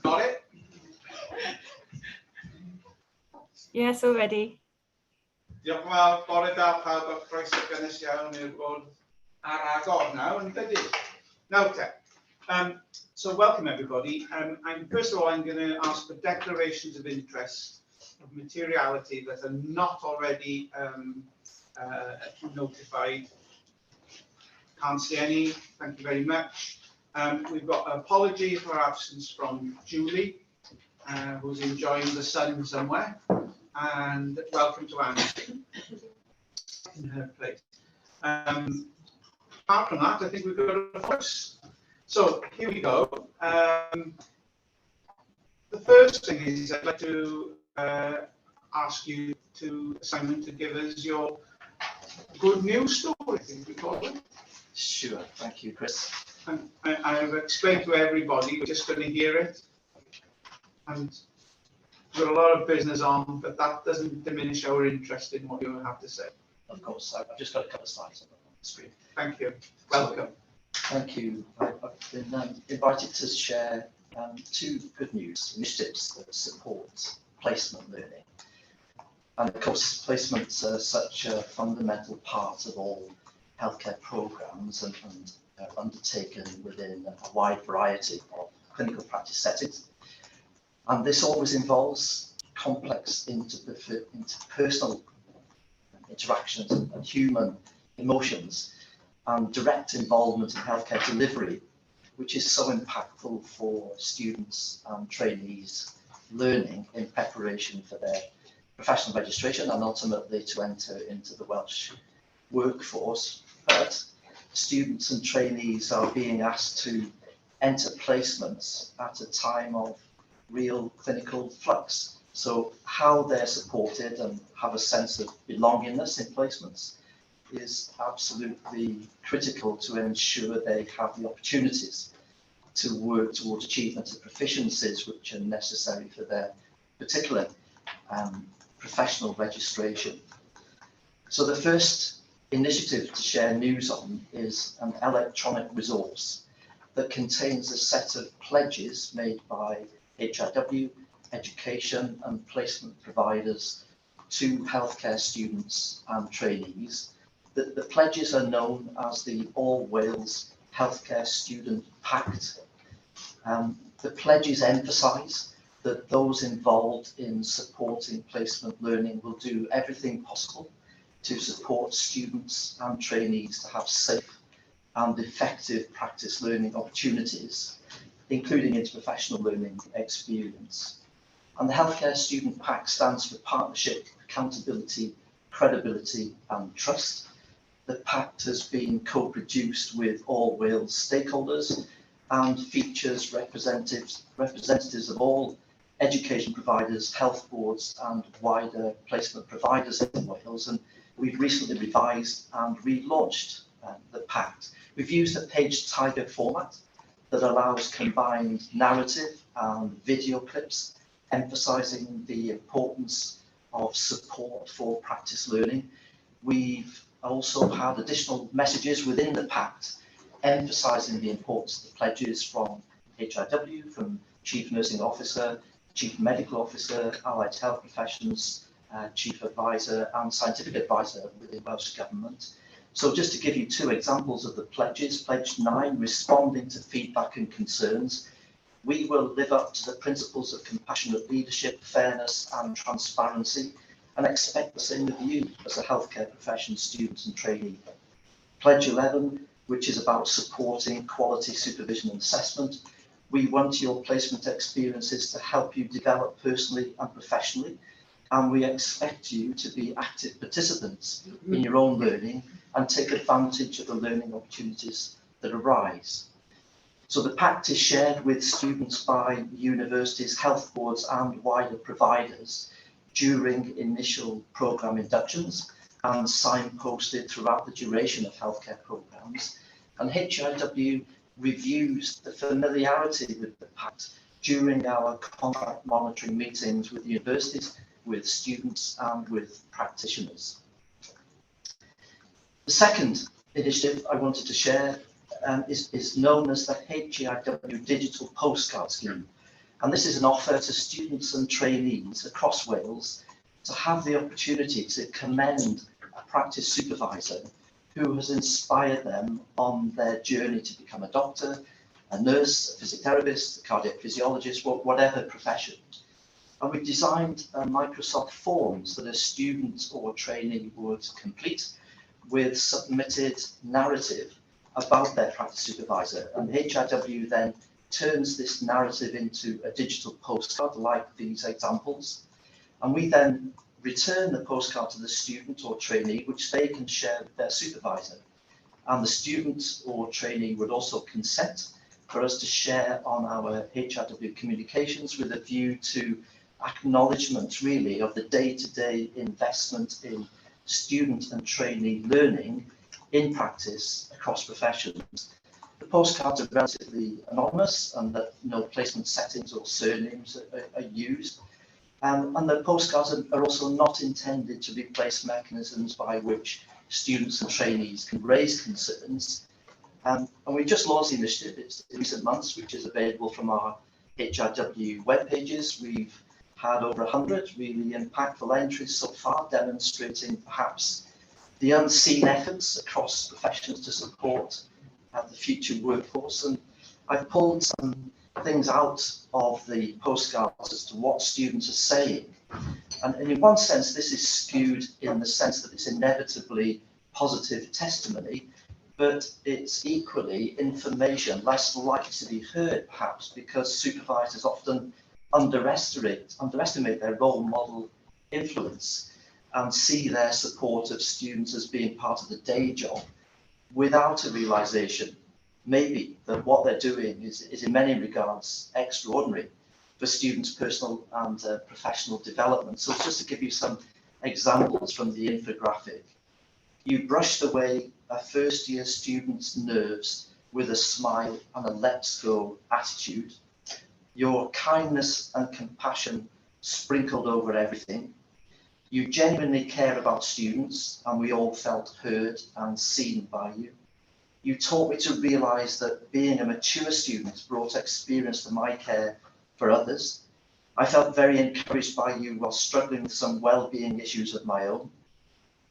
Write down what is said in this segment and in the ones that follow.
Got it? Yes, already. Diolch yn fawr, bore da pawb, a croeso gynnes iawn i'r bwrdd ar Agored now, and dydy. Now, so welcome everybody. First of all, I'm going to ask for declarations of interest of materiality that are not already notified. Can't see any. Thank you very much. We've got an apology for absence from Julie, who's enjoying the sun somewhere, and welcome to Anne in her place. Apart from that, I think we've got a voice. So here we go. The first thing is I'd like to ask you Simon, to give us your good news story, I think we call it. Sure, thank you, Chris. And I've explained to everybody, we're just going to hear it. And we've got a lot of business on, but that doesn't diminish our interest in what you have to say. Of course, I've just got a couple of slides on the screen. Thank you. Welcome. Thank you. I've been invited to share two good news initiatives that support placement learning. And of course, placements are such a fundamental part of all healthcare programs and undertaken within a wide variety of clinical practice settings. And this always involves complex interpersonal interactions and human emotions and direct involvement in healthcare delivery, which is so impactful for students and trainees learning in preparation for their professional registration and ultimately to enter into the Welsh workforce. But students and trainees are being asked to enter placements at a time of real clinical flux. So how they're supported and have a sense of belongingness in placements is absolutely critical to ensure they have the opportunities to work towards achievement of proficiencies which are necessary for their particular professional registration. So the first initiative to share news on is an electronic resource that contains a set of pledges made by HIW, education and placement providers to healthcare students and trainees. The pledges are known as the All Wales Healthcare Student Pact. The pledges emphasise that those involved in supporting placement learning will do everything possible to support students and trainees to have safe and effective practice learning opportunities, including interprofessional learning experience. And the Healthcare Student Pact stands for Partnership, Accountability, Credibility and Trust. The Pact has been co-produced with all Wales stakeholders and features representatives of all education providers, health boards and wider placement providers in Wales. And we've recently revised and relaunched the Pact. We've used a page tiger format that allows combined narrative and video clips, emphasising the importance of support for practice learning. We've also had additional messages within the Pact, emphasising the importance of the pledges from HIW, from Chief Nursing Officer, Chief Medical Officer, Allied Health Professions, Chief Advisor and Scientific Advisor within Welsh Government. So just to give you two examples of the pledges, Pledge 9, responding to feedback and concerns. We will live up to the principles of compassionate leadership, fairness and transparency and expect the same of you as a healthcare profession student and trainee. Pledge 11, which is about supporting quality supervision and assessment. We want your placement experiences to help you develop personally and professionally, and we expect you to be active participants in your own learning and take advantage of the learning opportunities that arise. So the Pact is shared with students by universities, health boards and wider providers during initial programme inductions and signposted throughout the duration of healthcare programmes. And HIW reviews the familiarity with the Pact during our contract monitoring meetings with universities, with students and with practitioners. The second initiative I wanted to share is known as the HEIW Digital Postcard Scheme. And this is an offer to students and trainees across Wales to have the opportunity to commend a practice supervisor who has inspired them on their journey to become a doctor, a nurse, a physiotherapist, a cardiac physiologist, whatever profession. And we've designed Microsoft forms that a student or trainee would complete with submitted narrative about their practice supervisor. And HIW then turns this narrative into a digital postcard like these examples. And we then return the postcard to the student or trainee, which they can share with their supervisor. And the student or trainee would also consent for us to share on our HIW communications with a view to acknowledgement really of the day-to-day investment in student and trainee learning in practice across professions. The postcards are relatively anonymous and that no placement settings or surnames are used. And the postcards are also not intended to replace mechanisms by which students and trainees can raise concerns. And we just launched the initiative in recent months, which is available from our HIW web pages. We've had over 100 really impactful entries so far, demonstrating perhaps the unseen efforts across professions to support the future workforce. And I've pulled some things out of the postcards as to what students are saying. And in one sense, this is skewed in the sense that it's inevitably positive testimony, but it's equally information less likely to be heard, perhaps, because supervisors often underestimate their role model influence and see their support of students as being part of the day job without a realization, maybe, that what they're doing is in many regards extraordinary for students' personal and professional development. So just to give you some examples from the infographic, you brushed away a first-year student's nerves with a smile and a let's go attitude. Your kindness and compassion sprinkled over everything. You genuinely care about students, and we all felt heard and seen by you. You taught me to realise that being a mature student brought experience to my care for others. I felt very encouraged by you while struggling with some well-being issues of my own.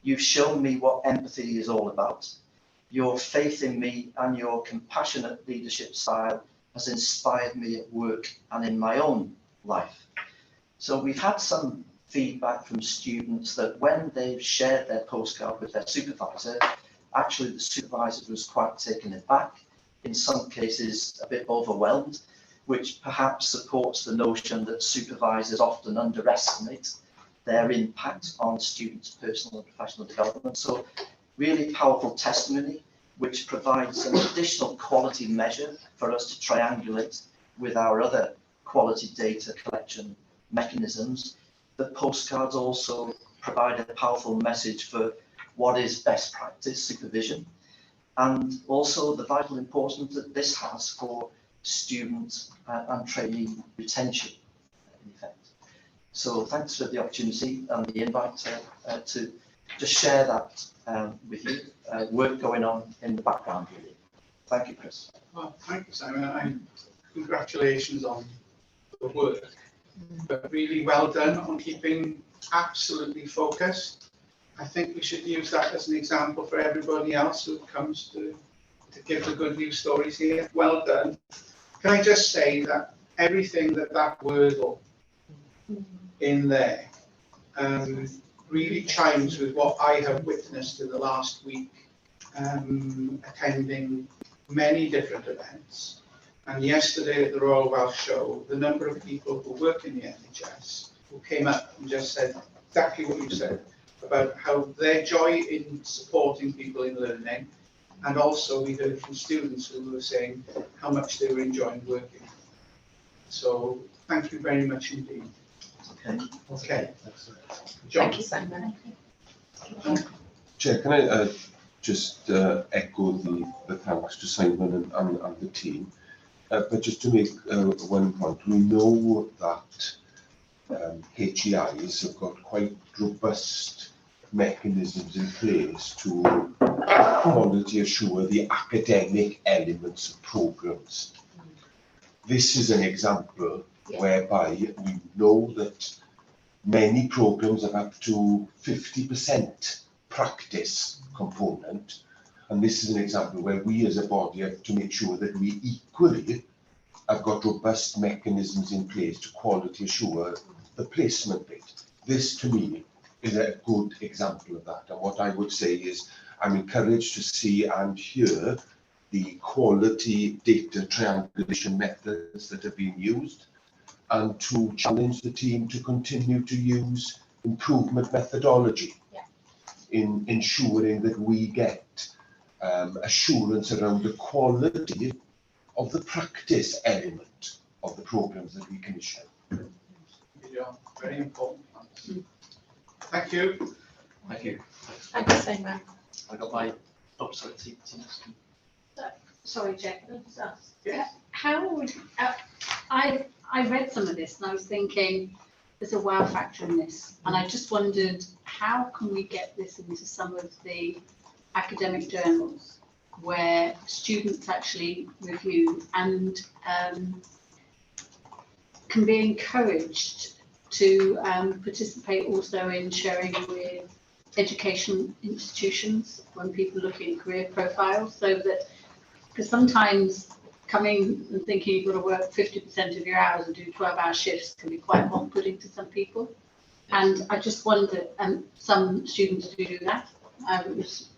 You've shown me what empathy is all about. Your faith in me and your compassionate leadership style has inspired me at work and in my own life. So we've had some feedback from students that when they've shared their postcard with their supervisor, actually the supervisor was quite taken aback, in some cases a bit overwhelmed, which perhaps supports the notion that supervisors often underestimate their impact on students' personal and professional development. So really powerful testimony, which provides an additional quality measure for us to triangulate with our other quality data collection mechanisms. The postcards also provide a powerful message for what is best practice supervision, and also the vital importance that this has for student and trainee retention, in effect. So thanks for the opportunity and the invite to just share that with you. Work going on in the background, really. Thank you, Chris. Well, thank you, Simon, and congratulations on the work. But really well done on keeping absolutely focused. I think we should use that as an example for everybody else who comes to give the good news stories here. Well done. Can I just say that everything that Bwrdd in there really chimes with what I have witnessed in the last week, attending many different events. And yesterday at the Royal Welsh Show, the number of people who work in the NHS who came up and just said exactly what you said about how their joy in supporting people in learning, and also we heard from students who were saying how much they were enjoying working. So thank you very much indeed. Okay. Okay. John. Thank you, Simon. Chair, can I just echo the thanks to Simon and the team, but just to make one point, we know that HEIs have got quite robust mechanisms in place to quality assure the academic elements of programs. This is an example whereby we know that many programs have up to 50% practice component, and this is an example where we as a body have to make sure that we equally have got robust mechanisms in place to quality assure the placement bit. This to me is a good example of that, and what I would say is I'm encouraged to see and hear the quality data triangulation methods that have been used, and to challenge the team to continue to use improvement methodology in ensuring that we get assurance around the quality of the practice element of the programs that we commission. Very important. Thank you. Thank you. Thank you, Simon. I got my, oh, sorry, Sorry, Jack, can I just ask? Yes. How would, I read some of this and I was thinking, there's a wow factor in this. And I just wondered, how can we get this into some of the academic journals where students actually review and can be encouraged to participate also in sharing with education institutions when people are looking at career profiles, so that, because sometimes coming and thinking you've got to work 50% of your hours and do 12-hour shifts can be quite off-putting to some people. And I just wondered, and some students do that. I was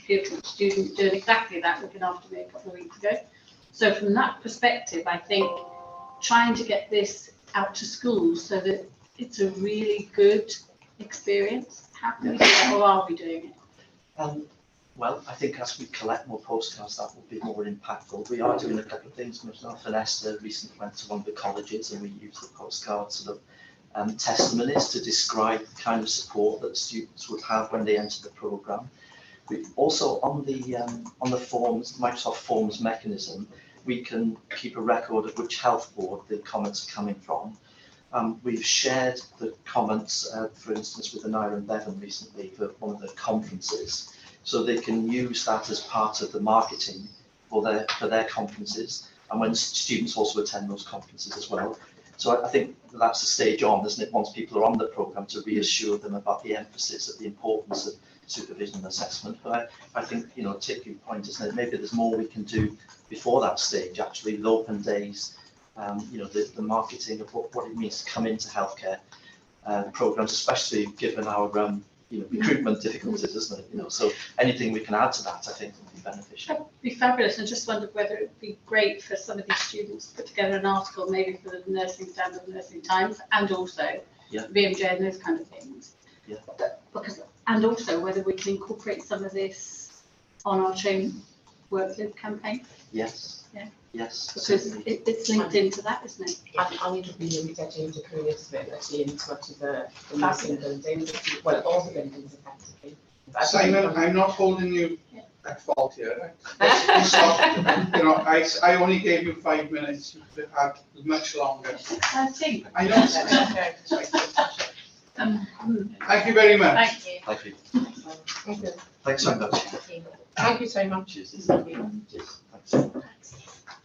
here to a student doing exactly that, looking after me a couple of weeks ago. So from that perspective, I think trying to get this out to schools so that it's a really good experience. How can we do that, or are we doing it? Well, I think as we collect more postcards, that will be more impactful. We are doing a couple of things. Myself and Esther recently went to one of the colleges and we used the postcards sort of testimonies to describe the kind of support that students would have when they enter the programme. We also, on the forms, Microsoft Forms mechanism, we can keep a record of which health board the comments are coming from. We've shared the comments, for instance, with Anira and Bevan recently for one of the conferences, so they can use that as part of the marketing for their conferences, and when students also attend those conferences as well. So I think that's a stage on, isn't it, once people are on the programme, to reassure them about the emphasis of the importance of supervision and assessment. But I think, you know, take your point, isn't it, maybe there's more we can do before that stage, actually, with open days, you know, the marketing of what it means to come into healthcare programmes, especially given our you know, recruitment difficulties, isn't it? You know, so anything we can add to that, I think, would be beneficial. That'd be fabulous. I just wondered whether it'd be great for some of these students to put together an article, maybe for the Nursing Standard, Nursing Times, and also BMJ and those kind of things. Yeah. Because, and also whether we can incorporate some of this on our Train Workload campaign. Yes. Yeah. Yes. Because it's linked into that, isn't it? I need to be getting into career stability into much of the nursing buildings, well, all the buildings effectively. Simon, I'm not holding you at fault here. Let's stop. You know, I only gave you 5 minutes. You could have had much longer. Exciting. I know. Thank you very much. Thank you. Thank you. Thank you. Thanks so much. Thank you so much. Cheers. Thanks.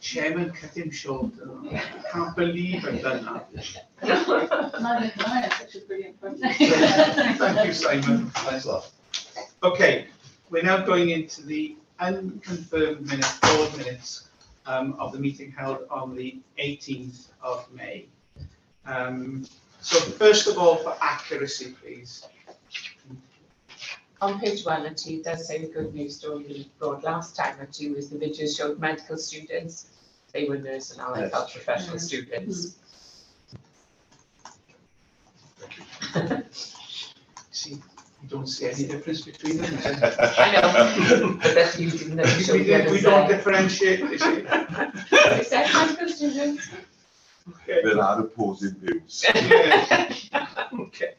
Chairman cut him short. I can't believe I've done that. Neither can I, it's such a brilliant project. Thank you, Simon. Thanks a lot. Okay, we're now going into the unconfirmed board minutes of the meeting held on the 18th of May. So first of all, for accuracy, please. On page 1 and 2, it does say the good news story we brought last time, and 2 is the videos showed medical students. They were nurse and allied health professional students. See, you don't see any difference between them. I know, but that's using the We don't differentiate, you see. It says medical students. Okay. There are opposing views. Yeah. Okay.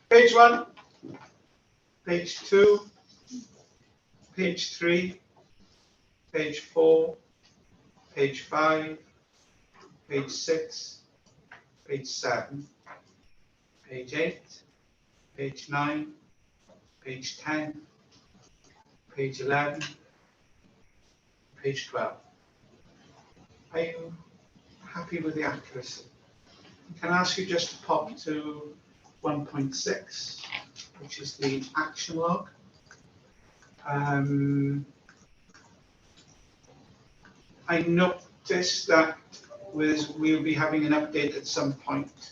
Page 1, page 2, page 3, page 4, page 5, page 6, page 7, page 8, page 9, page 10, page 11, page 12. Are you happy with the accuracy? Can I ask you just to pop to 1.6, which is the action log. I noticed that we'll be having an update at some point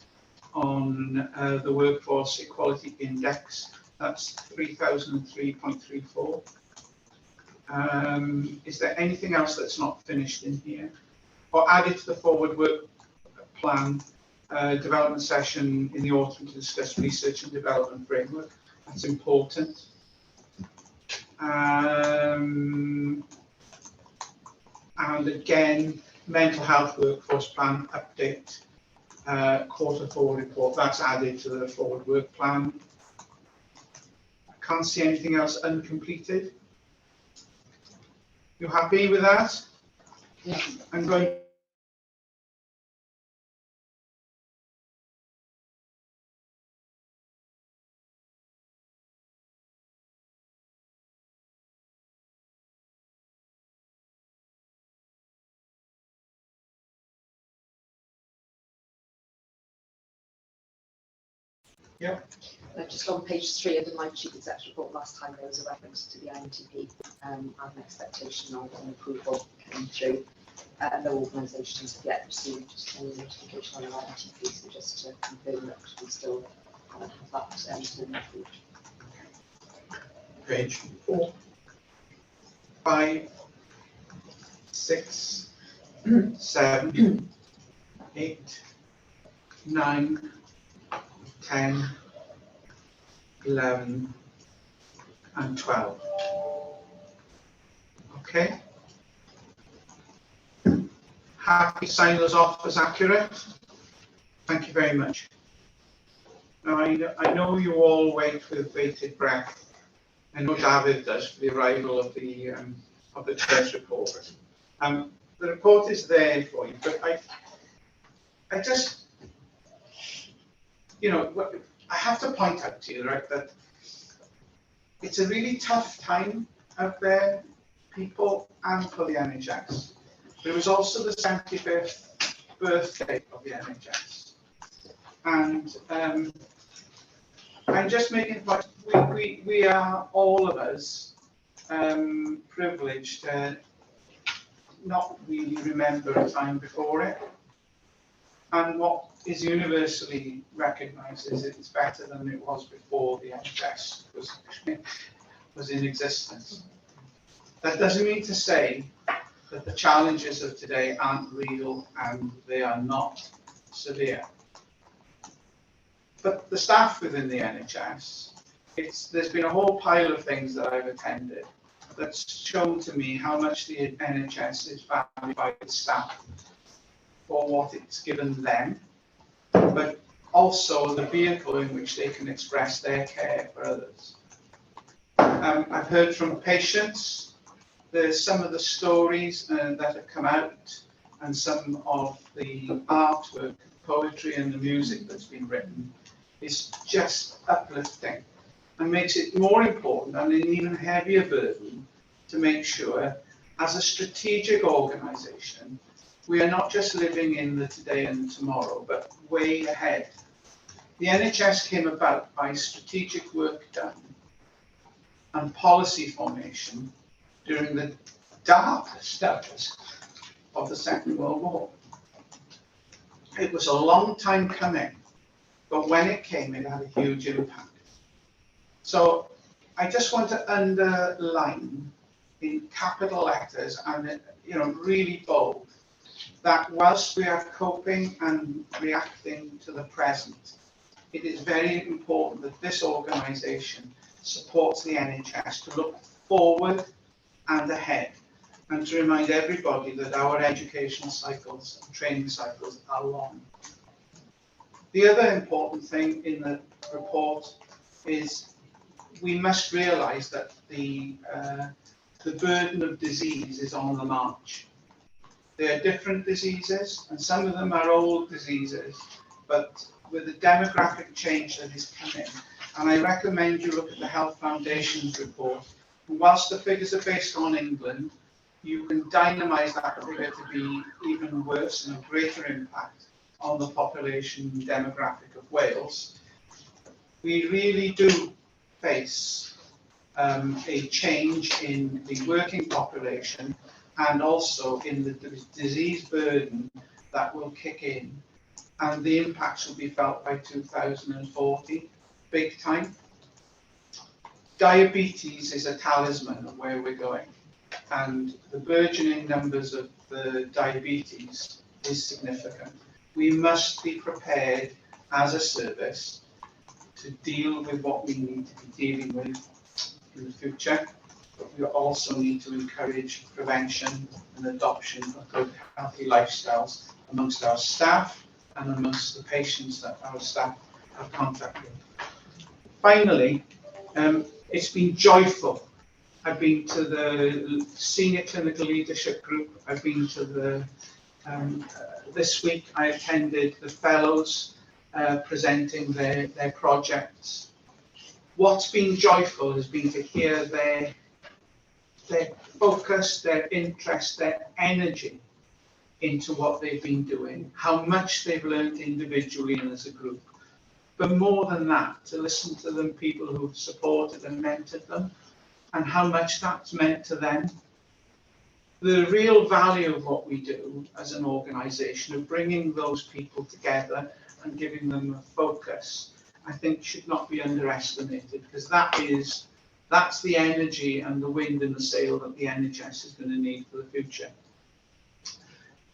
on the Workforce Equality Index. That's 3003.34. Is there anything else that's not finished in here? Or added to the forward work plan development session in the autumn to discuss research and development framework? That's important. And again, mental health workforce plan update, Q4 report, that's added to the forward work plan. I can't see anything else uncompleted. You happy with that? Yeah. I'm going Just on page 3 of the my chief executive report, last time there was a reference to the INTP and an expectation of an approval coming through. No organisations have yet received any notification on their INTP, so just to confirm that we still haven't had that been approved. page 4, 5, 6, 7, 8, 9, 10, 11, and 12. Okay. Happy to sign those off as accurate. Thank you very much. Now, I know you all wait with bated breath. I know David does for the arrival of the chair's report. The report is there for you, but I just, I have to point out to you, right, that it's a really tough time out there, people, and for the NHS. There was also the 75th birthday of the NHS. And I'm just making a point, we are, all of us, privileged to not really remember a time before it. And what is universally recognised is it's better than it was before the NHS was in existence. That doesn't mean to say that the challenges of today aren't real and they are not severe. But the staff within the NHS, there's been a whole pile of things that I've attended that's shown to me how much the NHS is valued by its staff for what it's given them, but also the vehicle in which they can express their care for others. I've heard from patients, there's some of the stories that have come out and some of the artwork, poetry and the music that's been written is just uplifting and makes it more important and an even heavier burden to make sure, as a strategic organisation, we are not just living in the today and tomorrow, but way ahead. The NHS came about by strategic work done and policy formation during the darkest hours of the Second World War. It was a long time coming, but when it came, it had a huge impact. So I just want to underline in capital letters and really bold that whilst we are coping and reacting to the present, it is very important that this organisation supports the NHS to look forward and ahead and to remind everybody that our educational cycles and training cycles are long. The other important thing in the report is we must realise that the burden of disease is on the march. There are different diseases, and some of them are old diseases, but with the demographic change that is coming, and I recommend you look at the Health Foundation's report. And whilst the figures are based on England, you can dynamise that figure to be even worse and a greater impact on the population demographic of Wales. We really do face a change in the working population and also in the disease burden that will kick in, and the impacts will be felt by 2040, big time. Diabetes is a talisman of where we're going, and the burgeoning numbers of the diabetes is significant. We must be prepared as a service to deal with what we need to be dealing with in the future, but we also need to encourage prevention and adoption of good, healthy lifestyles amongst our staff and amongst the patients that our staff have contact with. Finally, it's been joyful. I've been to the senior clinical leadership group. I've been to the, this week I attended the fellows presenting their projects. What's been joyful has been to hear their focus, their interest, their energy into what they've been doing, how much they've learned individually and as a group. But more than that, to listen to them, people who've supported and mentored them, and how much that's meant to them. The real value of what we do as an organisation of bringing those people together and giving them a focus, I think should not be underestimated, because that's the energy and the wind in the sail that the NHS is going to need for the future.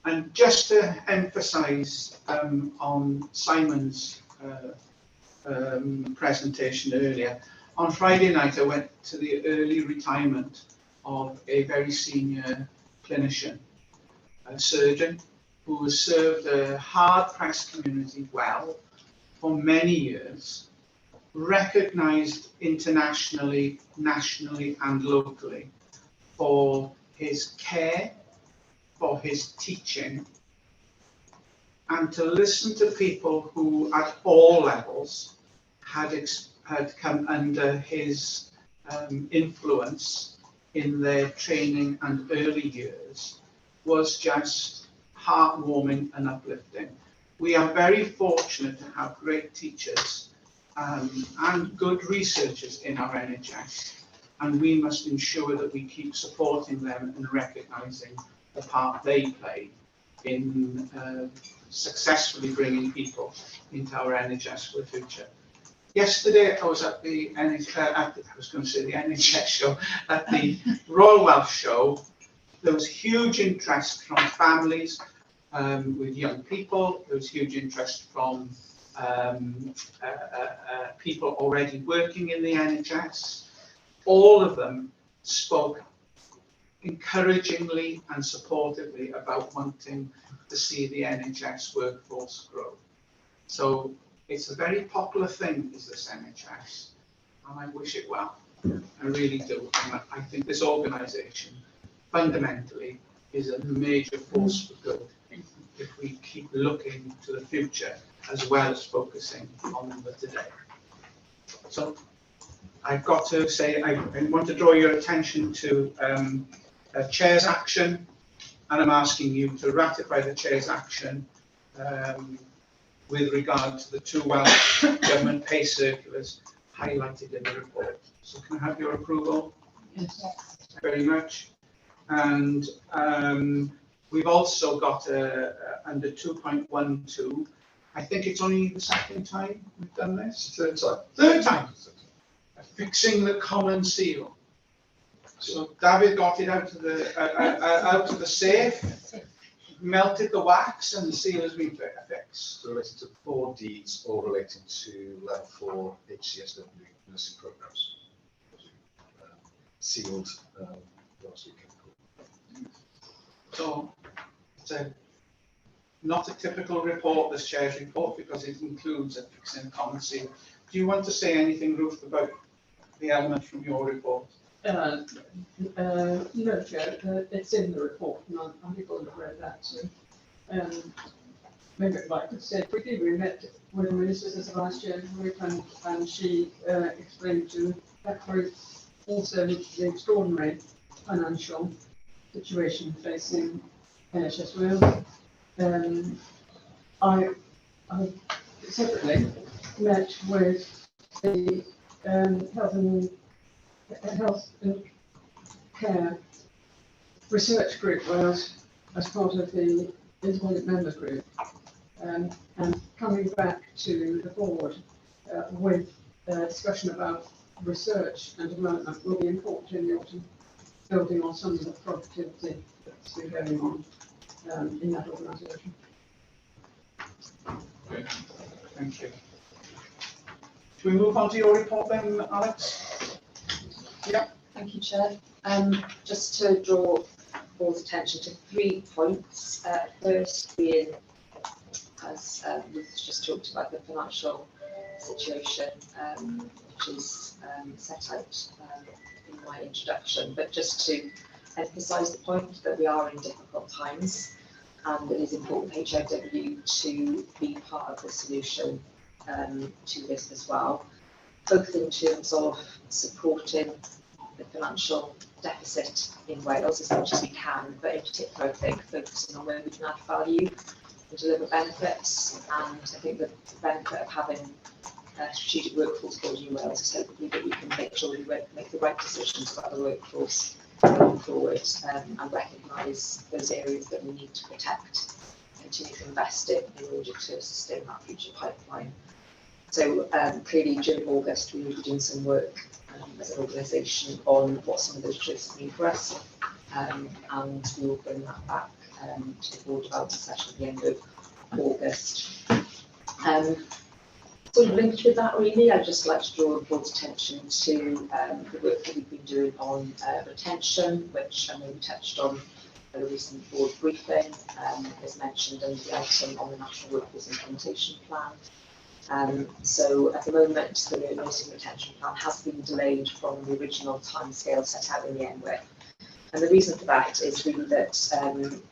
And just to emphasise on Simon's presentation earlier, on Friday night I went to the early retirement of a very senior clinician, a surgeon, who has served a hard-pressed community well for many years, recognised internationally, nationally and locally for his care, for his teaching, and to listen to people who at all levels had come under his influence in their training and early years was just heartwarming and uplifting. We are very fortunate to have great teachers and good researchers in our NHS, and we must ensure that we keep supporting them and recognising the part they play in successfully bringing people into our NHS for the future. Yesterday I was at the NHS show, at the Royal Welsh show. There was huge interest from families with young people. There was huge interest from people already working in the NHS. All of them spoke encouragingly and supportively about wanting to see the NHS workforce grow. So it's a very popular thing, is this NHS, and I wish it well. I really do. And I think this organisation fundamentally is a major force for good if we keep looking to the future as well as focusing on the today. So I've got to say, I want to draw your attention to a Chair's action, and I'm asking you to ratify the Chair's action with regard to the two Welsh Government pay circulars highlighted in the report. So can I have your approval? Yes. Very much. And we've also got under 2.12, I think it's only the second time we've done this. Third time. Fixing the common seal. So David got it out of the safe, melted the wax, and the seal has been fixed. So related to 4 deeds, all relating to level 4 HCSW nursing programs. Sealed last week. So it's not a typical report, this Chair's report, because it includes a fixing common seal. Do you want to say anything, Ruth, about the element from your report? No, Chair, it's in the report, and I'm able to read that. So, maybe I could say quickly, we met with the ministers as a vice chair group, and she explained to that group also the extraordinary financial situation facing NHS Wales. I separately met with the health and care research group Wales as part of the independent member group, and coming back to the board with a discussion about research and development will be important in the autumn, building on some of the productivity that's been going on in that organisation. Great, thank you. Should we move on to your report then, Alex? Yeah. Thank you, Chair. Just to draw board's attention to 3 points. First being, as we've just talked about, the financial situation, which is set out in my introduction, but just to emphasise the point that we are in difficult times, and it is important for HIW to be part of the solution to this as well, both in terms of supporting the financial deficit in Wales as much as we can, but in particular I think focusing on where we can add value and deliver benefits. And I think the benefit of having a strategic workforce building in Wales is hopefully that we can make sure we make the right decisions about the workforce going forward, and recognise those areas that we need to protect, continue to invest in order to sustain that future pipeline. So clearly during August we will be doing some work as an organisation on what some of those choices mean for us, and we will bring that back to the board development session at the end of August. Sort of linked with that really, I'd just like to draw the board's attention to the work that we've been doing on retention, which I know we touched on at a recent board briefing, as mentioned under the item on the National Workforce Implementation Plan. So at the moment, the nursing retention plan has been delayed from the original timescale set out in the NWIP. And the reason for that is really that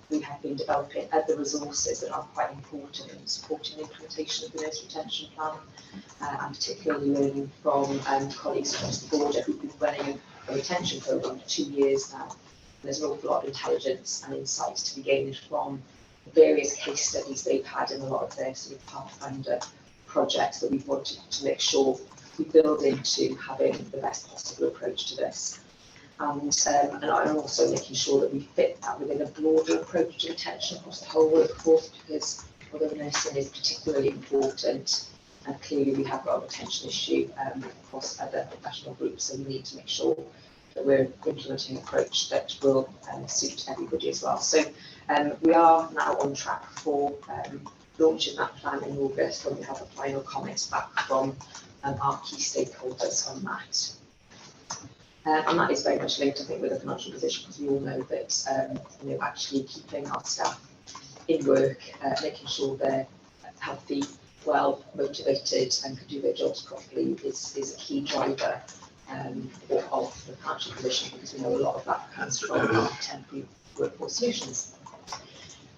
we have been developing other resources that are quite important in supporting the implementation of the nurse retention plan, and particularly learning from colleagues across the border who've been running a retention programme for 2 years now. And there's an awful lot of intelligence and insights to be gained from the various case studies they've had in a lot of their sort of pathfinder projects that we've wanted to make sure we build into having the best possible approach to this. And I'm also making sure that we fit that within a broader approach to retention across the whole workforce, because although nursing is particularly important, and clearly we have got a retention issue across other professional groups, so we need to make sure that we're implementing an approach that will suit everybody as well. So we are now on track for launching that plan in August when we have the final comments back from our key stakeholders on that. And that is very much linked, I think, with the financial position, because we all know that actually keeping our staff in work, making sure they're healthy, well motivated, and can do their jobs properly is a key driver of the financial position, because we know a lot of that comes from our temporary workforce solutions.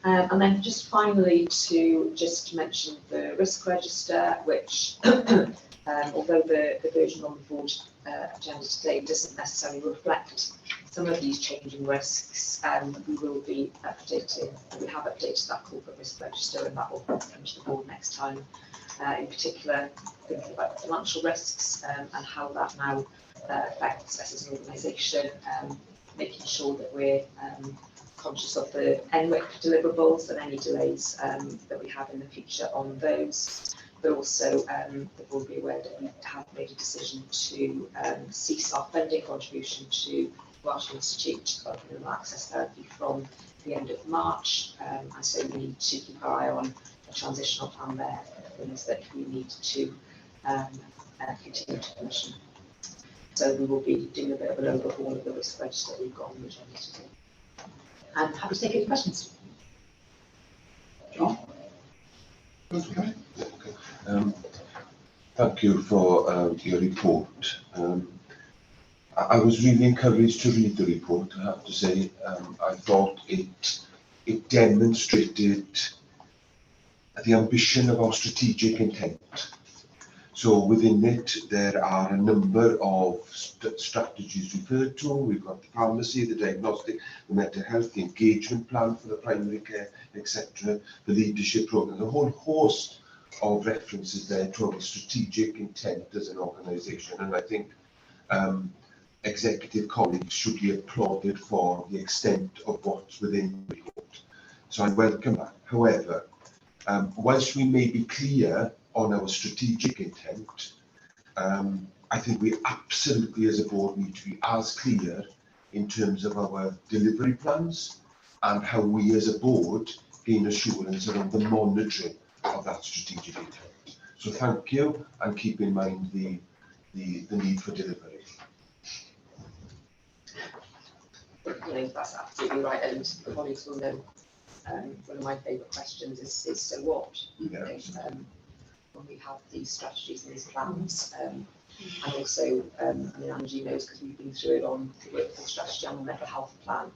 And then just finally to just mention the risk register, which although the version on the board agenda today doesn't necessarily reflect some of these changing risks, we will be updating, we have updated that corporate risk register, and that will come to the board next time. In particular, thinking about financial risks and how that now affects us as an organisation, making sure that we're conscious of the NWIP deliverables and any delays that we have in the future on those. But also the board will be aware that we have made a decision to cease our funding contribution to Welsh Institute of Minimal Access Therapy from the end of March, and so we need to keep our eye on a transitional plan there, things that we need to continue to commission. So we will be doing a bit of an overhaul of the risk register that we've got on the agenda today. I'm happy to take any questions. John? Okay. Thank you for your report. I was really encouraged to read the report, I have to say. I thought it demonstrated the ambition of our strategic intent. So within it, there are a number of strategies referred to. We've got the pharmacy, the diagnostic, the mental health, the engagement plan for the primary care, etc., the leadership program, a whole host of references there to our strategic intent as an organisation. And I think executive colleagues should be applauded for the extent of what's within the report. So I welcome that. However, whilst we may be clear on our strategic intent, I think we absolutely as a board need to be as clear in terms of our delivery plans and how we as a board gain assurance around the monitoring of that strategic intent. So thank you, and keep in mind the need for delivery. That's absolutely right, and the colleagues will know one of my favourite questions is so what? When we have these strategies and these plans, and also, I mean, Angie knows because we've been through it on the workforce strategy and the mental health plan,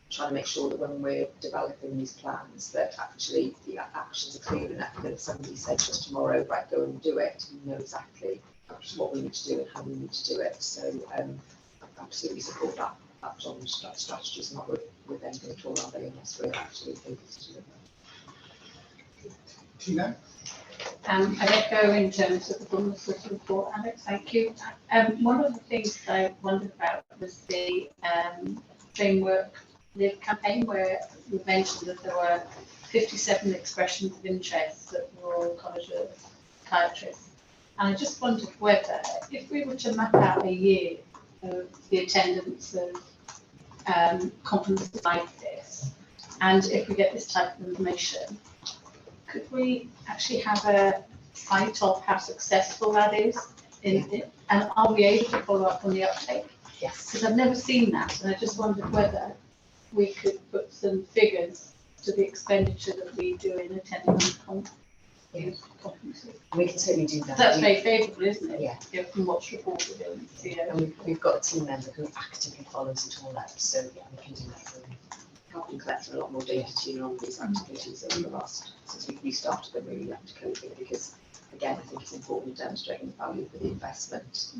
trying to make sure that when we're developing these plans, that actually the actions are clear enough, that if somebody said just tomorrow, right, go and do it, we know exactly what we need to do and how we need to do it. So absolutely support that on strategies, not with anything at all, are they, unless we're actually able to do it. Tina? I echo in terms of the fullness of the report, Alex, thank you. One of the things that I wondered about was the framework live campaign, where you mentioned that there were 57 expressions of interest at the Royal College of Psychiatrists. And I just wondered whether, if we were to map out a year of the attendance of conferences like this, and if we get this type of information, could we actually have a sight of how successful that is? And are we able to follow up on the uptake? Yes. Because I've never seen that, and I just wondered whether we could put some figures to the expenditure that we do in attending conferences. We can certainly do that. That's very favourable, isn't it? Yeah. From what's reported in the CEO. And we've got a team member who actively follows it all up, so yeah, we can do that. I've been collecting a lot more data too on these activities over the last, since we restarted them really after COVID, because again, I think it's important demonstrating the value for the investment.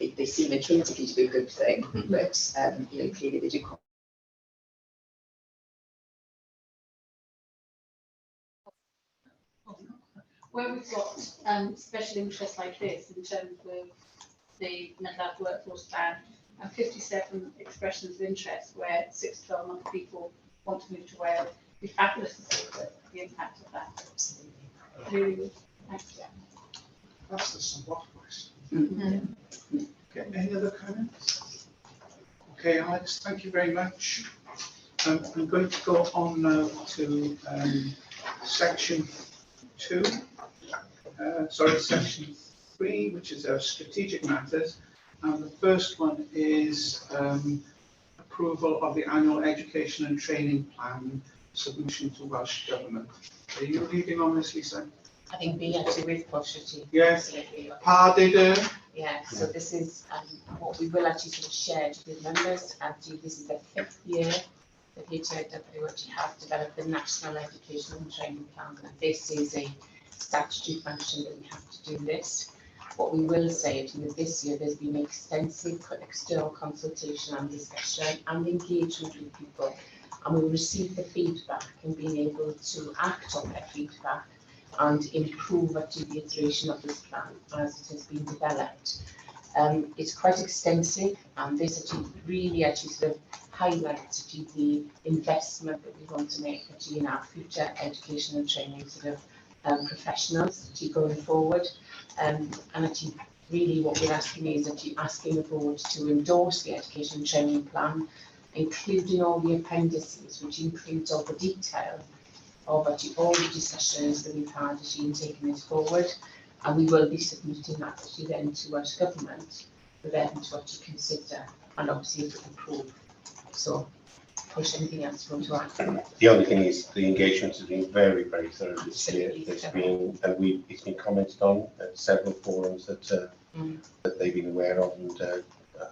They seem intrinsically to be a good thing, but clearly they do. Where we've got special interests like this in terms of the mental health workforce plan, and 57 expressions of interest where 6 to 12 month people want to move to Wales, it'd be fabulous to see the impact of that. Absolutely. Really good. Thanks. That's the somewhat question. Okay, any other comments? Okay, Alex, thank you very much. I'm going to go on now to section 2. Section 3, which is our strategic matters. And the first one is approval of the annual education and training plan submission to Welsh Government. Are you leading on this, Lisa? I think we actually with Bwrdd. Yes. Absolutely. Yeah, so this is what we will actually sort of share with members. Actually, this is the 5th year that HIW have developed the National Education and Training Plan, and this is a statutory function that we have to do this. What we will say is that this year there's been extensive external consultation and discussion and engagement with people, and we receive the feedback and being able to act on that feedback and improve actually the iteration of this plan as it has been developed. It's quite extensive, and this actually really sort of highlights actually the investment that we want to make actually in our future education and training sort of professionals actually going forward. And actually really what we're asking is actually asking the board to endorse the education and training plan, including all the appendices, which includes all the detail of actually all the discussions that we've had actually in taking this forward. And we will be submitting that actually then to Welsh Government for them to actually consider and obviously approve. So, push anything else you want to add? The only thing is the engagement has been very, very thorough this year. Absolutely. It's been, and it's been commented on at several forums that that they've been aware of, and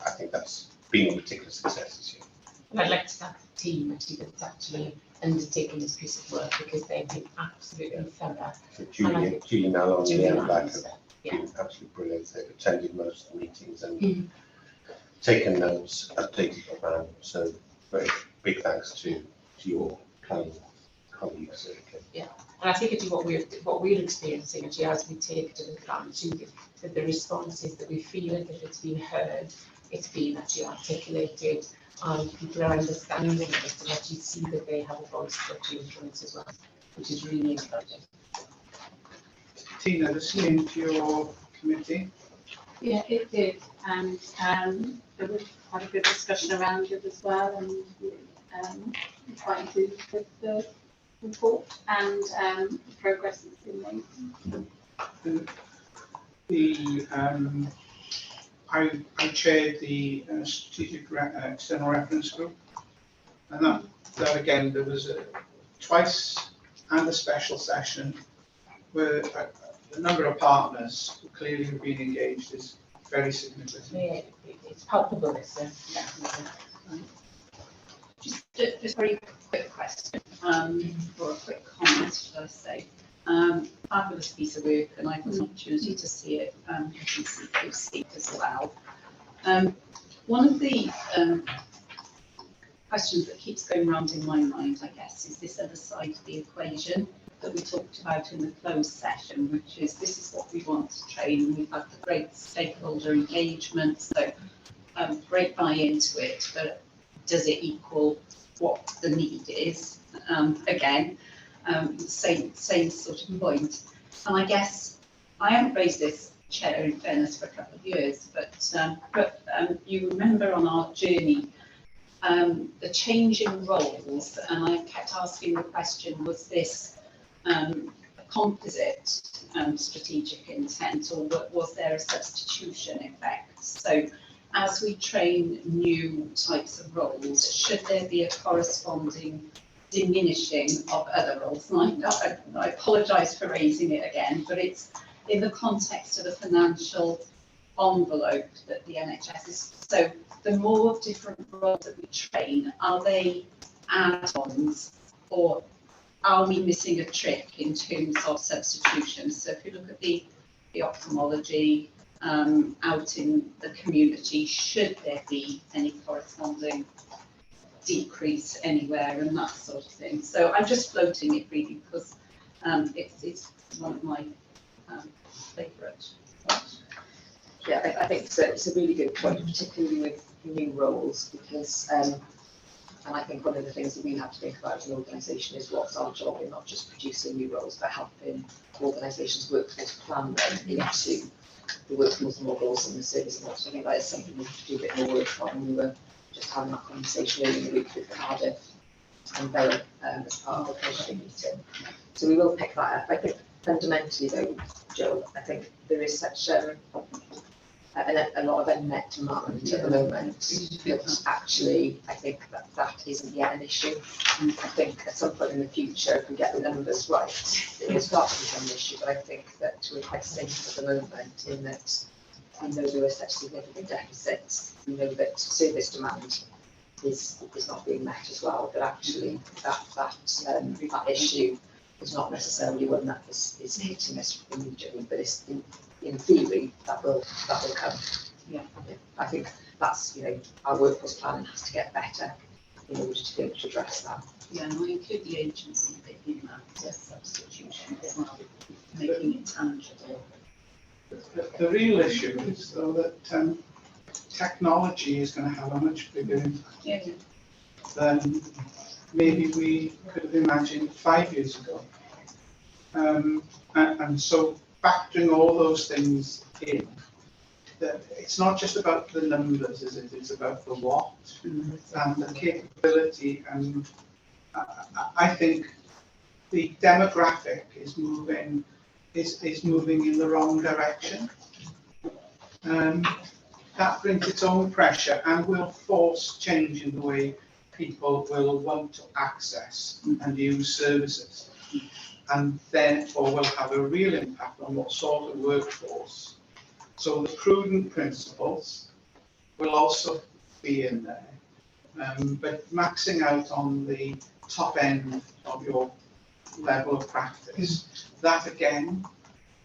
I think that's been a particular success this year. But I'd like to thank the team that's actually undertaking this piece of work because they've been absolutely thorough. Julie Nallon and Julie Leanne Nallon, Black have yeah. been absolutely brilliant. They've attended most of the meetings and taken notes, updated the plan. So very big thanks to your planning colleagues. Yeah, and I think actually what we're experiencing actually as we take to the plan too, that the responses that we feel that it's been heard, it's been actually articulated, and people are understanding it and actually see that they have a voice to influence as well, which is really encouraging. Tina, this came to your committee. Yeah, it did, and there was quite a good discussion around it as well, and quite enthused with the report and the progress that's been made. I chaired the strategic external reference group, and that again there was twice and a special session where the number of partners who clearly have been engaged is very significant. Yeah, it's palpable, it's Just a very quick question, or a quick comment, should I say. Fabulous piece of work, and I got an opportunity to see it in CQC as well. One of the questions that keeps going around in my mind, I guess, is this other side of the equation that we talked about in the closed session, which is this is what we want to train. We've had the great stakeholder engagement, so great buy-in to it, but does it equal what the need is? Again, same sort of point. And I guess I haven't raised this, Chair, in fairness, for a couple of years, but you remember on our journey the change in roles, and I kept asking the question: was this a composite strategic intent, or was there a substitution effect? So, as we train new types of roles, should there be a corresponding diminishing of other roles? And I apologise for raising it again, but it's in the context of the financial envelope that the NHS is. So the more different roles that we train, are they add-ons, or are we missing a trick in terms of substitution? So if you look at the ophthalmology out in the community, should there be any corresponding decrease anywhere and that sort of thing? So I'm just floating it really because it's one of my favourite points. Yeah, I think it's a really good point, particularly with new roles, because and I think one of the things that we have to think about as an organisation is what's our job in not just producing new roles, but helping organisations workforce plan them into the workforce models and the service models. I think that is something we have to do a bit more work on. We were just having that conversation earlier in the week with Cardiff and Bella as part of the coaching meeting. So we will pick that up. I think fundamentally though, Joe, I think there is such a lot of unmet demand at the moment that actually I think that isn't yet an issue. I think at some point in the future, if we get the numbers right, it will start to become an issue. But I think that we're quite safe at the moment in that we know there are such significant deficits. We know that service demand is not being met as well. But actually, that issue is not necessarily one that is hitting us immediately. But it's in theory that will come. Yeah. I think that's our workforce planning has to get better in order to be able to address that. Yeah, and I include the agency bit in that substitution as well, making it tangible. The real issue is though that technology is going to have a much bigger impact than maybe we could have imagined 5 years ago. And so factoring all those things in, that it's not just about the numbers, is it? It's about the what and the capability. And I think the demographic is moving in the wrong direction. That brings its own pressure and will force change in the way people will want to access and use services, and therefore will have a real impact on what sort of workforce. So the prudent principles will also be in there, but maxing out on the top end of your level of practice, that again.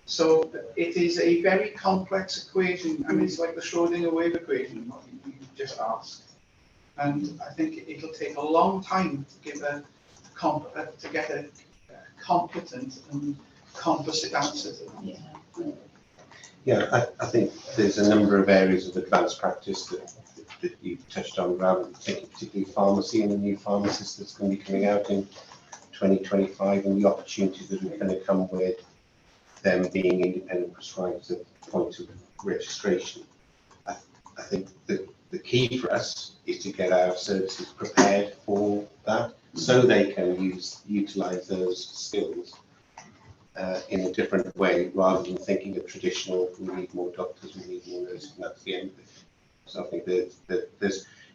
So it is a very complex equation. I mean, it's like the Schrodinger wave equation, what you just asked. And I think it'll take a long time to give to get a competent and composite answer to that. Yeah. Yeah, I think there's a number of areas of advanced practice that you've touched on, rather than thinking particularly pharmacy and the new pharmacist that's going to be coming out in 2025 and the opportunities that are going to come with them being independent prescribers at the point of registration. I think that the key for us is to get our services prepared for that so they can utilise those skills in a different way, rather than thinking of traditional, we need more doctors, we need more nurses, and that's the end of it. So I think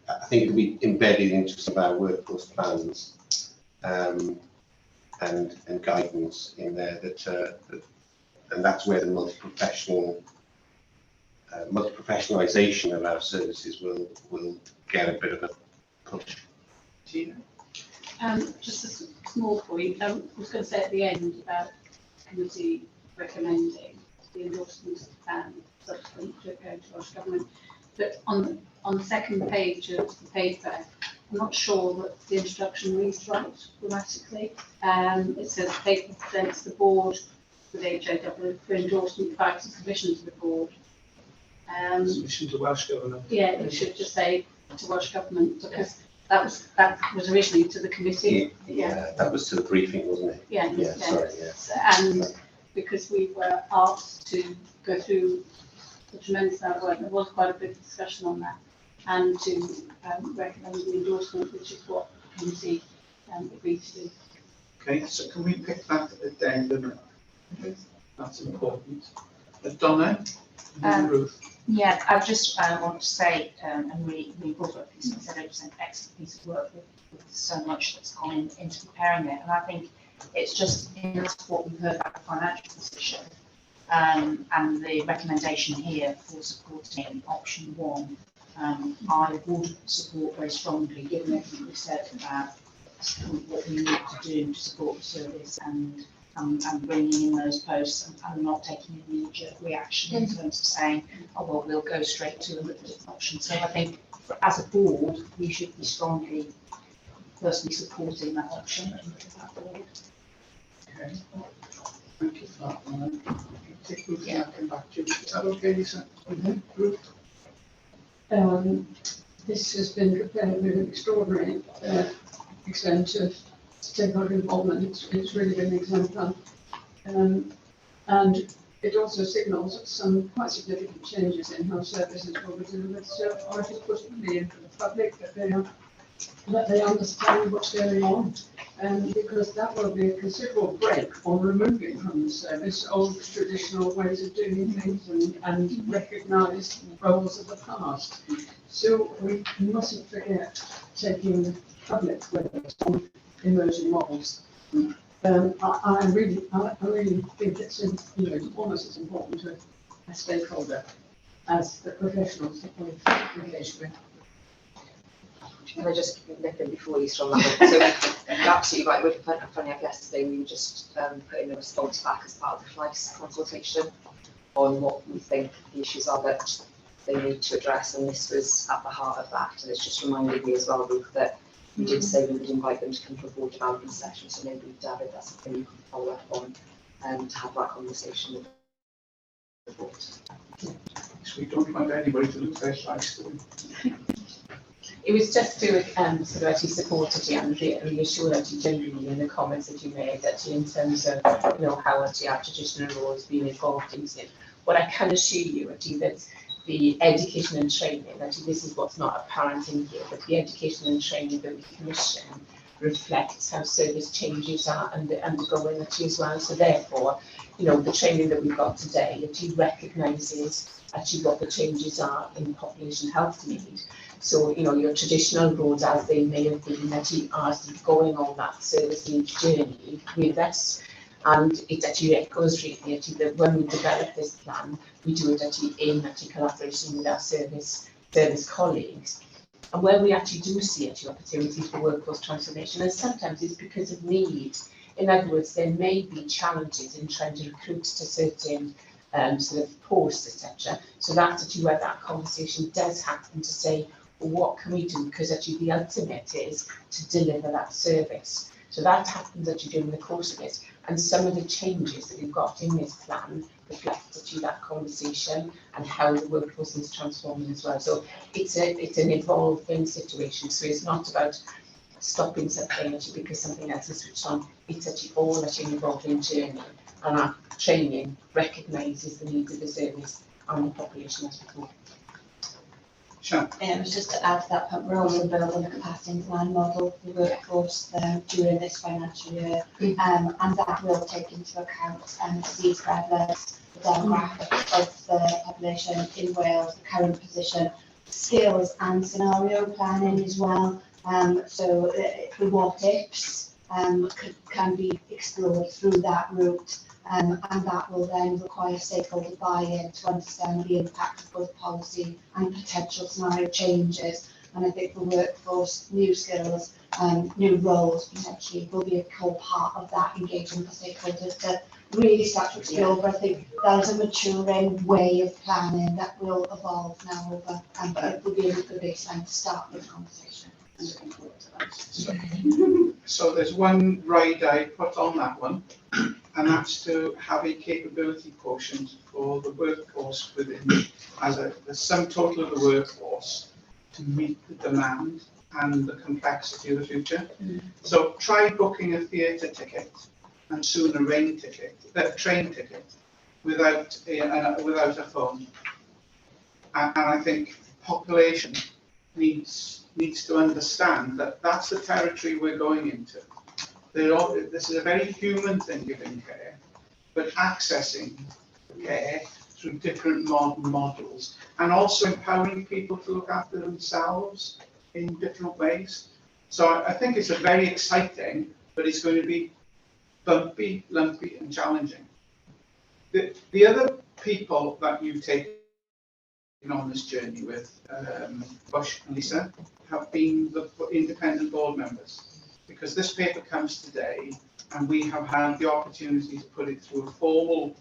I think it'll be embedded into some of our workforce plans and guidance in there and that's where the multi-professionalisation of our services will get a bit of a push. Tina? Just a small point. I was going to say at the end about the committee recommending the endorsement and subsequent to go to Welsh Government. But on the second page of the paper, I'm not sure that the introduction reads right grammatically. It says the paper presents the board with HAW for endorsement prior to submission to the board. Submission to Welsh Government. Yeah, it should just say to Welsh Government, because that was originally to the committee. Yeah, that was to the briefing, wasn't it? Yeah. Yeah, sorry, yeah. And because we were asked to go through a tremendous amount of work, there was quite a big discussion on that, and to recommend the endorsement, which is what the committee agreed to do. Okay, so can we pick that addendum? That's important. Donna? Ruth? Yeah, I just want to say, and we both at least said it was an excellent piece of work with so much that's gone into preparing it. And I think it's just in what we've heard about the financial position and the recommendation here for supporting option one. I would support very strongly, given everything we've said about what we need to do to support the service and bringing in those posts and not taking a knee-jerk reaction in terms of saying, oh, well, we'll go straight to a different option. So I think as a board, we should be strongly personally supporting that option and that board. Okay. Thank you for that one. Take Ruth and I'll come back to you. Is that okay, Lisa? Ruth? This has been prepared with an extraordinary extent of stakeholder involvement. It's really been exemplar. And it also signals some quite significant changes in how services will be delivered. So I just put it in for the public that they understand what's going on. Because that will be a considerable break on removing from the service old traditional ways of doing things and recognise roles of the past. So we mustn't forget taking the public with us on emerging models. I really think it's almost as important to a stakeholder as the professionals that we engage with. Can I just nip in before Easter on that one? So you're absolutely right. With Gorffennaf yesterday, we were just putting a response back as part of the FLICE consultation on what we think the issues are that they need to address, and this was at the heart of that. And it's just reminded me as well, Ruth, that we did say we would invite them to come to a board development session. So maybe, David, that's something you can follow up on to have that conversation with the board. So we don't want anybody to lose their lives. It was just to sort of actually support you and reassure you generally in the comments that you made, that in terms of how actually our traditional role has been involved in it. What I can assure you actually that the education and training, actually this is what's not apparent in here, but the education and training that we commission reflects how service changes are undergoing actually as well. So therefore, the training that we've got today actually recognises actually what the changes are in population health need. So, your traditional roads, as they may have been, actually are going on that service need journey with us. And it actually echoes really actually that when we develop this plan, we do it actually in collaboration with our service colleagues. And where we actually do see actually opportunities for workforce transformation, and sometimes it's because of need. In other words, there may be challenges in trying to recruit to certain sort of posts, etc. So that's actually where that conversation does happen to say, well, what can we do? Because actually the ultimate is to deliver that service. So that happens actually during the course of it. And some of the changes that we've got in this plan reflect actually that conversation and how the workforce is transforming as well. So it's an evolving situation. So it's not about stopping something actually because something else is switched on. It's actually all actually an evolving journey. And our training recognises the needs of the service and the population as we go. Sure. It was just to add to that point, we're also building a capacity and demand model for the workforce during this financial year, and that will take into account disease prevalence, the demographics of the population in Wales, the current position, skills and scenario planning as well. So the what ifs can be explored through that route. And that will then require stakeholder buy-in to understand the impact of both policy and potential scenario changes. And I think the workforce, new skills, new roles potentially will be a core part of that engagement for stakeholders to really start to explore. But I think that is a maturing way of planning that will evolve now over, and it will be a good baseline to start with the conversation. I'm looking forward to that. So there's one ride I put on that one, and that's to have a capability quotient for the workforce within, as the sum total of the workforce to meet the demand and the complexity of the future. So try booking a theatre ticket and soon a train ticket without a phone. And I think population needs to understand that that's the territory we're going into. This is a very human thing, giving care, but accessing care through different modern models and also empowering people to look after themselves in different ways. So I think it's a very exciting, but it's going to be bumpy, lumpy and challenging. The other people that you've taken on this journey with, Bush and Lisa, have been the independent board members. Because this paper comes today and we have had the opportunity to put it through a formal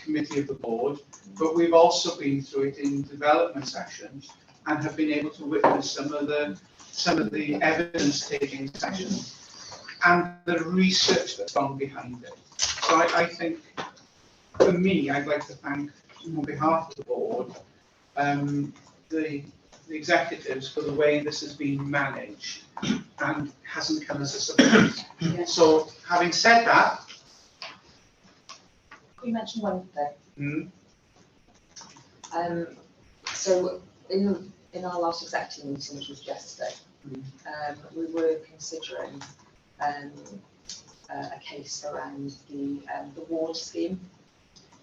committee of the board, but we've also been through it in development sessions and have been able to witness some of the evidence taking sessions and the research that's gone behind it. So I think, for me, I'd like to thank, on behalf of the board, the executives for the way this has been managed and hasn't come as a surprise. So having said that, you mentioned one thing. So in our last executive meeting, which was yesterday, we were considering a case around the Bwrdd scheme,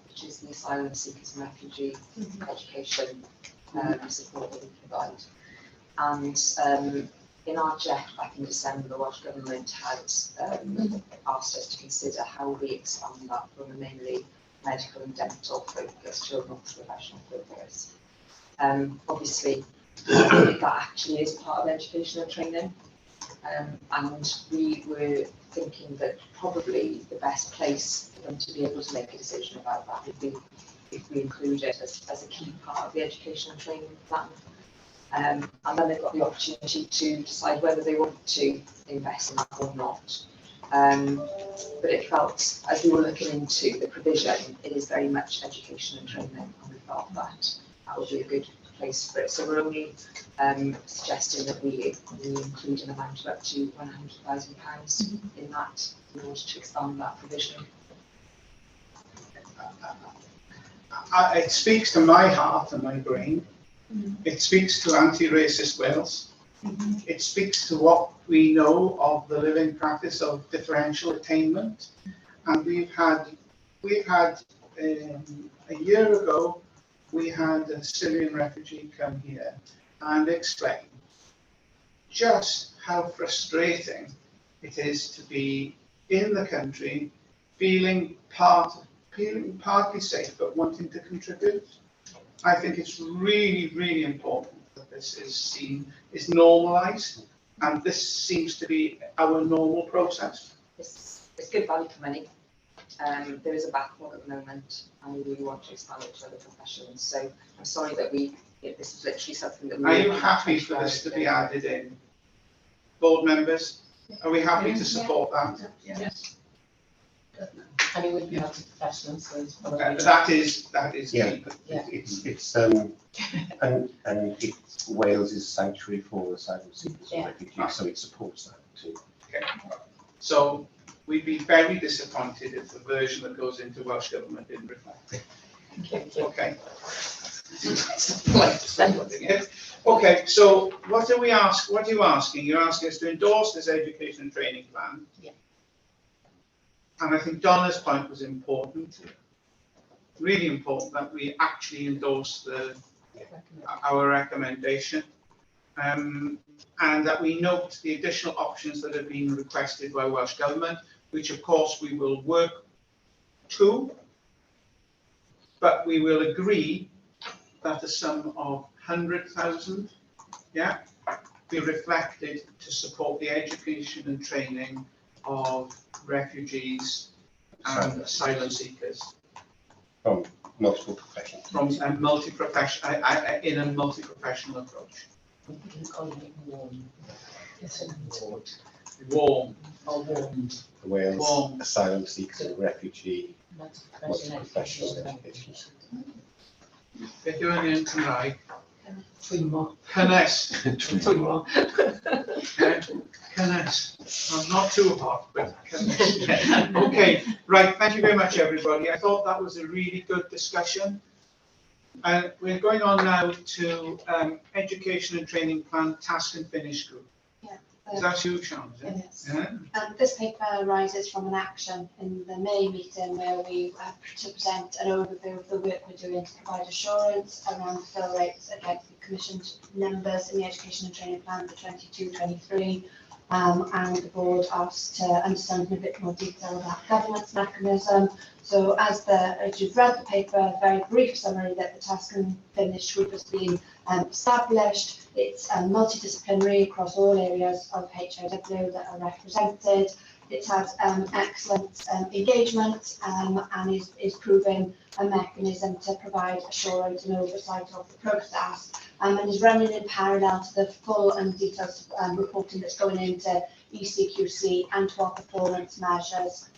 which is the asylum seekers and refugee education support that we provide. And in our JET back in December, the Welsh Government had asked us to consider how we expand that from a mainly medical and dental focus to a multi-professional focus. Obviously, that actually is part of education and training. And we were thinking that probably the best place for them to be able to make a decision about that would be if we include it as a key part of the education and training plan. And then they've got the opportunity to decide whether they want to invest in that or not. But it felt, as we were looking into the provision, it is very much education and training, and we felt that would be a good place for it. So we're only suggesting that we include an amount of up to £100,000 in that in order to expand that provision. it speaks to my heart and my brain. It speaks to anti-racist Wales. It speaks to what we know of the living practice of differential attainment. And we've had a year ago, we had a Syrian refugee come here and explain just how frustrating it is to be in the country, feeling partly safe, but wanting to contribute. I think it's really, really important that practice is seen, is normalised, and this seems to be our normal process. It's good value for money. There is a backlog at the moment, and we really want to expand it to other professions. So I'm sorry that this is literally something that we. Are you happy for this to be added in? Board members, are we happy to support that? Yes. And it would be multi-professional, so it's probably. That is Yeah. key. Yeah. It's and it's Wales' sanctuary for asylum seekers and refugees, so it supports that too. Okay. So we'd be very disappointed if the version that goes into Welsh Government didn't reflect it. Okay. Okay, so what are you asking? You're asking us to endorse this education and training plan. Yeah. And I think Donna's point was important, really important, that we actually endorse our recommendation. And that we note the additional options that have been requested by Welsh Government, which of course we will work to, but we will agree that the sum of 100,000, yeah, be reflected to support the education and training of refugees and asylum seekers. From multiple professions. From a multi-professional, in a multi-professional approach. We can call it warm. Yes, Warm. or warmed. Wales Warm. asylum seekers and refugee Multi-professional multi-professional education. education. Beth yw hynny yn Cymraeg? Twymmo. Cynnes. Twymmo. Cynnes. I'm not too hot, but cynnes. Okay, right, thank you very much, everybody. I thought that was a really good discussion. And we're going on now to Education and Training Plan Task and Finish Group. Is that you, Sean? It is. Yeah? This paper arises from an action in the May meeting where we to present an overview of the work we're doing to provide assurance around fill rates against the commissioned numbers in the education and training plan for 22-23. And the board asked to understand in a bit more detail about governance mechanism. So as you've read the paper, a very brief summary that the task and finish group has been established. It's multidisciplinary across all areas of HIW that are represented. It has excellent engagement and is proving a mechanism to provide assurance and oversight of the process, and is running in parallel to the full and detailed reporting that's going into ECQC and to our performance measures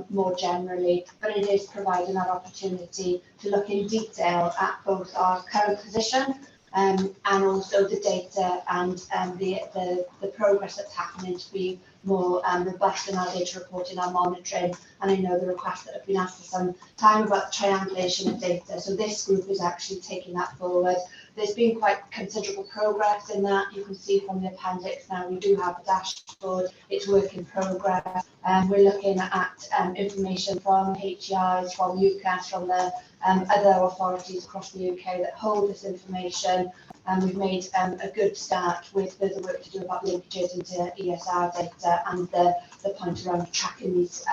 more generally. But it is providing that opportunity to look in detail at both our current position and also the data and the progress that's happening to be more robust in our data reporting, our monitoring. And I know the requests that have been asked for some time about triangulation of data. So this group is actually taking that forward. There's been quite considerable progress in that. You can see from the appendix now we do have a dashboard. It's work in progress. We're looking at information from HEIs, from UCAS, from the other authorities across the UK that hold this information. And we've made a good start with the work to do about linkages into ESR data and the point around tracking these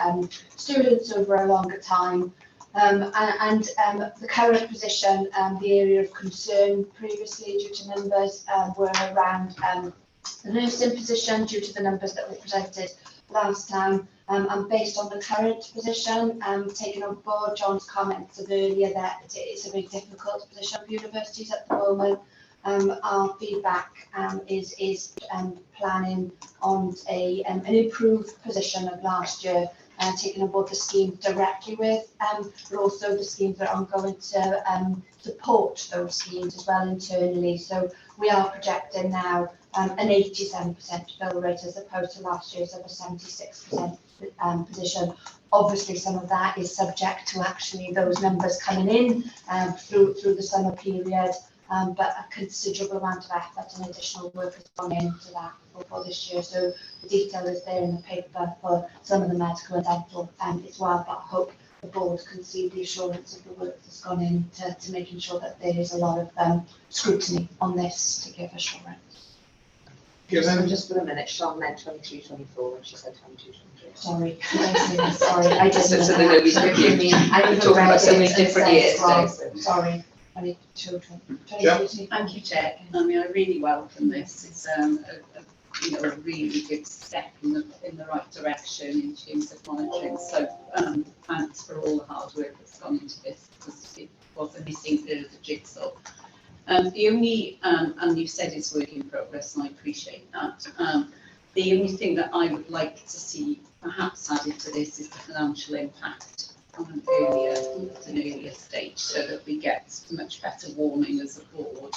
students over a longer time. The current position, the area of concern previously due to numbers were around the nursing position due to the numbers that were presented last time. And based on the current position, taking on board John's comments of earlier that it's a very difficult position for universities at the moment. Our feedback is planning on an improved position of last year, taking on board the scheme directly with, but also the schemes that are ongoing to support those schemes as well internally. So we are projecting now an 87% fill rate as opposed to last year's of a 76% position. Obviously, some of that is subject to actually those numbers coming in through the summer period. But a considerable amount of effort and additional work has gone into that for this year. So the detail is there in the paper for some of the medical and dental as well, but I hope the board can see the assurance of the work that's gone into making sure that there is a lot of scrutiny on this to give assurance. Just for a minute, Sean meant 22-24 when she said 22-23. Sorry, sorry, I just I haven't read it and said it's wrong. Sorry. 20 children. Yeah. Thank you, Chair. I mean, I really welcome this. It's a really good step in the right direction in terms of monitoring. So thanks for all the hard work that's gone into this, because it was a missing bit of the jigsaw. The only, and you said it's work in progress, and I appreciate that. The only thing that I would like to see perhaps added to this is the financial impact on an earlier stage, so that we get much better warning as a board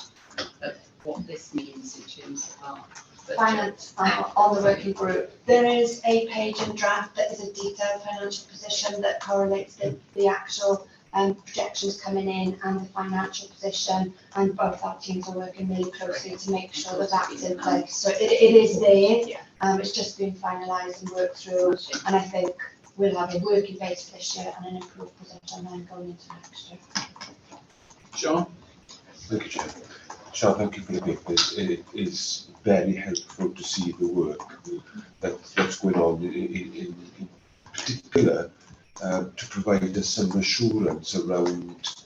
of what this means in terms of our budget. Finance on the working group. There is a page in draft that is a detailed financial position that correlates the actual projections coming in and the financial position, and both our teams are working really closely to make sure that that's in place. So it is there. It's just been finalised and worked through, and I think we'll have a working base this year and an improved position then going into next year. Sean? Thank you, Chair. Sean, thank you for the papers. It is very helpful to see the work that's going on in particular, to provide us some assurance around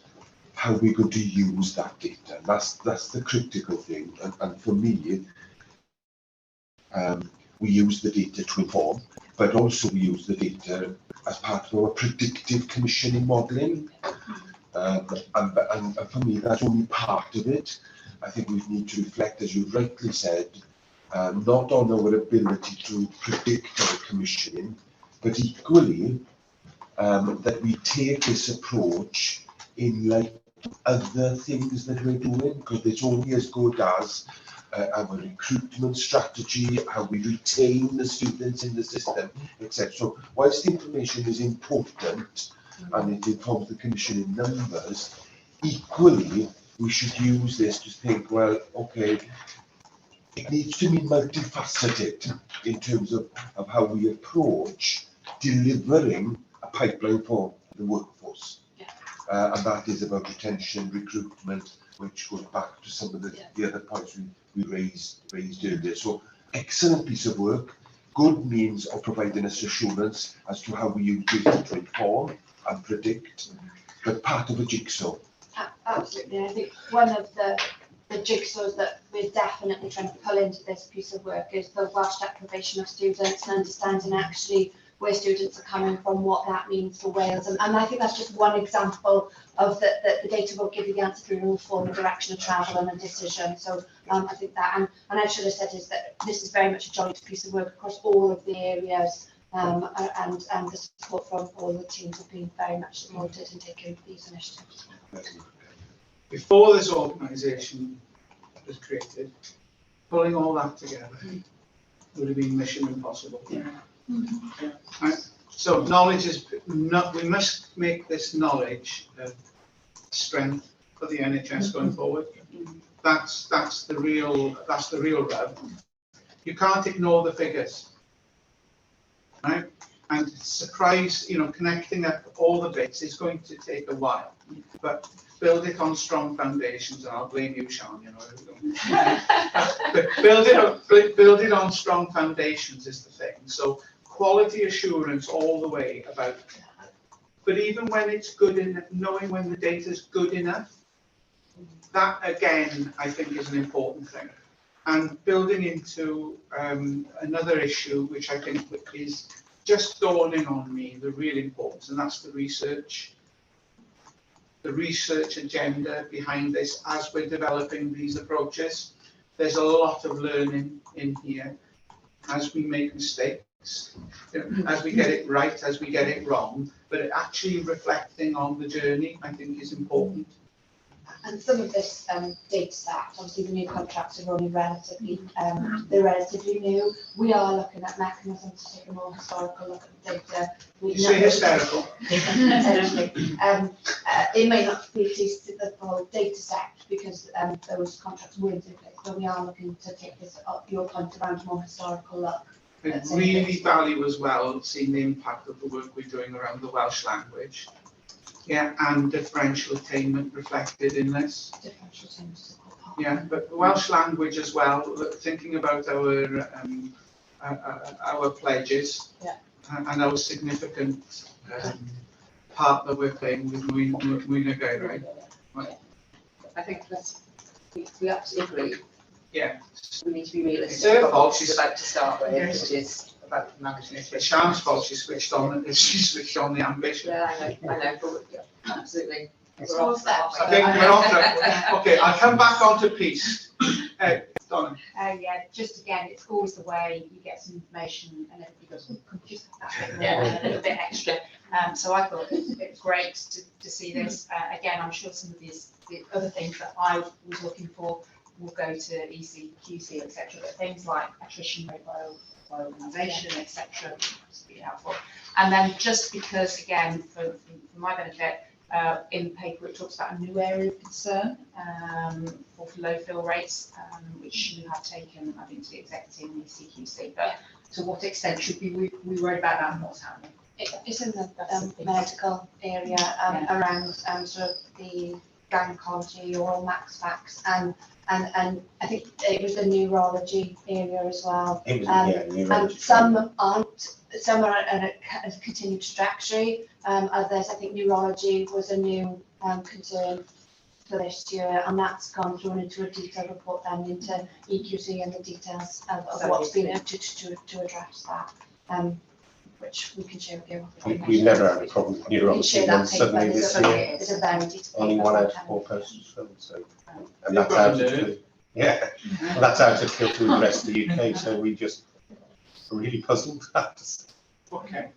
how we're going to use that data. That's the critical thing. And for me, we use the data to inform, but also we use the data as part of our predictive commissioning modelling. And for me, that's only part of it. I think we need to reflect, as you rightly said, not on our ability to predict our commissioning, but equally that we take this approach in light of other things that we're doing, because it's only as good as our recruitment strategy, how we retain the students in the system, etc. So whilst the information is important and it informs the commissioning numbers, equally we should use this to think, well, okay, it needs to be multifaceted in terms of how we approach delivering a pipeline for the workforce. And that is about retention, recruitment, which goes back to some of the other points we raised earlier. So excellent piece of work, good means of providing us assurance as to how we use data to inform and predict, but part of a jigsaw. Absolutely. I think one of the jigsaws that we're definitely trying to pull into this piece of work is the Welsh deprivation of students and understanding actually where students are coming from, what that means for Wales. And I think that's just one example of the data will give you the answer through and will form a direction of travel and a decision. So I think that, and I should have said is that this is very much a joint piece of work across all of the areas, and the support from all the teams have been very much supported in taking these initiatives. Before this organisation was created, pulling all that together would have been mission impossible. Right? So knowledge is not, we must make this knowledge a strength for the NHS going forward. That's the real rub. You can't ignore the figures, right? And surprise, connecting up all the bits is going to take a while, but build it on strong foundations, and I'll blame you, Sean. But build it on strong foundations is the thing. So quality assurance all the way about. But even when it's good enough, knowing when the data is good enough, that again I think is an important thing. And building into another issue, which I think is just dawning on me, the real importance, and that's the research agenda behind this as we're developing these approaches. There's a lot of learning in here as we make mistakes, as we get it right, as we get it wrong, but actually reflecting on the journey, I think, is important. And some of this data set, obviously the new contracts are only relatively, they're relatively new. We are looking at mechanisms to take a more historical look at the data. You say hysterical. Essentially. It may not be released to the full data set because those contracts weren't in place, but we are looking to take this up your point around a more historical look. I really value as well seeing the impact of the work we're doing around the Welsh language. Yeah, and differential attainment reflected in this. Differential attainment is a core part. Yeah, but Welsh language as well, thinking about our pledges and our significant part that we're playing with Mwyn Gaerau, right? think we absolutely agree. Yeah. We need to be realistic. It's her about fault what she's- she's about to start with, Yes. which is about managing it. It's Sian's fault she switched on the ambition. Yeah, I know, but yeah, absolutely. We're all set. I think we're on track. Okay, I'll come back on to peace. Donna. Yeah, just again, it's always the way you get some information and everybody goes, oh, could you just have that bit more, Yeah. a little bit extra. So I thought it was great to see this. Again, I'm sure some of the other things that I was looking for will go to EC, QC, etc. But things like attrition rate by organisation, etc. is really helpful. And then just because, again, for my benefit, in the paper it talks about a new area of concern for low fill rates, which you have taken, I think, to the executive and the CQC. But to what extent should we worry about that and what's happening? It's in the That's the thing. medical area around sort of the gynecology or max facts and I think it was the neurology area as well. It was, Um, yeah, And neurology. some aren't, some are at a continued trajectory, others, I think neurology was a new concern for this year, and that's gone through into a detailed report then into EQC and the details of what's been to address that, which we can share with you. We've never had a problem with We can neurology, share and that paper, suddenly this year, it's a very detailed. only paper. 1 out of 4 persons filled, so. And You've that's got out to of, do it. yeah, and that's out of kilter with the rest of the UK, so we just are really puzzled at. Okay.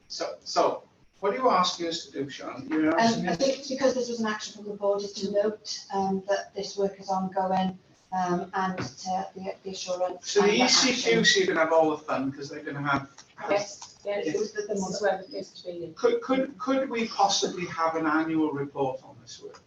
So what are you asking us to do, Sian? You're asking I us. think because this was an action from the board is to note that this work is ongoing and to the assurance. So the and that action- ECQC are going to have all the fun because they're going to have. Yes, this is where it is to be. Could we possibly have an annual report on this work?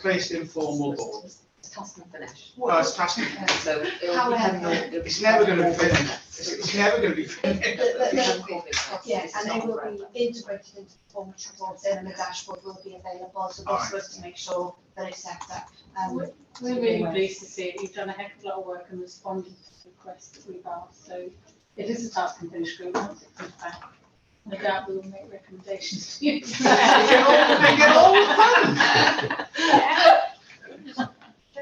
Placed in formal board? It's task and finish. Well, it's tasking. So it'll However, become your. it'll It's become never going to your- be finished. It's never going to be finished. It'll become core business. Yeah, This is and not it will forever. be integrated into the formal report, and the dashboard will be available, so this was to make sure that it's set up. We're really pleased to see it. You've done a heck of a lot of work and responded to the requests that we've asked, so it is a task and finish group once it comes back. No doubt we will make recommendations to you. They get all the fun.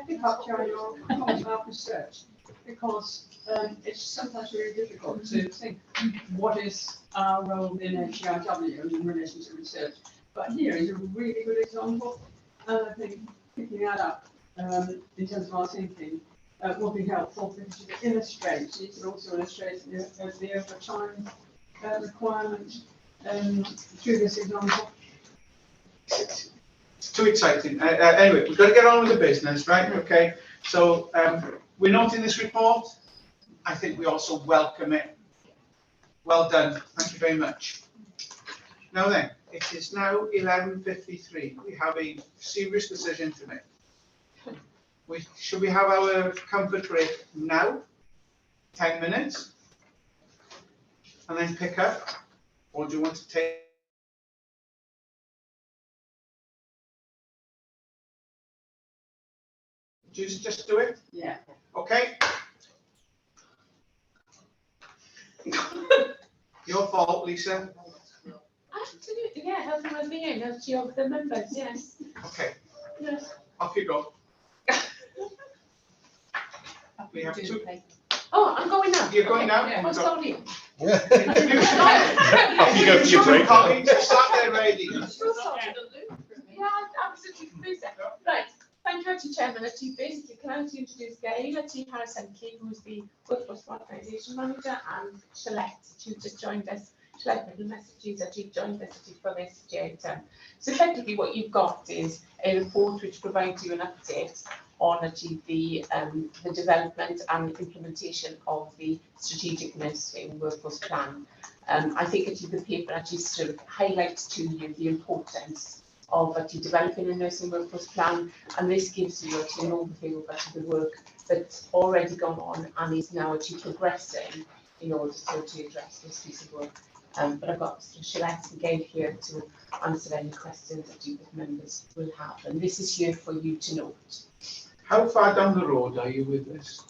Pick up on your comment about research, because it's sometimes really difficult to think what is our role in HCRW and in relation to research. But here is a really good example, and I think picking that up in terms of our thinking will be helpful because you can illustrate, you can also illustrate the overtime requirement through this example. It's too exciting. Anyway, we've got to get on with the business, right? Okay. So we're noting this report. I think we also welcome it. Well done. Thank you very much. Now then, it is now 11:53. We have a serious decision to make. Should we have our comfort break now? 10 minutes? And then pick up? Or do you want to take? Just do it? Yeah. Okay? Your fault, Lisa. Absolutely, yeah, health and well-being, that's the members, yes. Okay, Yes. off you go. We have two. Oh, I'm going now. You're going now? Oh, sorry. Yeah. Introduce Off you go for your break. colleagues, start there ready. I'm so sorry. Yeah, absolutely confused. Right, thank you, actually, Chairman. Actually, basically, can I actually introduce Gail, actually Harrison Key, who's the Workforce Modernisation Manager, and Shalette, who just joined us. Shalette Middle Messages, actually joined us for this year term. So effectively, what you've got is a report which provides you an update on actually the development and implementation of the Strategic Nursing Workforce Plan. I think actually the paper actually sort of highlights to you the importance of actually developing a nursing workforce plan, and this gives you actually an overview of actually the work that's already gone on and is now actually progressing in order to address this piece of work. But I've got Shalette and Gail here to answer any questions that you members will have, and this is here for you to note. How far down the road are you with this?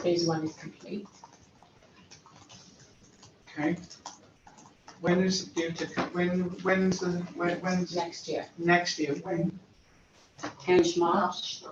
Phase 1 is complete. Okay. When is it due to, when's Next year. next year? When? Hence March.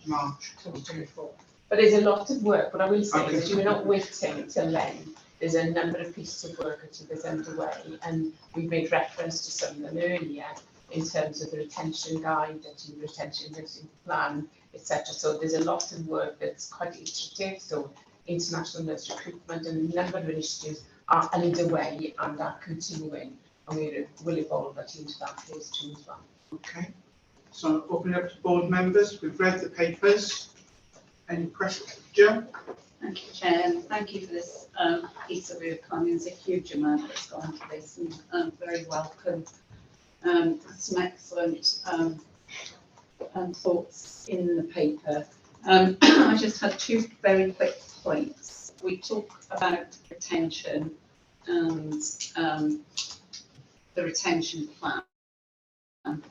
March. 2024. But there's a lot of work. What I will say Okay. is we're not waiting till then. There's a number of pieces of work that's underway, and we've made reference to some of them earlier in terms of the retention guide, the retention nursing plan, etc. So there's a lot of work that's quite iterative. So international nurse recruitment and a number of initiatives are underway and are continuing, and we will evolve that into that phase 2 as well. Okay. So open up to board members. We've read the papers. Any questions? Jo? Thank you, Chair, and thank you for this piece of work. I mean, there's a huge amount that's gone into this, and very welcome. Some excellent thoughts in the paper. I just had 2 very quick points. We talk about retention and the retention plan.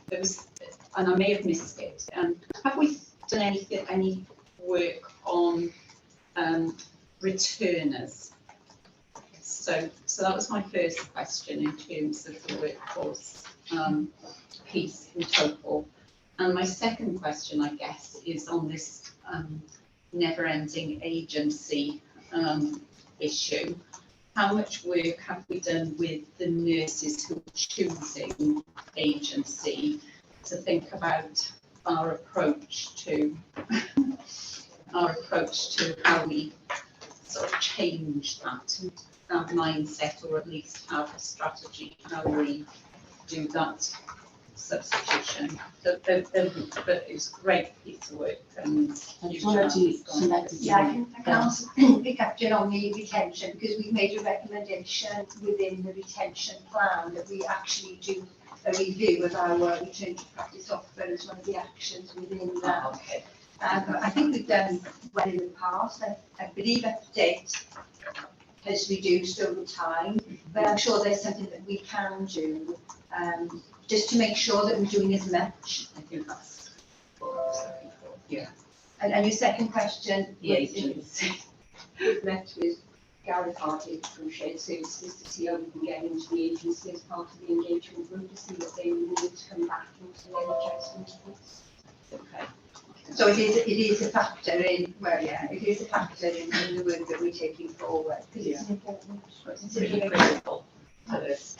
There was, and I may have missed it. Have we done any work on returners? So that was my first question in terms of the workforce piece in total. And my second question, I guess, is on this never-ending agency issue. How much work have we done with the nurses who are choosing agency to think about our approach to how we sort of change that mindset, or at least have a strategy how we do that substitution. But it's a great piece of work, and Yeah, I can also pick up on the retention, because we've made a recommendation within the retention plan that we actually do a review of our return to practice offer as one of the actions within that. Okay. I think we've done well in the past. I believe update has reduced over time, but I'm sure there's something that we can do just to make sure that we're doing as much. I think that's what I was looking for. Yeah. And your second question, The agency. we've met with Gary Hartley from Shared Services to see how we can get into the agency as part of the engagement group, to see what they need to come back into their adjustment. Okay. So it is a factor in, well, yeah, it is a factor in the work that we're taking forward, because it's an important. It's really critical to this.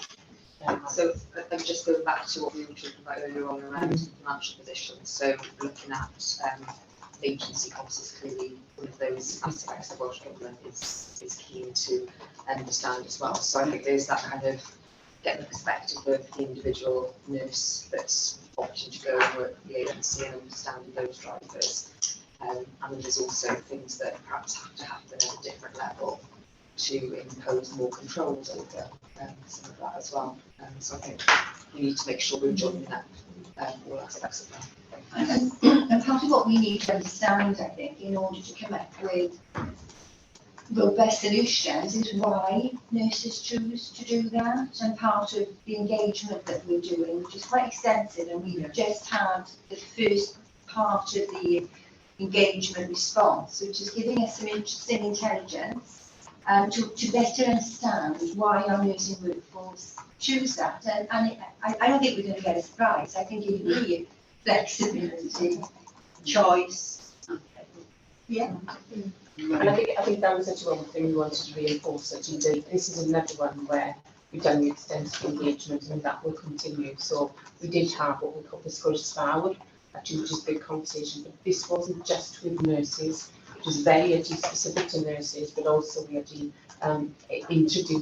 So I'm just going back to what we were talking about earlier on around financial positions. So looking at agency costs is clearly one of those aspects that Welsh Government is keen to understand as well. So I think there's that kind of getting the perspective of the individual nurse that's opting to go and work for the agency and understanding those drivers. And there's also things that perhaps have to happen at a different level to impose more controls over some of that as well. So I think we need to make sure we're joining up all aspects of that. And part of what we need to understand, I think, in order to come up with robust solutions is why nurses choose to do that, and part of the engagement that we're doing, which is quite extensive, and we've just had the first part of the engagement response, which is giving us some interesting intelligence to better understand why our nursing workforce choose that. And I don't think we're going to get a surprise. I think it'll be flexibility, choice. Yeah. And I think that was such one thing we wanted to reinforce, that indeed this is another one where we've done the extensive engagement, and that will continue. So we did have what we call the Scottish Bwrdd, actually, which is a big conversation, but this wasn't just with nurses. It was very actually specific to nurses, but also we actually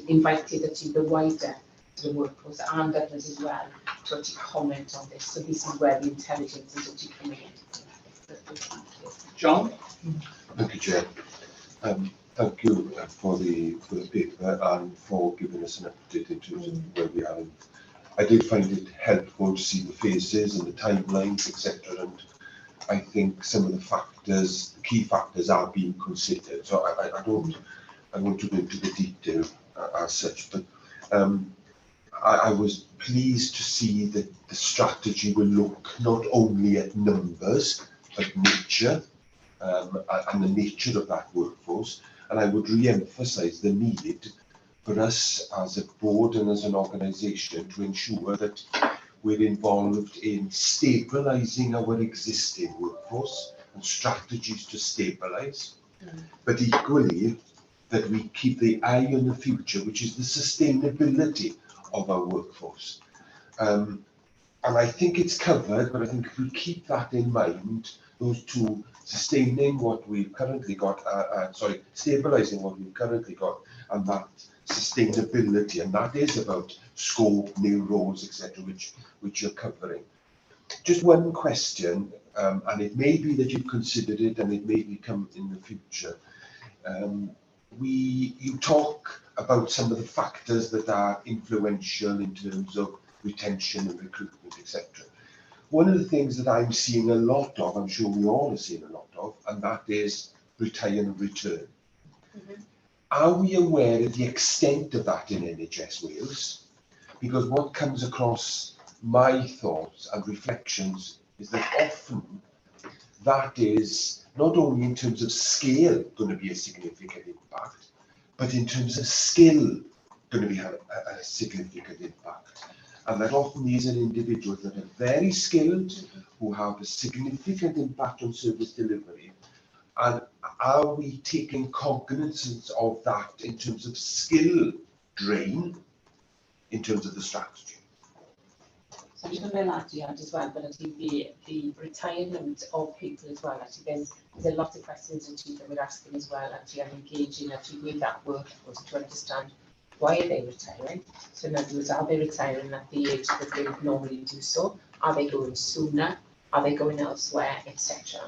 invited actually the wider to the workforce and others as well to actually comment on this. So this is where the intelligence is actually coming in. John? Thank you, Chair. Thank you for the paper and for giving us an update in terms of where we are. I did find it helpful to see the phases and the timelines, etc. And I think some of the factors, the key factors, are being considered. So I won't go into the detail as such, but I was pleased to see that the strategy will look not only at numbers, but nature, and the nature of that workforce. And I would re-emphasise the need for us as a board and as an organisation to ensure that we're involved in stabilising our existing workforce and strategies to stabilise, but equally that we keep the eye on the future, which is the sustainability of our workforce. And I think it's covered, but I think if we keep that in mind, those two, sustaining what we've currently got, stabilising what we've currently got, and that sustainability, and that is about scope, new roles, etc., which you're covering. Just one question, and it may be that you've considered it, and it may become in the future. You talk about some of the factors that are influential in terms of retention and recruitment, etc. One of the things that I'm seeing a lot of, I'm sure we all are seeing a lot of, and that is retire and return. Are we aware of the extent of that in NHS Wales? Because what comes across my thoughts and reflections is that often that is not only in terms of scale going to be a significant impact, but in terms of skill going to be a significant impact. And that often these are individuals that are very skilled, who have a significant impact on service delivery. And are we taking cognizance of that in terms of skill drain, in terms of the strategy? So I'm just going to add to that as well, but I think the retirement of people as well, actually there's a lot of questions actually that we're asking as well, actually, and engaging actually with that workforce to understand why are they retiring. So in other words, are they retiring at the age that they would normally do so? Are they going sooner? Are they going elsewhere, etc.?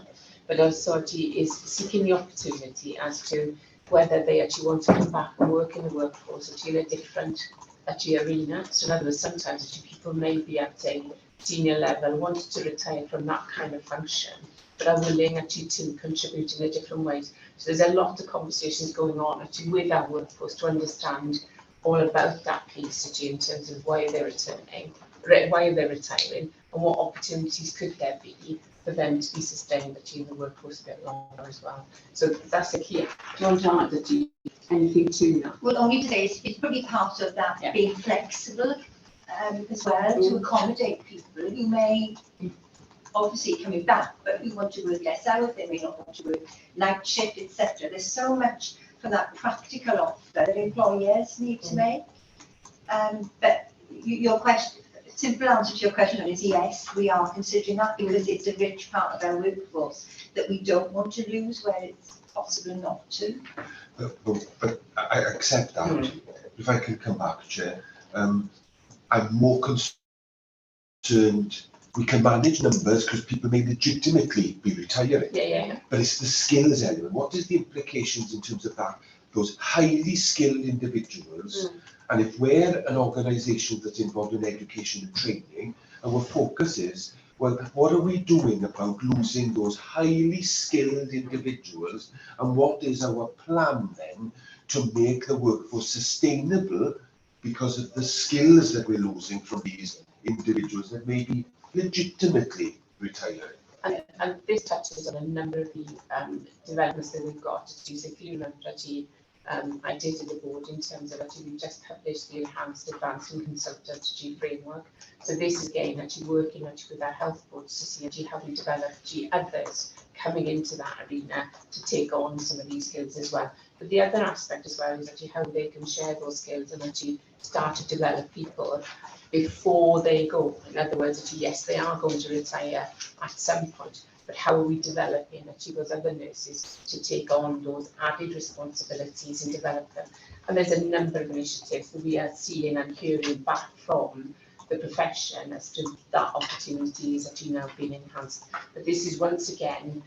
But also actually is seeking the opportunity as to whether they actually want to come back and work in the workforce actually in a different arena. So in other words, sometimes actually people may be at a senior level, want to retire from that kind of function, but are willing actually to contribute in a different way. So there's a lot of conversations going on actually with our workforce to understand all about that piece actually in terms of why they're returning, why are they retiring, and what opportunities could there be for them to be sustained actually in the workforce a bit longer as well. So that's the key. Do you want to add anything to that? Well, only to say it's probably part of that being flexible as well to accommodate people who may obviously coming back, but who want to work less hours, they may not want to work night shift, etc. There's so much for that practical offer that employers need to make. But your question, simple answer to your question is yes, we are considering that because it's a rich part of our workforce that we don't want to lose where it's possible not to. But I accept that. If I can come back, Chair, I'm more concerned we can manage numbers because people may legitimately be retiring. But it's the skills element. What is the implications in terms of that? Those highly skilled individuals, and if we're an organisation that's involved in education and training, and our focus is, well, what are we doing about losing those highly skilled individuals, and what is our plan then to make the workforce sustainable because of the skills that we're losing from these individuals that may be legitimately retiring? And this touches on a number of the developments that we've got. So if you remember, actually, I did at the board in terms of actually we just published the enhanced advanced and consultancy framework. So this is again actually working actually with our health boards to see actually how we develop actually others coming into that arena to take on some of these skills as well. But the other aspect as well is actually how they can share those skills and actually start to develop people before they go. In other words, actually, yes, they are going to retire at some point, but how are we developing actually those other nurses to take on those added responsibilities and develop them? And there's a number of initiatives that we are seeing and hearing back from the profession as to that opportunity is actually now being enhanced. But this is once again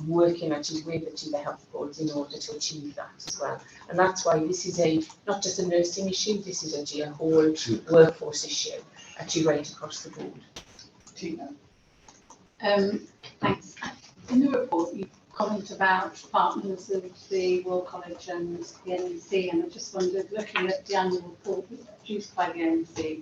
working actually with the health boards in order to achieve that as well. And that's why this is not just a nursing issue, this is actually a whole workforce issue actually right across the board. Tina. Thanks. In the report, you comment about partners of the Royal College and the NEC, and I just wondered, looking at the annual report produced by the NEC,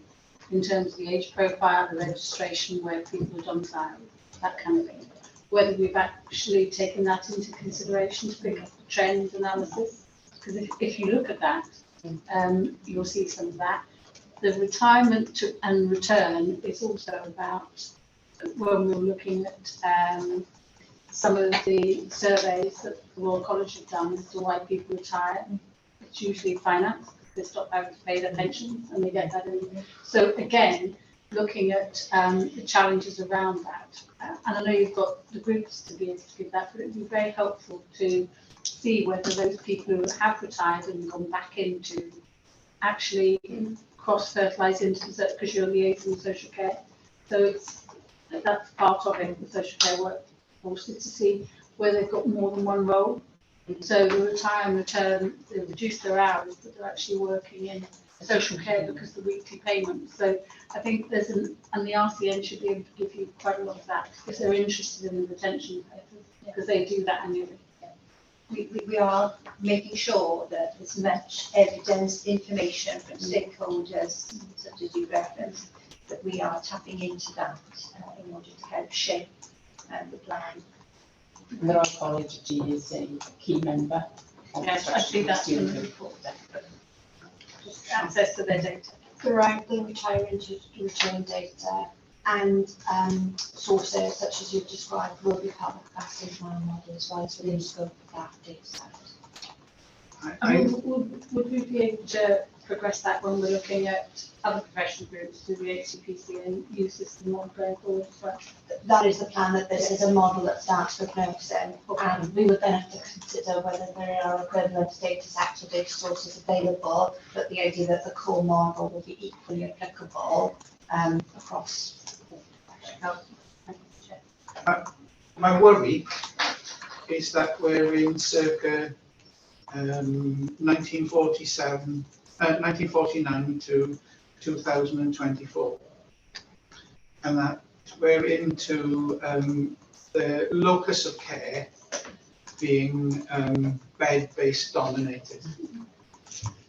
in terms of the age profile, the registration, where people are domiciled, that kind of thing, whether we've actually taken that into consideration to pick up the trend analysis. Because if you look at that, you'll see some of that. the retirement and return is also about, when we're looking at some of the surveys that the Royal College have done as to why people retire. It's usually finance, they stop having to pay their pensions and they get that in. So again, looking at the challenges around that. And I know you've got the groups to be able to give that, but it'd be very helpful to see whether those people who have retired and gone back into actually cross-fertilise into the, because you're liaising with social care. So that's part of it, the social care workforce, is to see where they've got more than one role. So the retire and return, they reduce their hours, but they're actually working in social care because of the weekly payments. So I think there's and the RCN should be able to give you quite a lot of that if they're interested in the retention because they do that annually. We are making sure that there's much evidence, information from stakeholders, such as you referenced, that we are tapping into that in order to help shape the plan. And the Royal College is a key member. Yes, I see that in the report. Just access to their data. Throughout the return data and sources such as you've described will be part of the capacity plan model as well as within the scope of that data set. I mean, would we be able to progress that when we're looking at other professional groups through the HCPC and use this model going forward as well? That is the plan, that this is a model that starts with noticing, and we would then have to consider whether there are equivalent data sets or data sources available, but the idea that the core model will be equally applicable across. My worry is that we're in circa 1949 to 2024, and that we're into the locus of care being bed-based dominated.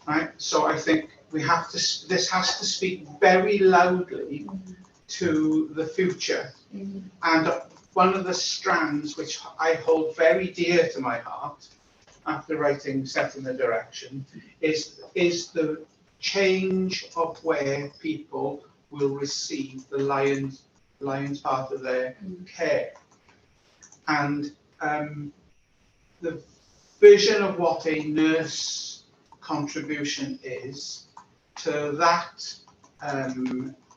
Right, so I think we have to. This has to speak very loudly to the future, and one of the strands which I hold very dear to my heart after writing Setting the Direction is the change of where people will receive the lion's part of their care. And the vision of what a nurse contribution is to that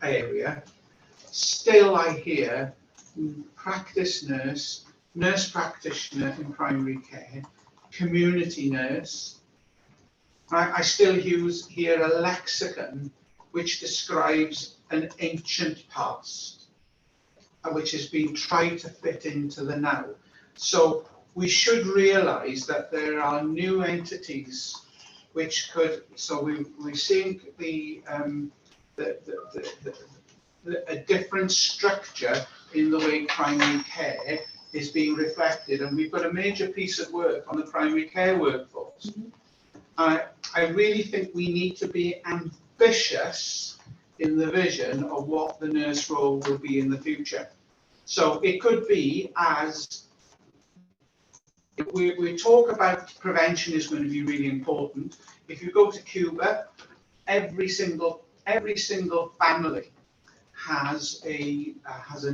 area, still I hear practice nurse, nurse practitioner in primary care, community nurse. I still hear a lexicon which describes an ancient past, which has been tried to fit into the now. So we should realise that there are new entities which could. So we're seeing a different structure in the way primary care is being reflected, and we've got a major piece of work on the primary care workforce. I really think we need to be ambitious in the vision of what the nurse role will be in the future. So it could be, as we talk about, prevention is going to be really important. If you go to Cuba, every single family has a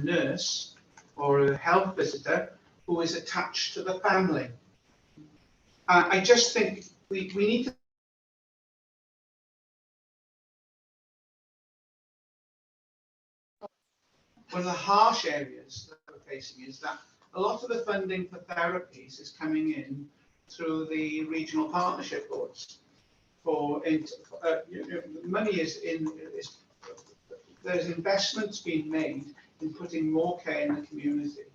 nurse or a health visitor who is attached to the family. I just think we need to. One of the harsh areas that we're facing is that a lot of the funding for therapies is coming in through the regional partnership boards. Money is in. There's investments being made in putting more care in the community.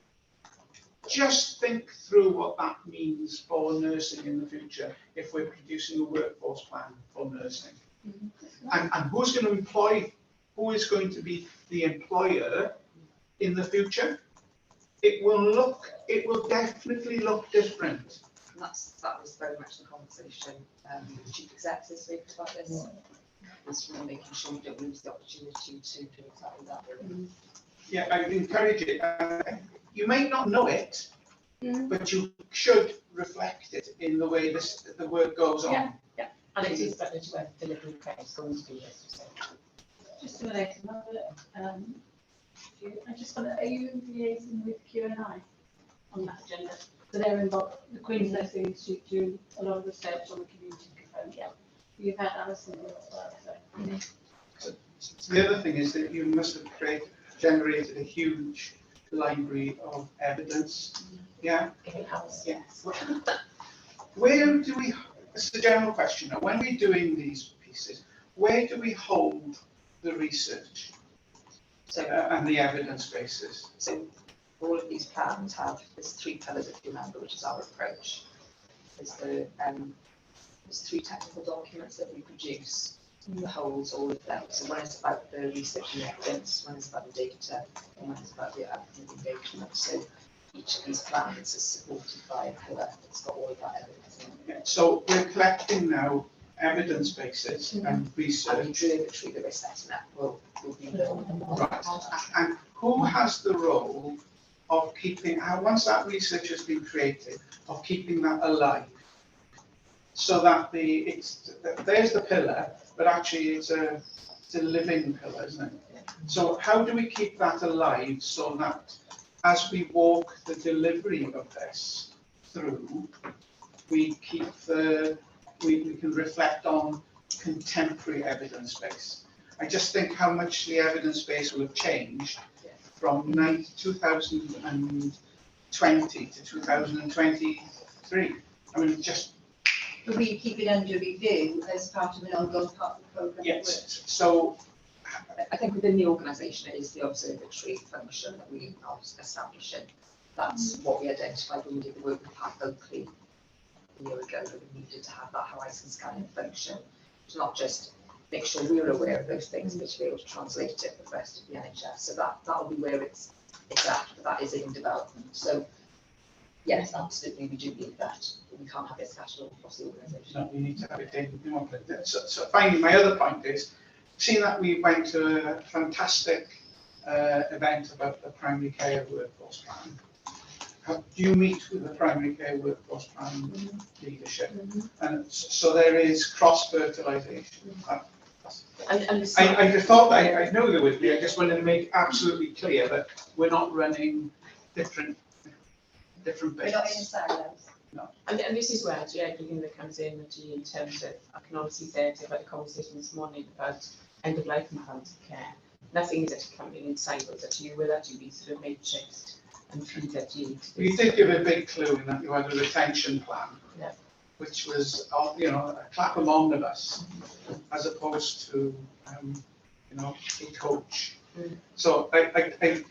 Just think through what that means for nursing in the future if we're producing a workforce plan for nursing. And who's going to employ, who is going to be the employer in the future? It will definitely look different. And that was very much the conversation with chief execs this week about this. It's really making sure we don't lose the opportunity to do exactly that. Yeah, I would encourage it. You may not know it, but you should reflect it in the way the work goes on. Yeah, and it is better to have delivery care. It's going to be, as you say. Just a minute, I just want to, are you liaising with Q&I on that agenda? So they're involved, the Queen's Nursing Institute do a lot of research on the community component. Yeah. You've had Alison here as well, so. So the other thing is that you must have generated a huge library of evidence. Yeah? It helps, yes. Where do we, this is a general question, now when we're doing these pieces, where do we hold the research So, and the evidence bases? so all of these plans have, there's 3 pillars if you remember, which is our approach. There's there's 3 technical documents that we produce that holds all of them. So one is about the research and evidence, one is about the data, and one is about the applicant engagement. So each of these plans is supported by a pillar that's got all of that evidence in it. Yeah, so we're collecting now evidence bases and And the research. observatory that we're setting up will be the Right. And who has the role of keeping, once that research has been created, of keeping that alive? So that there's the pillar, but actually it's a living pillar, isn't it? So how do we keep that alive so that as we walk the delivery of this through, we keep we can reflect on contemporary evidence base? I just think how much the evidence base will have changed from 2020 to 2023. I mean, just. But we keep it under review as part of an ongoing part of the programme. Yes, so. I think within the organisation, it is the observatory function that we are establishing. That's what we identified when we did the work with Pat Oakley a year ago, that we needed to have that horizon scanning function. It's not just make sure we're aware of those things, but to be able to translate it for the rest of the NHS. So that'll be where it's at, but that is in development. So yes, absolutely, we do need that. We can't have it scattered all across the organisation. No, we need to have it in. So finally, my other point is, seeing that we went to a fantastic event about the primary care workforce plan, do you meet with the primary care workforce plan leadership? And so there is cross-fertilisation. I just thought, I know there would be, I just wanted to make absolutely clear that we're not running different bits. We're not in silos. No. And this is where everything that comes in terms of, I can obviously say about the conversation this morning about end of life and palliative care. Nothing is actually coming in silos, that you will actually be sort of matrixed and feed at you. You did give a big clue in that you had a retention plan, yeah, which was, a Clapham omnibus, as opposed to, a coach. So I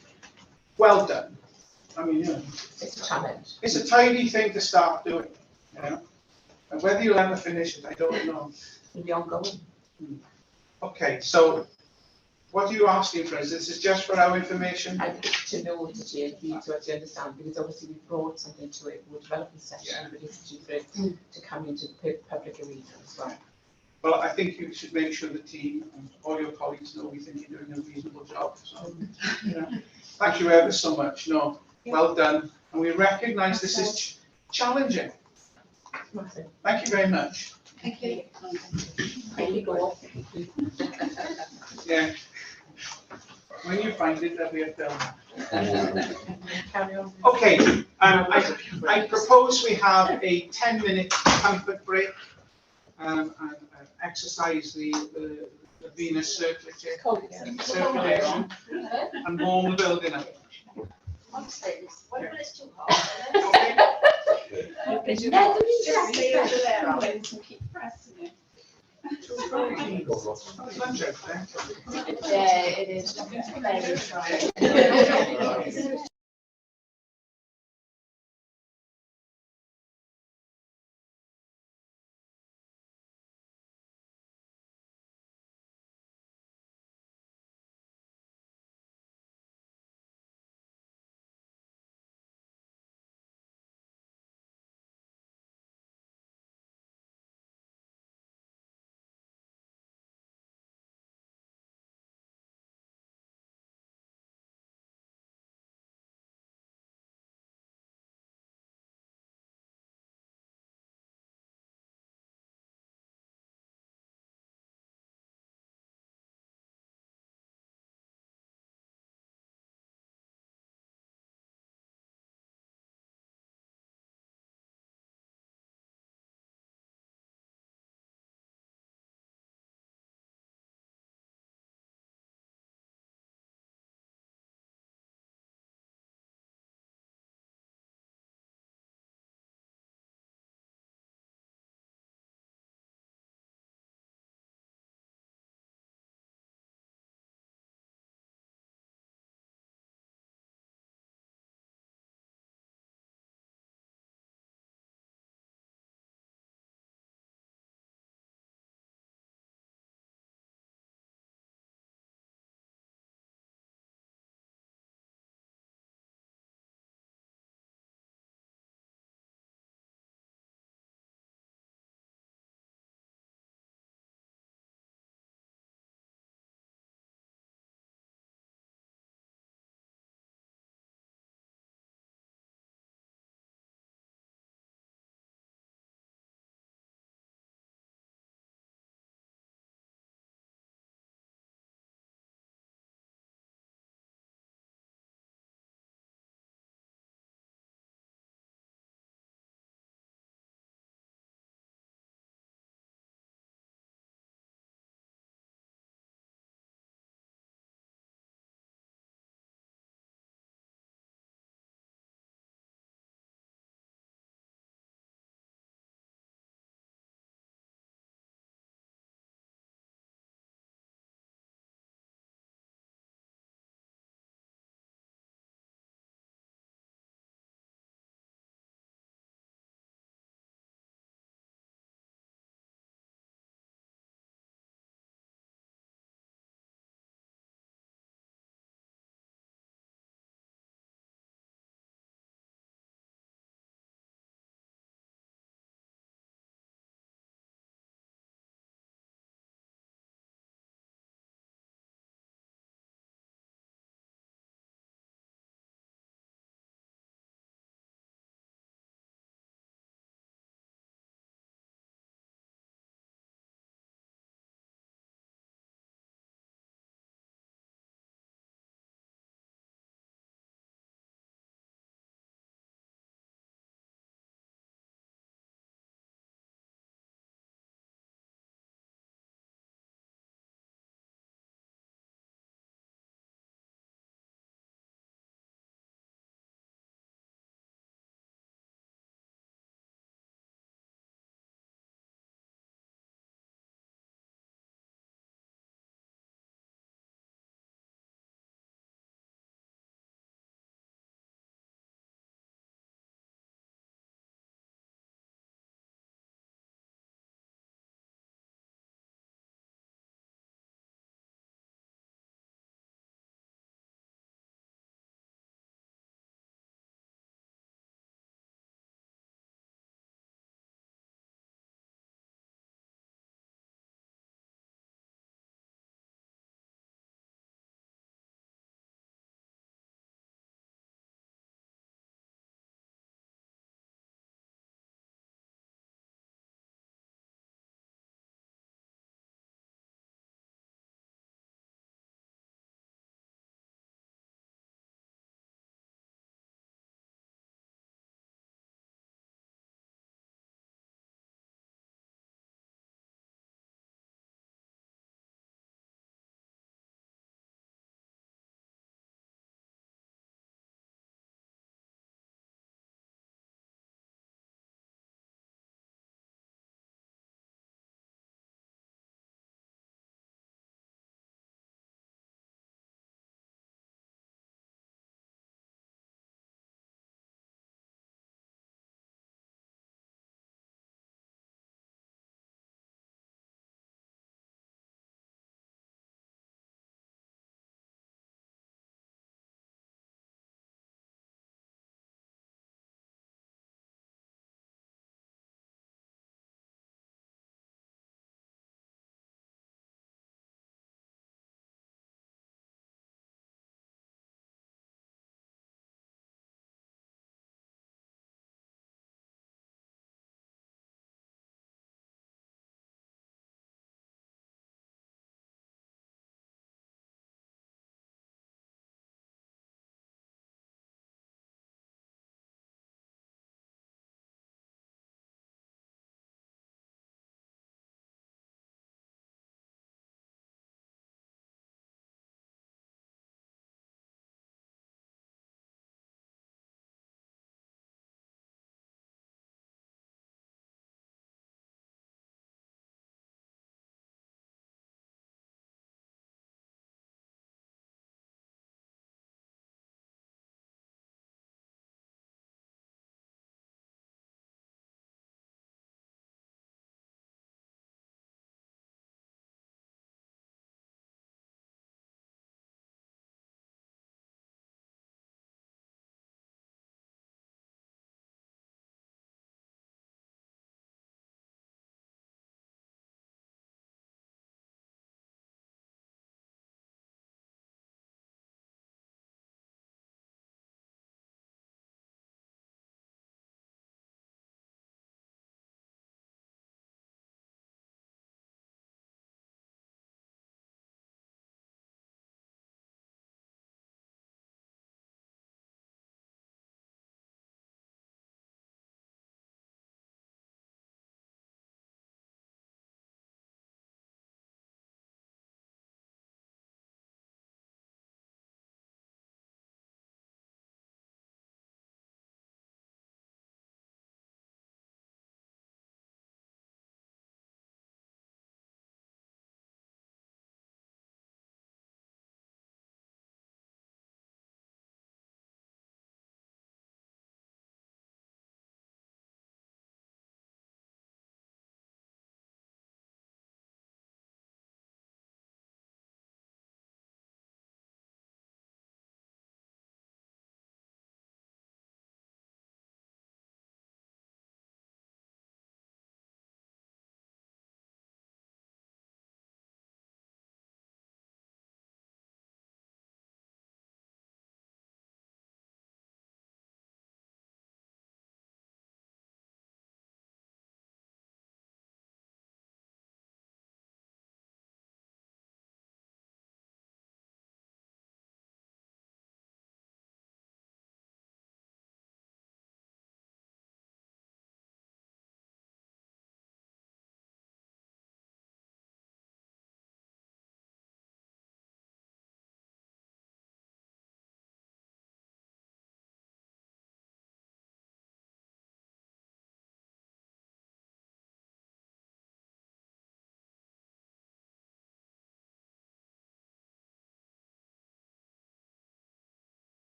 well done. I mean, it's a challenge. It's a tidy thing to start doing, and whether you'll ever finish it, I don't know. It'll be ongoing. Okay, so what are you asking for? This is just for our information? And to know what it is, you need to actually understand, because obviously we brought something to it, we'll develop a session, but it's due for it to come into the public arena as well. Well, I think you should make sure the team and all your colleagues know we think you're doing a reasonable job. So, thank you ever so much. Well done. And we recognise this is challenging. Thank you very much. Thank you. Thank you, Gorff. Yeah. When you find it, there'll be a film. Carry on. Okay, I propose we have a 10-minute comfort break and exercise the venous circulation and warm the building up. Honestly, when it's too hot. Keep pressing it. Yeah, it is.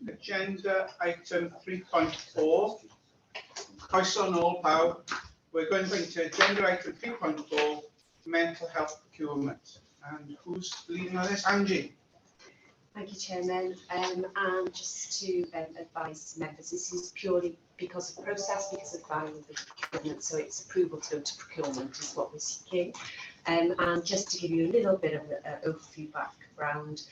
agenda item 3.4. Croeso nôl pawb. We're going to bring to agenda item 3.4, mental health procurement. And who's leading on this? Angie. Thank you, Chairman. And just to advise members, this is purely because of process, because of value of the procurement. So it's approval to go to procurement is what we're seeking. And just to give you a little bit of an overview background,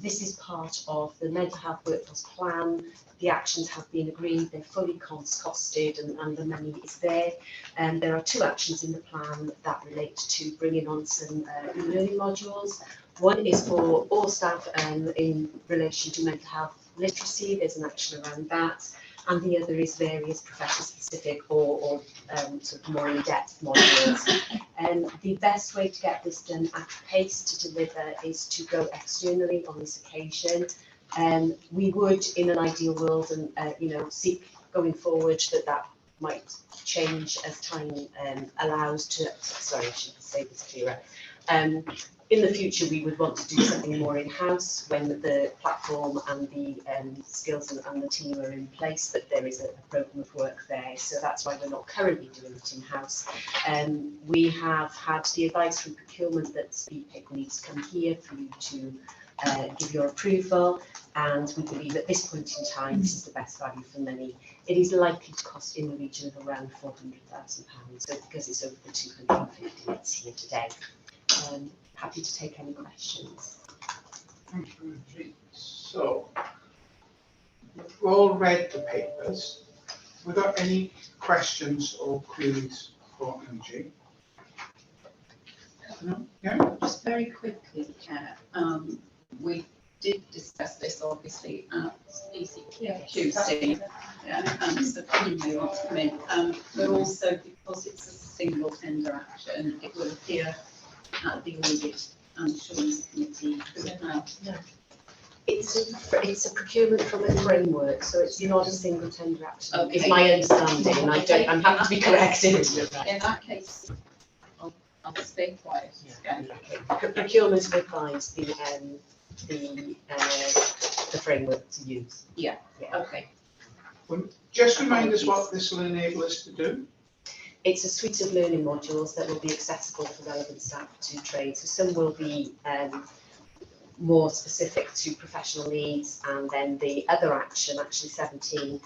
this is part of the mental health workforce plan. The actions have been agreed, they're fully costed, and the money is there. And there are 2 actions in the plan that relate to bringing on some e-learning modules. One is for all staff in relation to mental health literacy. There's an action around that. And the other is various profession specific or sort of more in-depth modules. The best way to get this done at pace to deliver is to go externally on this occasion. We would, in an ideal world, and seek going forward that might change as time allows to. Sorry, I should say this clearer. In the future, we would want to do something more in-house when the platform and the skills and the team are in place, but there is a programme of work there. So that's why we're not currently doing it in-house. We have had the advice from procurement that speed paper needs to come here for you to give your approval. And we believe at this point in time, this is the best value for money. It is likely to cost in the region of around £400,000. So because it's over the 250, it's here today. Happy to take any questions. Thank you, Angie. So, we've all read the papers. Have we got any questions or queries for Angie? No? Yeah? Just very quickly, Chair. We did discuss this obviously at ECQC, and so you want to come in, but also because it's a single tender action, it will appear at the audit and assurance committee. No. It's a procurement from a framework, so it's not a single tender action. Okay. Is my understanding, and I'm happy to be corrected. In that case, I'll stay quiet. Okay. Procurement provides the framework to use. Yeah. Yeah. Okay. Well, just remind us what this will enable us to do. It's a suite of learning modules that will be accessible for relevant staff to train. So some will be more specific to professional needs, and then the other action, actually 17,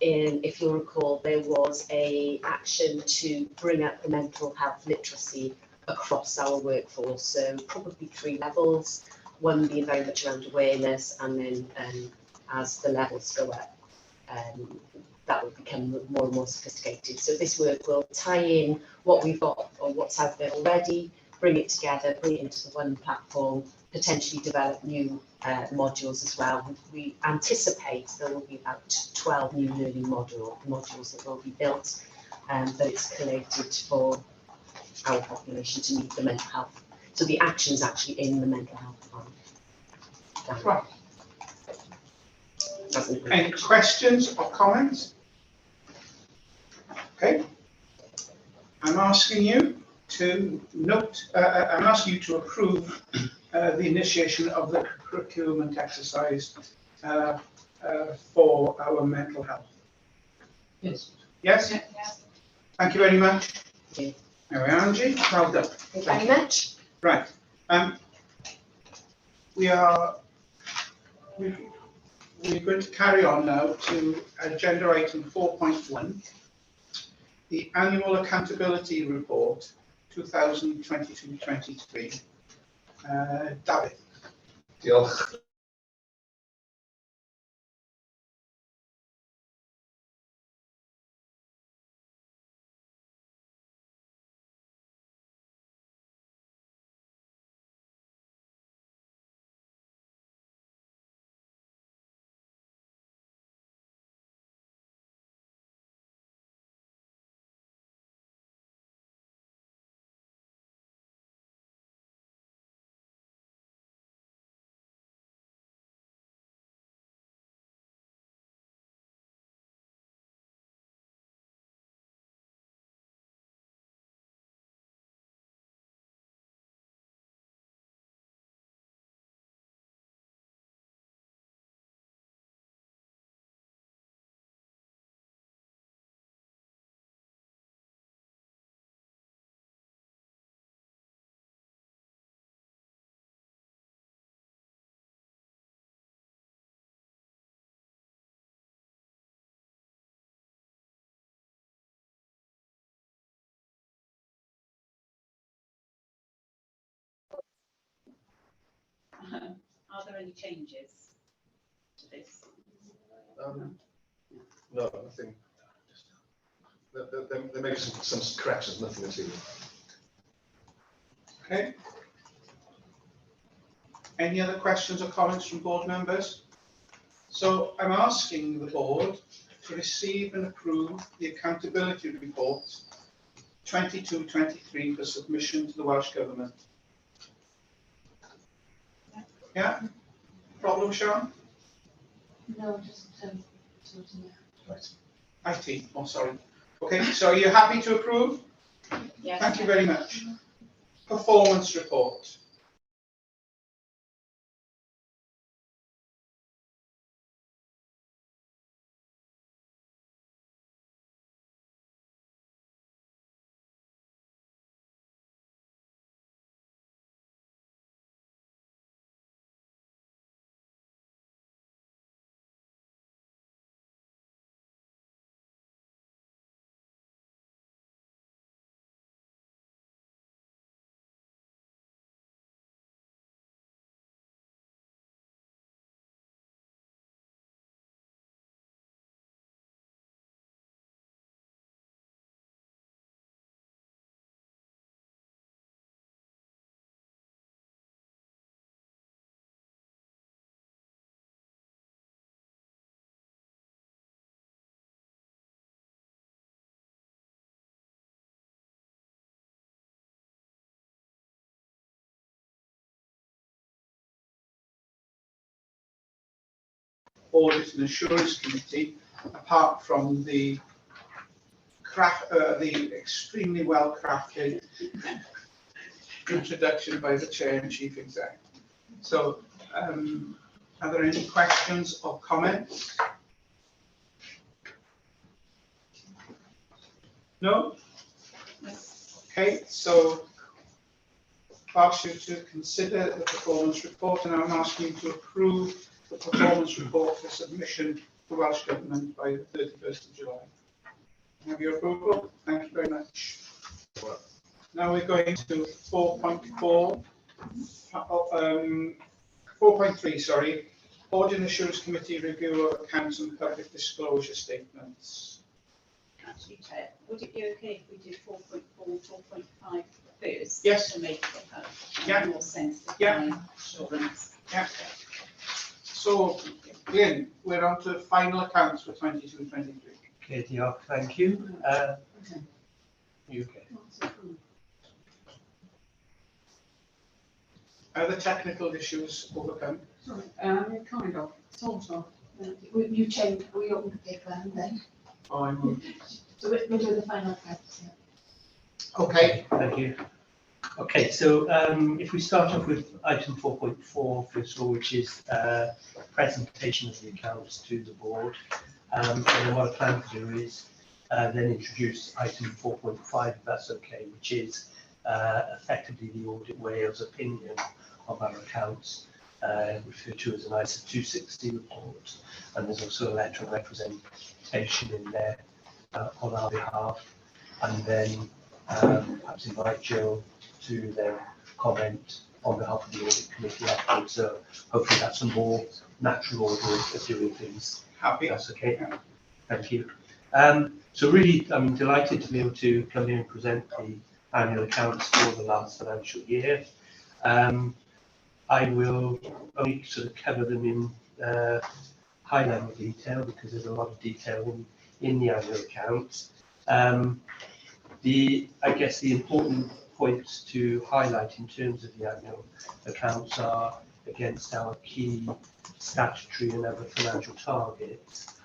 if you'll recall, there was a action to bring up the mental health literacy across our workforce. So probably 3 levels, one being very much around awareness, and then as the levels go up, that will become more and more sophisticated. So this work will tie in what we've got or what's out there already, bring it together, bring it into the one platform, potentially develop new modules as well. We anticipate there will be about 12 new learning modules that will be built, but it's collated for our population to meet the mental health. So the action's actually in the mental health plan. Right. Any questions or comments? Okay. I'm asking you to I'm asking you to approve the initiation of the procurement exercise for our mental health. Yes. Yes? Yes. Thank you very much. Thank you. There we are, Angie. Well done. Thank you very much. Right. We're going to carry on now to agenda item 4.1, the annual accountability report 2022-23. David. Diolch. Are there any changes to this? No, I think there may be some corrections, nothing material. Okay. Any other questions or comments from board members? So I'm asking the board to receive and approve the accountability report 22-23 for submission to the Welsh Government. Yeah? Problem, Sean? No, just sorting it. Right. IT, oh, sorry. Okay, so are you happy to approve? Yes. Thank you very much. Performance report. Audit and Assurance Committee, apart from the extremely well crafted introduction by the Chair and Chief Exec. So, are there any questions or comments? No? Okay, so I'll ask you to consider the performance report, and I'm asking you to approve the performance report for submission to Welsh Government by the 31st of July. Have your approval? Thank you very much. Now we're going to 4.4, 4.3, sorry, Audit and Assurance Committee review of accounts and public disclosure statements. Actually, Chair, would it be okay if we did 4.4, 4.5 first? Yes. To make it more sensitive. Yeah. Assurance. Yeah. So, Glyn, we're on to final accounts for 22-23. Okay, Diolch, thank you. You okay? Are the technical issues overcome? Sorry, kind of, sort of. You changed, we opened the paper and then, Oh, I'm so we're doing the final practice. okay. Thank you. Okay, so if we start off with item 4.4 first of all, which is presentation of the accounts to the board. And what I plan to do is then introduce item 4.5, if that's okay, which is effectively the Audit Wales opinion of our accounts, referred to as an ISA 260 report. And there's also a letter of representation in there on our behalf. And then perhaps invite Jill to then comment on behalf of the Audit Committee afterwards. So hopefully that's a more natural order of doing things. Happy. That's okay. Thank you. So really, I'm delighted to be able to come here and present the annual accounts for the last financial year. I will only sort of cover them in high level detail because there's a lot of detail in the annual accounts. I guess the important points to highlight in terms of the annual accounts are against our key statutory and other financial targets.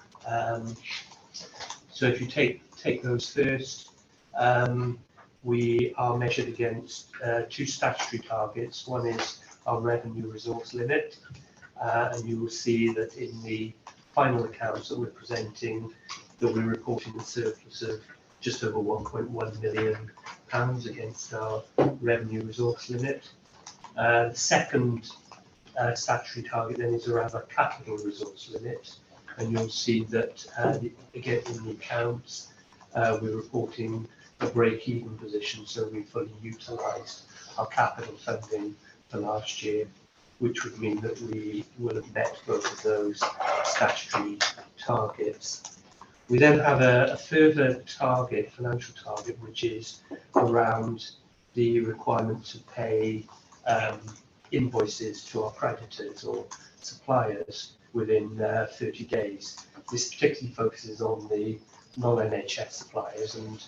So if you take those first, we are measured against two statutory targets. One is our revenue resource limit, and you will see that in the final accounts that we're presenting, that we're reporting a surplus of just over £1.1 million against our revenue resource limit. The second statutory target then is around our capital resource limit, and you'll see that again in the accounts we're reporting a break-even position, so we fully utilised our capital funding for last year. which would mean that we will have met both of those statutory targets. We then have a further target, financial target, which is around the requirement to pay invoices to our creditors or suppliers within 30 days. This particularly focuses on the non-NHS suppliers, and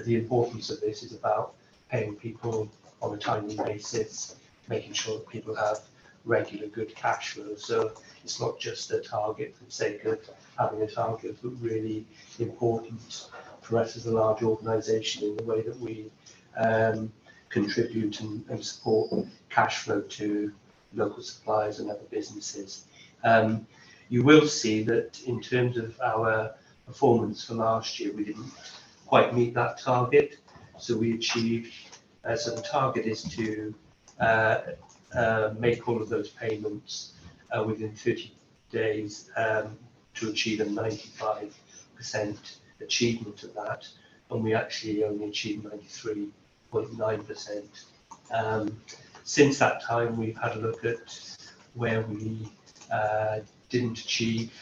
the importance of this is about paying people on a timely basis, making sure that people have regular good cash flow. So it's not just a target for the sake of having a target, but really important for us as a large organisation in the way that we contribute and support cash flow to local suppliers and other businesses. You will see that in terms of our performance for last year, we didn't quite meet that target. So we achieved, so the target is to make all of those payments within 30 days to achieve a 95% achievement of that. And we actually only achieved 93.9%. Since that time, we've had a look at where we didn't achieve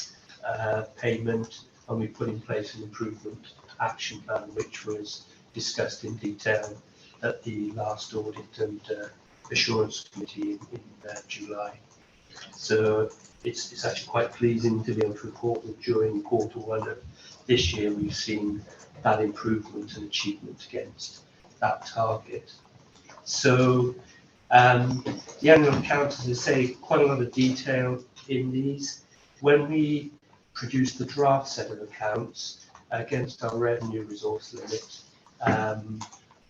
payment, and we put in place an improvement action plan, which was discussed in detail at the last audit and assurance committee in July. So it's actually quite pleasing to be able to report that during Q1 of this year, we've seen that improvement and achievement against that target. So the annual accounts, as I say, quite a lot of detail in these. When we produced the draft set of accounts against our revenue resource limit,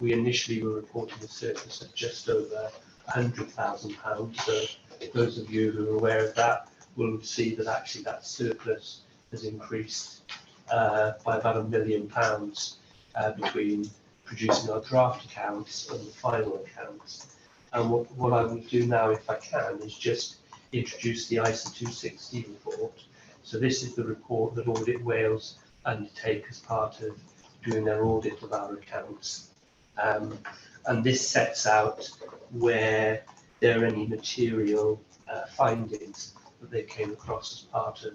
we initially were reporting a surplus of just over £100,000. So those of you who are aware of that will see that actually that surplus has increased by about £1 million between producing our draft accounts and the final accounts. And what I will do now, if I can, is just introduce the ISA 260 report. So this is the report that Audit Wales undertake as part of doing their audit of our accounts. And this sets out where there are any material findings that they came across as part of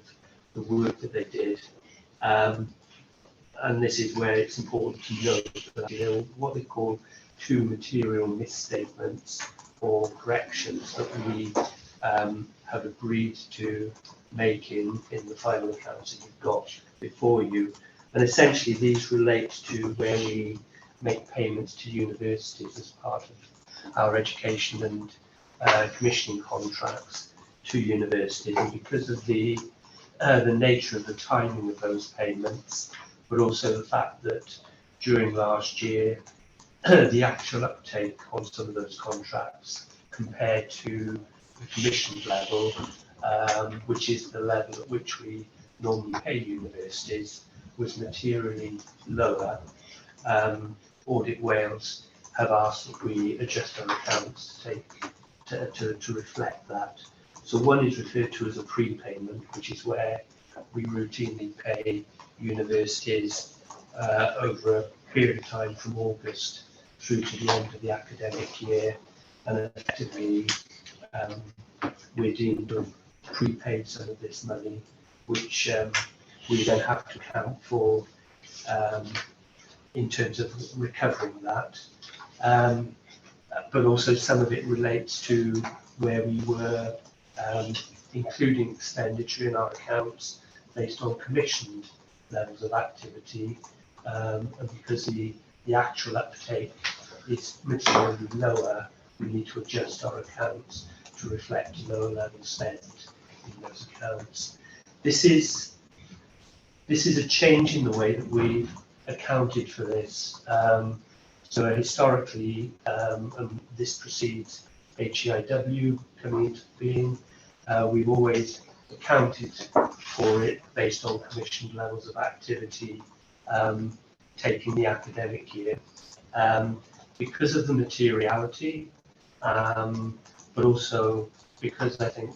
the work that they did. And this is where it's important to note that there are what they call two material misstatements or corrections that we have agreed to make in the final accounts that you've got before you. And essentially these relate to where we make payments to universities as part of our education and commissioning contracts to universities. And because of the nature of the timing of those payments, but also the fact that during last year, the actual uptake on some of those contracts compared to the commissioned level, which is the level at which we normally pay universities, was materially lower. Audit Wales have asked that we adjust our accounts to reflect that. So one is referred to as a prepayment, which is where we routinely pay universities over a period of time from August through to the end of the academic year, and effectively we're deemed to have prepaid some of this money, which we then have to account for in terms of recovering that. But also some of it relates to where we were including expenditure in our accounts based on commissioned levels of activity, and because the actual uptake is materially lower, we need to adjust our accounts to reflect lower level spend in those accounts. This is a change in the way that we've accounted for this. So historically, and this precedes HEIW coming into being, we've always accounted for it based on commissioned levels of activity taking the academic year. Because of the materiality, but also because I think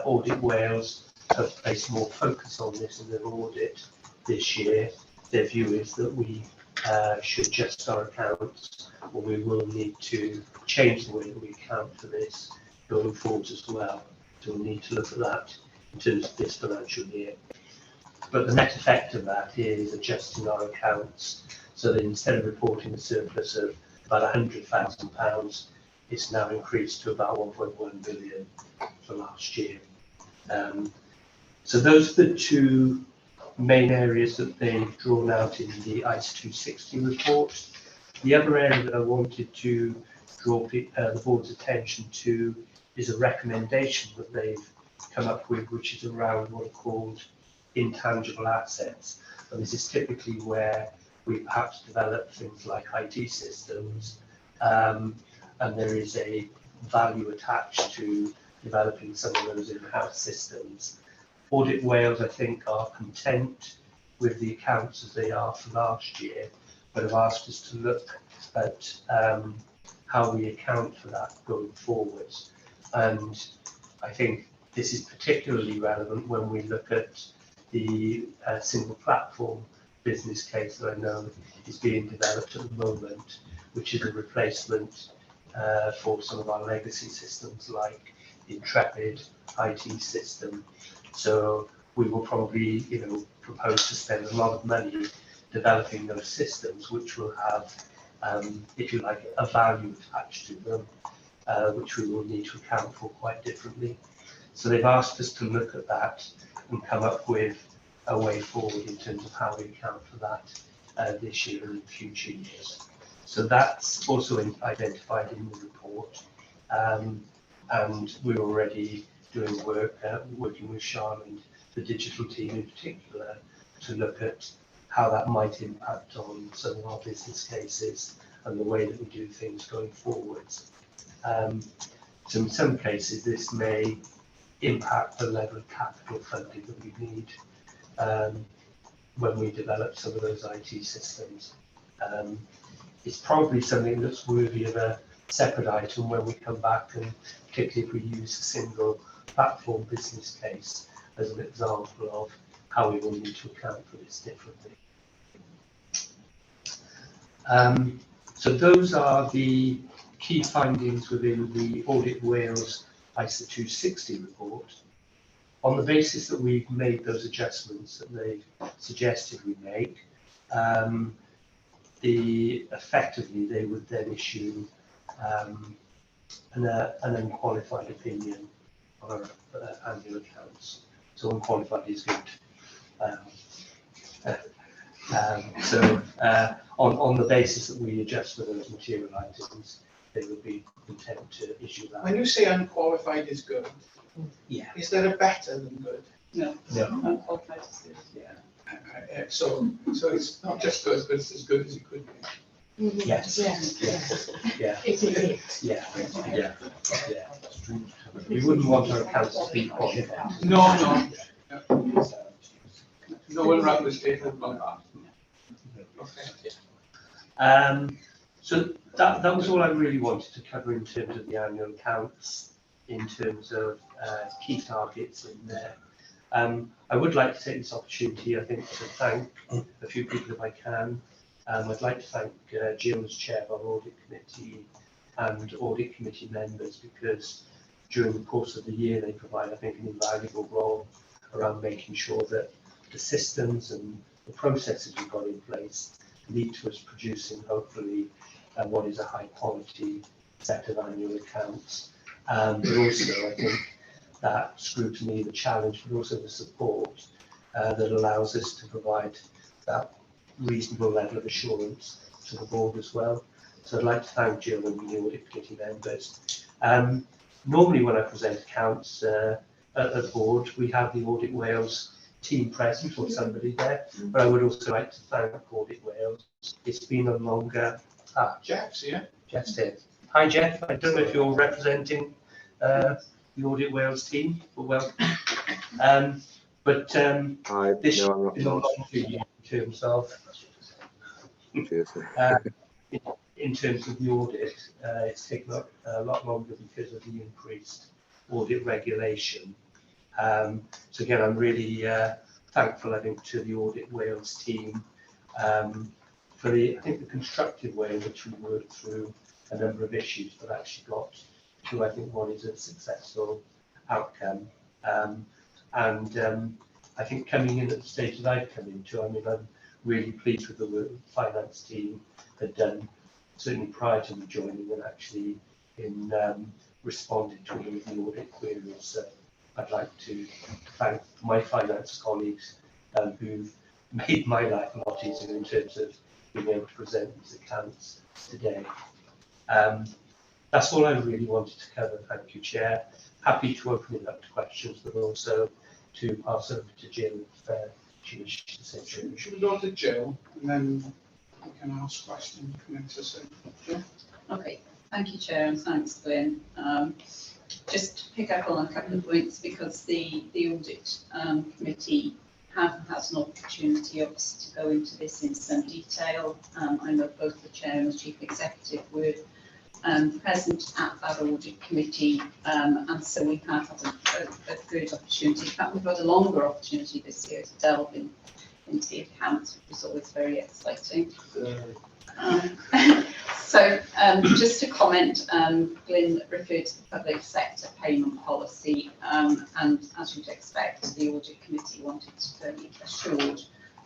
Audit Wales have placed more focus on this in their audit this year, their view is that we should adjust our accounts, or we will need to change the way that we account for this going forward as well. So we'll need to look at that in terms of this financial year. But the net effect of that is adjusting our accounts so that instead of reporting a surplus of about £100,000, it's now increased to about 1.1 billion for last year. So those are the two main areas that they've drawn out in the ICE 260 report. The other area that I wanted to draw the board's attention to is a recommendation that they've come up with, which is around what are called intangible assets. And this is typically where we perhaps develop things like IT systems, and there is a value attached to developing some of those in-house systems. Audit Wales, I think, are content with the accounts as they are for last year, but have asked us to look at how we account for that going forward. And I think this is particularly relevant when we look at the single platform business case that I know is being developed at the moment, which is a replacement for some of our legacy systems like the Intrepid IT system. So we will probably, propose to spend a lot of money developing those systems, which will have, if you like, a value attached to them, which we will need to account for quite differently. So they've asked us to look at that and come up with a way forward in terms of how we account for that this year and in future years. So that's also identified in the report, and we're already doing work, working with Sean and the digital team in particular, to look at how that might impact on some of our business cases and the way that we do things going forwards. So in some cases, this may impact the level of capital funding that we need when we develop some of those IT systems. It's probably something that's worthy of a separate item when we come back, and particularly if we use a single platform business case as an example of how we will need to account for this differently. So those are the key findings within the Audit Wales ISA 260 report. On the basis that we've made those adjustments that they've suggested we make, effectively they would then issue an unqualified opinion on our annual accounts. So unqualified is good. On the basis that we adjust for those material items, they would be content to issue that. When you say unqualified is good, yeah, is there a better than good? No. Unqualified is good, yeah. So it's not just good, but it's as good as it could be. Yes. Yes. Yeah. It is. Yeah. Yeah. Yeah. We wouldn't want our accounts to be qualified. No. No one around this table about that. Okay. So that was all I really wanted to cover in terms of the annual accounts, in terms of key targets in there. I would like to take this opportunity, I think, to thank a few people if I can. I'd like to thank Jill as chair of our audit committee and audit committee members, because during the course of the year they provide, I think, an invaluable role around making sure that the systems and the processes we've got in place lead to us producing, hopefully, what is a high quality set of annual accounts. But also, I think that scrutiny, the challenge, but also the support that allows us to provide that reasonable level of assurance to the board as well. So I'd like to thank Jill and the audit committee members. Normally when I present accounts at the board, we have the Audit Wales team present or somebody there, but I would also like to thank Audit Wales. It's been a longer... Jeff's here. Jeff's here. Hi Jeff, I don't know if you're representing the Audit Wales team, but welcome. This no, I'm not. is a long year in terms of in terms of the audit. It's taken up a lot longer because of the increased audit regulation. So again, I'm really thankful, I think, to the Audit Wales team for the constructive way in which we worked through a number of issues, but actually got to, I think, what is a successful outcome. I think coming in at the stage that I've come into, I mean, I'm really pleased with the work the finance team had done, certainly prior to me joining, and actually in responding to all of the audit queries. So I'd like to thank my finance colleagues who've made my life a lot easier in terms of being able to present these accounts today. That's all I really wanted to cover. Thank you, Chair. Happy to open it up to questions, but also to pass over to Jill if she wishes to say something. Should we go to Jill and then we can ask questions? Jill? Okay, thank you, Chair, and thanks, Glenn. Just to pick up on a couple of points, because the audit committee has an opportunity, obviously, to go into this in some detail. I know both the Chair and the Chief Executive were present at that audit committee, and so we have had a good opportunity. In fact, we've had a longer opportunity this year to delve into the accounts, which is always very exciting. So just to comment, Glyn referred to the public sector payment policy, and as you'd expect, the audit committee wanted to be assured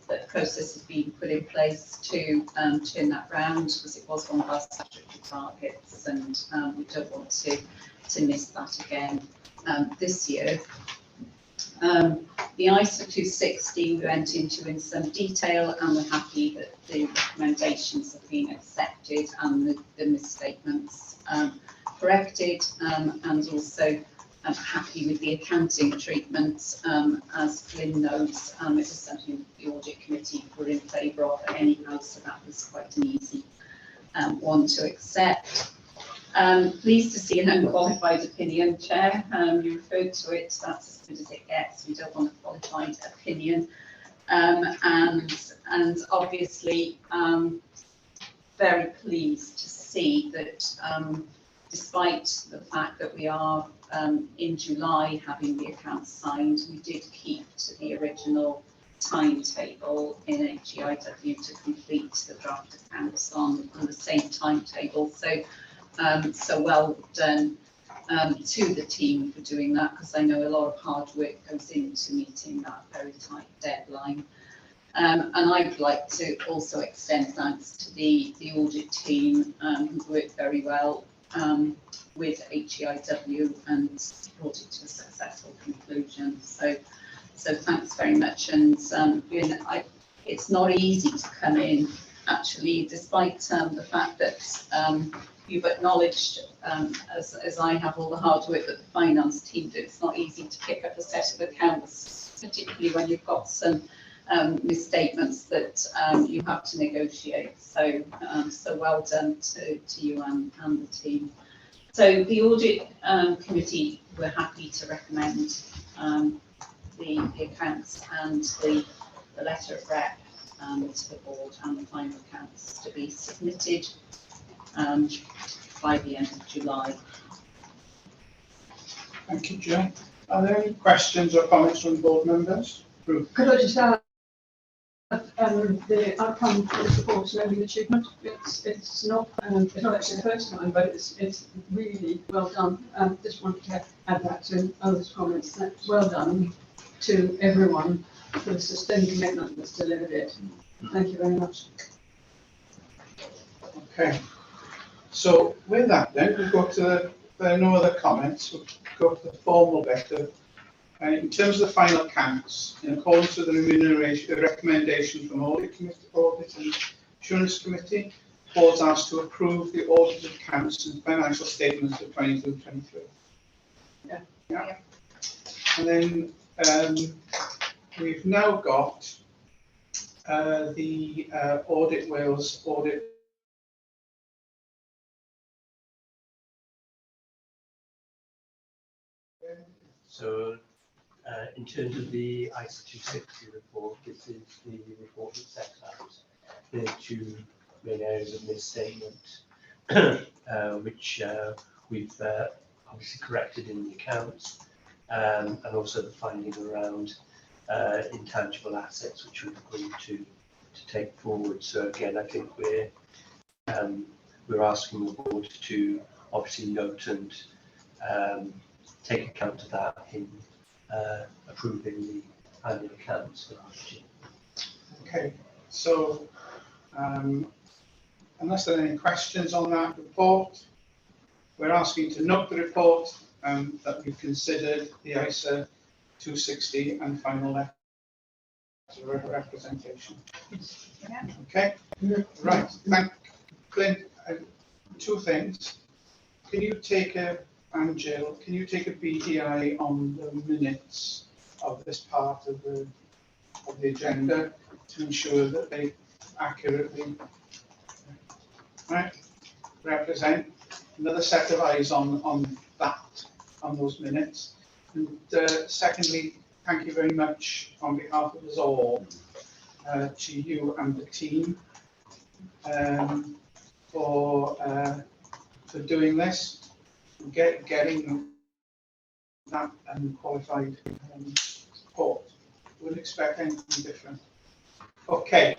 that the process has been put in place to turn that round, because it was one of our statutory targets, and we don't want to miss that again this year. The ISA 260 we went into in some detail, and we're happy that the recommendations have been accepted and the misstatements corrected, and also happy with the accounting treatment. As Glyn notes, it was something the audit committee were in favour of anyhow, so that was quite an easy one to accept. Pleased to see an unqualified opinion, Chair. You referred to it, that's as good as it gets. We don't want a qualified opinion. And obviously, very pleased to see that despite the fact that we are in July having the accounts signed, we did keep to the original timetable in HEIW to complete the draft accounts on the same timetable. So well done to the team for doing that, because I know a lot of hard work goes into meeting that very tight deadline. And I'd like to also extend thanks to the audit team who worked very well with HEIW and brought it to a successful conclusion. So thanks very much. And it's not easy to come in, actually, despite the fact that you've acknowledged, as I have, all the hard work that the finance team did. It's not easy to pick up a set of accounts, particularly when you've got some misstatements that you have to negotiate. So well done to you and the team. So the audit committee were happy to recommend the accounts and the letter of rep to the board, and the final accounts to be submitted by the end of July. Thank you, Jill. Are there any questions or comments from board members? Could I just add, the outcome for this report is an achievement. It's not actually the first time, but it's really well done. Just wanted to add that to others' comments. That's well done to everyone for the sustained commitment that's delivered it. Thank you very much. Okay. So with that, then we go to there are no other comments. We'll go to the formal bit of. In terms of the final accounts, in accordance with the remuneration recommendation from Audit and Assurance Committee, the board's asked to approve the audited accounts and financial statements of 22-23. Yeah. And then we've now got the Audit Wales audit. So in terms of the ISA 260 report, this is the report that sets out the two main areas of misstatement, which we've obviously corrected in the accounts, and also the finding around intangible assets, which we've agreed to take forward. So again, I think we're asking the board to obviously note and take account of that in approving the annual accounts for last year. Okay, so unless there are any questions on that report, we're asking to note the report that we've considered the ISA 260 and final letter of representation. Yeah. Okay, right, thank Clint. Two things. Can you take and Jill, can you take a BDI on the minutes of this part of the agenda to ensure that they accurately represent? Another set of eyes on those minutes. And secondly, thank you very much on behalf of us all to you and the team for doing this, getting that qualified support. Wouldn't expect anything different. Okay.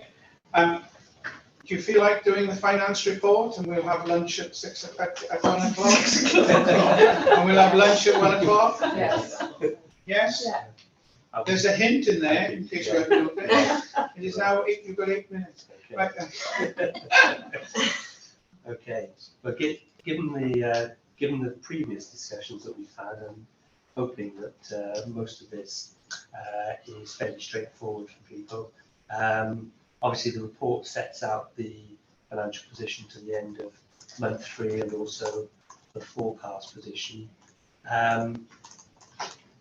Do you feel like doing the finance report, and we'll have lunch at 1 o'clock? And we'll have lunch at 1 o'clock? Yes. Yes? Yeah. There's a hint in there, in case you haven't noticed. It is now you've got 8 minutes. Okay. Right then. Okay, but given the previous discussions that we've had, I'm hoping that most of this is fairly straightforward for people. Obviously, the report sets out the financial position to the end of month 3 and also the forecast position.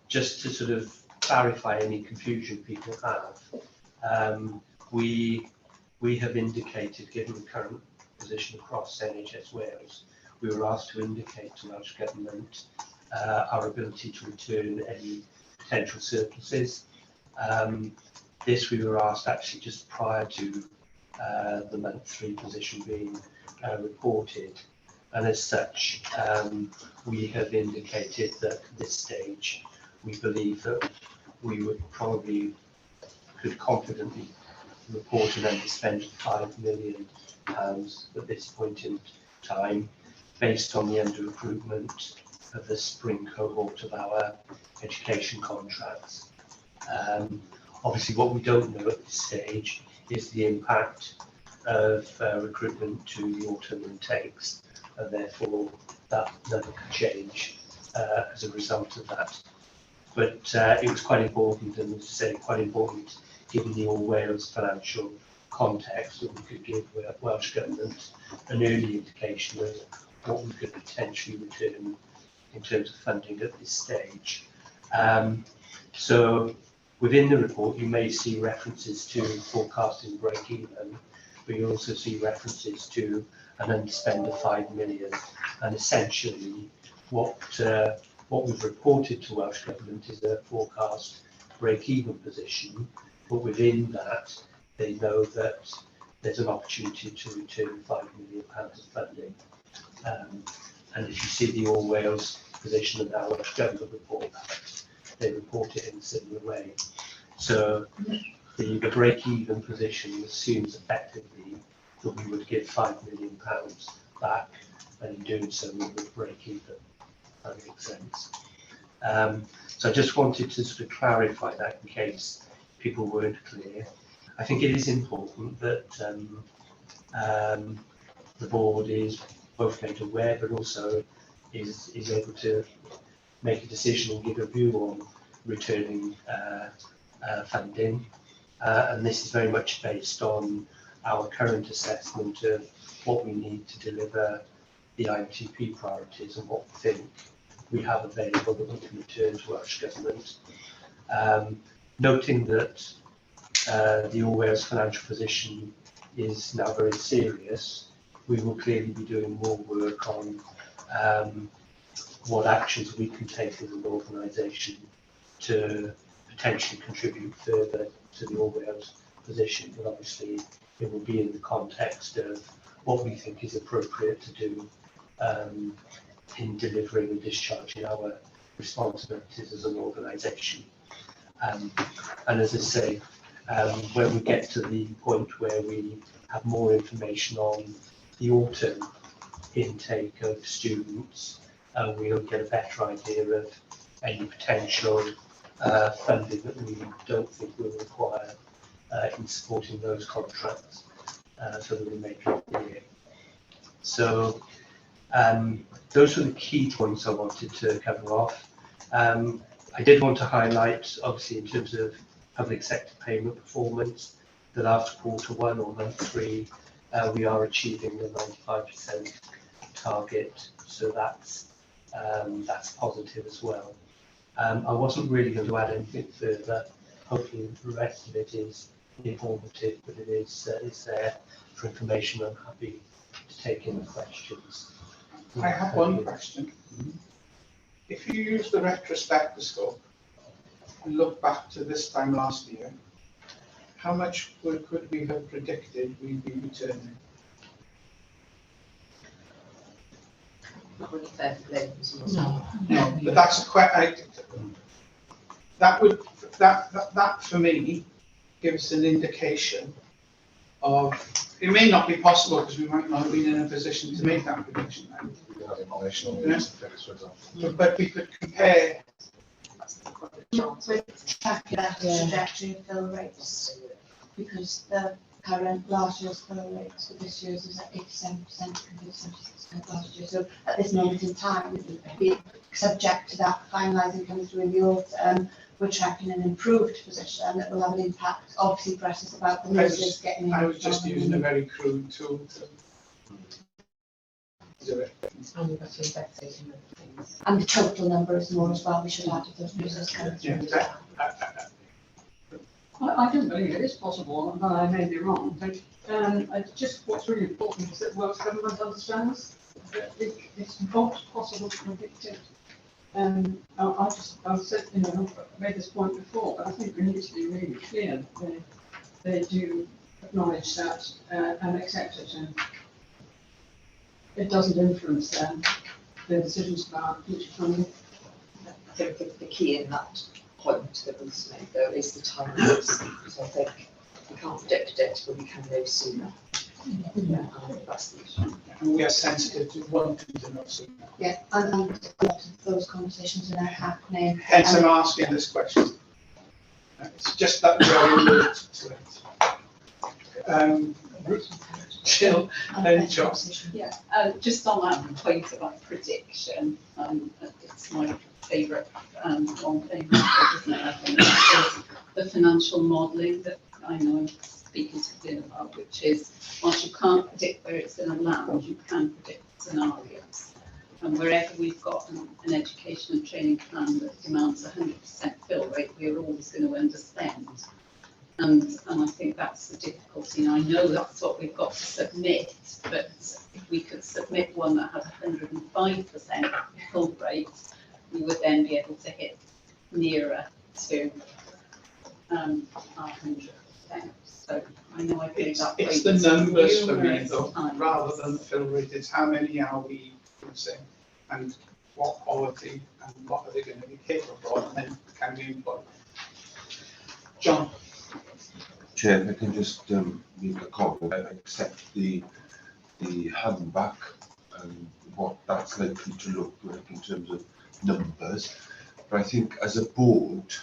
Just to sort of clarify any confusion people have, we have indicated, given the current position across NHS Wales, we were asked to indicate to Welsh Government our ability to return any potential surpluses. This we were asked actually just prior to the month 3 position being reported, and as such we have indicated that at this stage we believe that we would probably could confidently report an underspend of £5 million at this point in time, based on the under-improvement of the spring cohort of our education contracts. Obviously, what we don't know at this stage is the impact of recruitment to the autumn intakes, and therefore that number could change as a result of that. But it was quite important, and as I say, quite important given the All Wales financial context, that we could give Welsh Government an early indication of what we could potentially return in terms of funding at this stage. So within the report, you may see references to forecasting break-even, but you also see references to an underspend of £5 million. And essentially, what we've reported to Welsh Government is a forecast break-even position, but within that, they know that there's an opportunity to return £5 million of funding. And if you see the All Wales position and our Welsh Government report that, they report it in a similar way. So the break-even position assumes effectively that we would give £5 million back, and in doing so we would break even. That makes sense. So I just wanted to sort of clarify that in case people weren't clear. I think it is important that the board is both made aware, but also is able to make a decision and give a view on returning funding. And this is very much based on our current assessment of what we need to deliver the IMTP priorities and what we think we have available that we can return to Welsh Government. Noting that the All Wales financial position is now very serious, we will clearly be doing more work on what actions we can take as an organisation to potentially contribute further to the All Wales position. But obviously it will be in the context of what we think is appropriate to do in delivering and discharging our responsibilities as an organisation. And as I say, when we get to the point where we have more information on the autumn intake of students, and we'll get a better idea of any potential funding that we don't think we'll require in supporting those contracts for the remainder of the year. So those were the key points I wanted to cover off. I did want to highlight, obviously, in terms of public sector payment performance, that after Q1 or month 3, we are achieving the 95% target. So that's positive as well. I wasn't really going to add anything further. Hopefully the rest of it is informative, but it is there for information. I'm happy to take any questions. I have one question. If you use the retrospectoscope and look back to this time last year, how much could we have predicted we'd be returning? Not really fair to blame. No, but that's quite. That for me gives an indication of. It may not be possible because we might not have been in a position to make that prediction now. We have information on the figures, for example. But we could compare. Track that trajectory of fill rates, because the current last year's fill rates for this year's is at 87% compared to 76% last year. So at this moment in time, it would be subject to that finalising coming through in the autumn. We're tracking an improved position that will have an impact. Obviously, for us, it's about the nurses getting in. I was just using a very crude tool to do it. And the total number is more as well. We should add to those nurses coming through. Yeah. I don't believe it is possible, and I may be wrong, but just what's really important is that Welsh Government understands that it's not possible to predict it. I've said, I've made this point before, but I think we need to be really clear that they do acknowledge that and accept it, and it doesn't influence their decisions about future funding. I think the key in that point that was made though is the timelines. So I think we can't predict it, but we can know sooner. Yeah, that's the issue. And we are sensitive to wanting to know sooner. Yeah, and a lot of those conversations are now happening. Hence, I'm asking this question. It's just that very word to it. Jill, then John. Yeah, just on that point about prediction, it's my favourite one thing, isn't it? I think is the financial modelling that I know I'm speaking to Lynn about, which is whilst you can't predict where it's going to land, you can predict scenarios. And wherever we've got an education and training plan that demands 100% fill rate, we're always going to underspend. And I think that's the difficulty. And I know that's what we've got to submit, but if we could submit one that had 105% fill rate, we would then be able to hit nearer to 100%. So I know I think that it's the numbers for me though, rather than the fill rate. It's how many are we producing and what quality and what are they going to be capable of, and then can we employ. John. Chair, if I can just make a comment. I accept the handback and what that's likely to look like in terms of numbers. But I think as a board,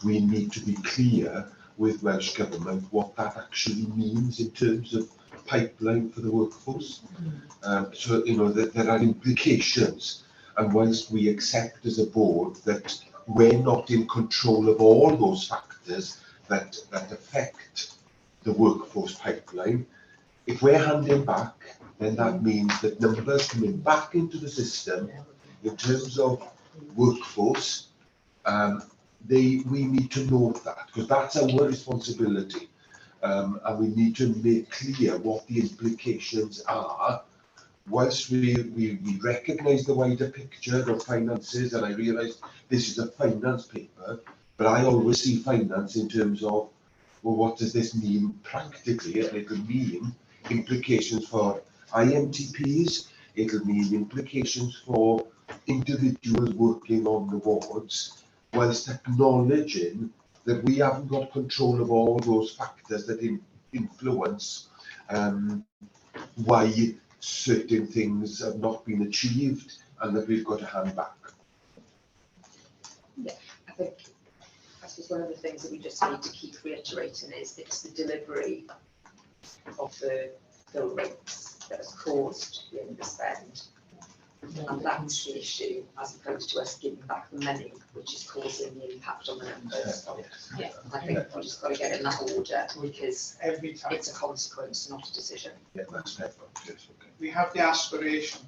we need to be clear with Welsh Government what that actually means in terms of pipeline for the workforce. So, there are implications, and whilst we accept as a board that we're not in control of all those factors that affect the workforce pipeline, if we're handing back, then that means that numbers coming back into the system in terms of workforce, we need to note that, because that's our responsibility, and we need to make clear what the implications are. Whilst we recognise the wider picture of finances, and I realise this is a finance paper, but I always see finance in terms of, well, what does this mean practically? And it'll mean implications for IMTPs, it'll mean implications for individuals working on the wards, whilst acknowledging that we haven't got control of all those factors that influence why certain things have not been achieved and that we've got to hand back. I think, I suppose one of the things that we just need to keep reiterating is it's the delivery of the bill rates that has caused the underspend. And that's the issue, as opposed to us giving back the money, which is causing the impact on the numbers. Yeah. I think we've just got to get in that order because Every time. it's a consequence, not a decision. Yeah, that's fair. Yes, okay. We have the aspiration.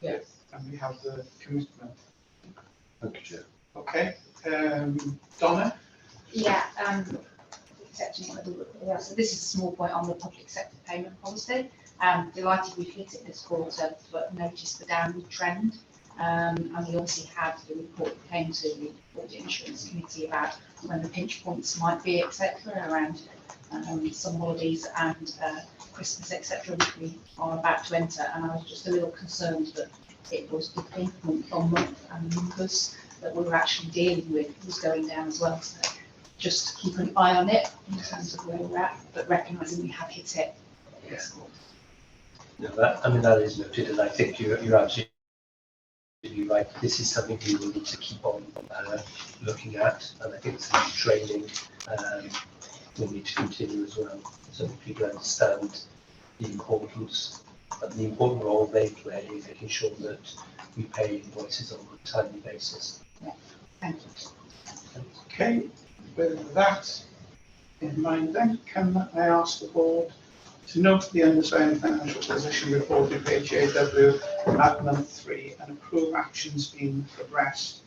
Yes. And we have the commitment. Thank you, Chair. Okay, Donna? Yeah, accepting it. Yeah, so this is a small point on the public sector payment policy. Delighted we've hit it this quarter, but noticed the downward trend. And we obviously had the report that came to the Audit Insurance Committee about when the pinch points might be, etc., around some holidays and Christmas, etc., which we are about to enter. And I was just a little concerned that it was the pink month on month and numbers that we were actually dealing with was going down as well. So just keep an eye on it in terms of where we're at, but recognising we have hit it. Yes. No, that is noted, and I think you're absolutely right. This is something we will need to keep on looking at, and I think some training will need to continue as well, so that people understand the importance and the important role they play in making sure that we pay invoices on a timely basis. Yeah. Thank you. Okay, with that in mind then, can I ask the board to note the underspend financial position reported by JW at month 3 and approve actions being progressed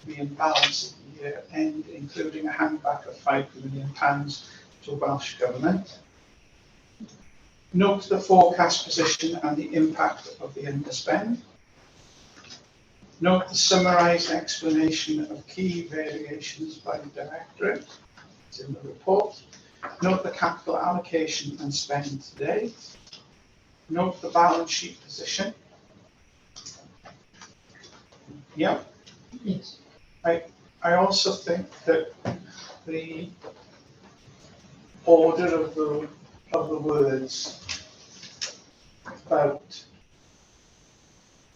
to be in balance at the year end, including a handback of £5 million to Welsh Government. Note the forecast position and the impact of the underspend. Note the summarised explanation of key variations by the Directorate. It's in the report. Note the capital allocation and spend today. Note the balance sheet position. Yeah. Yes. I also think that the order of the words about,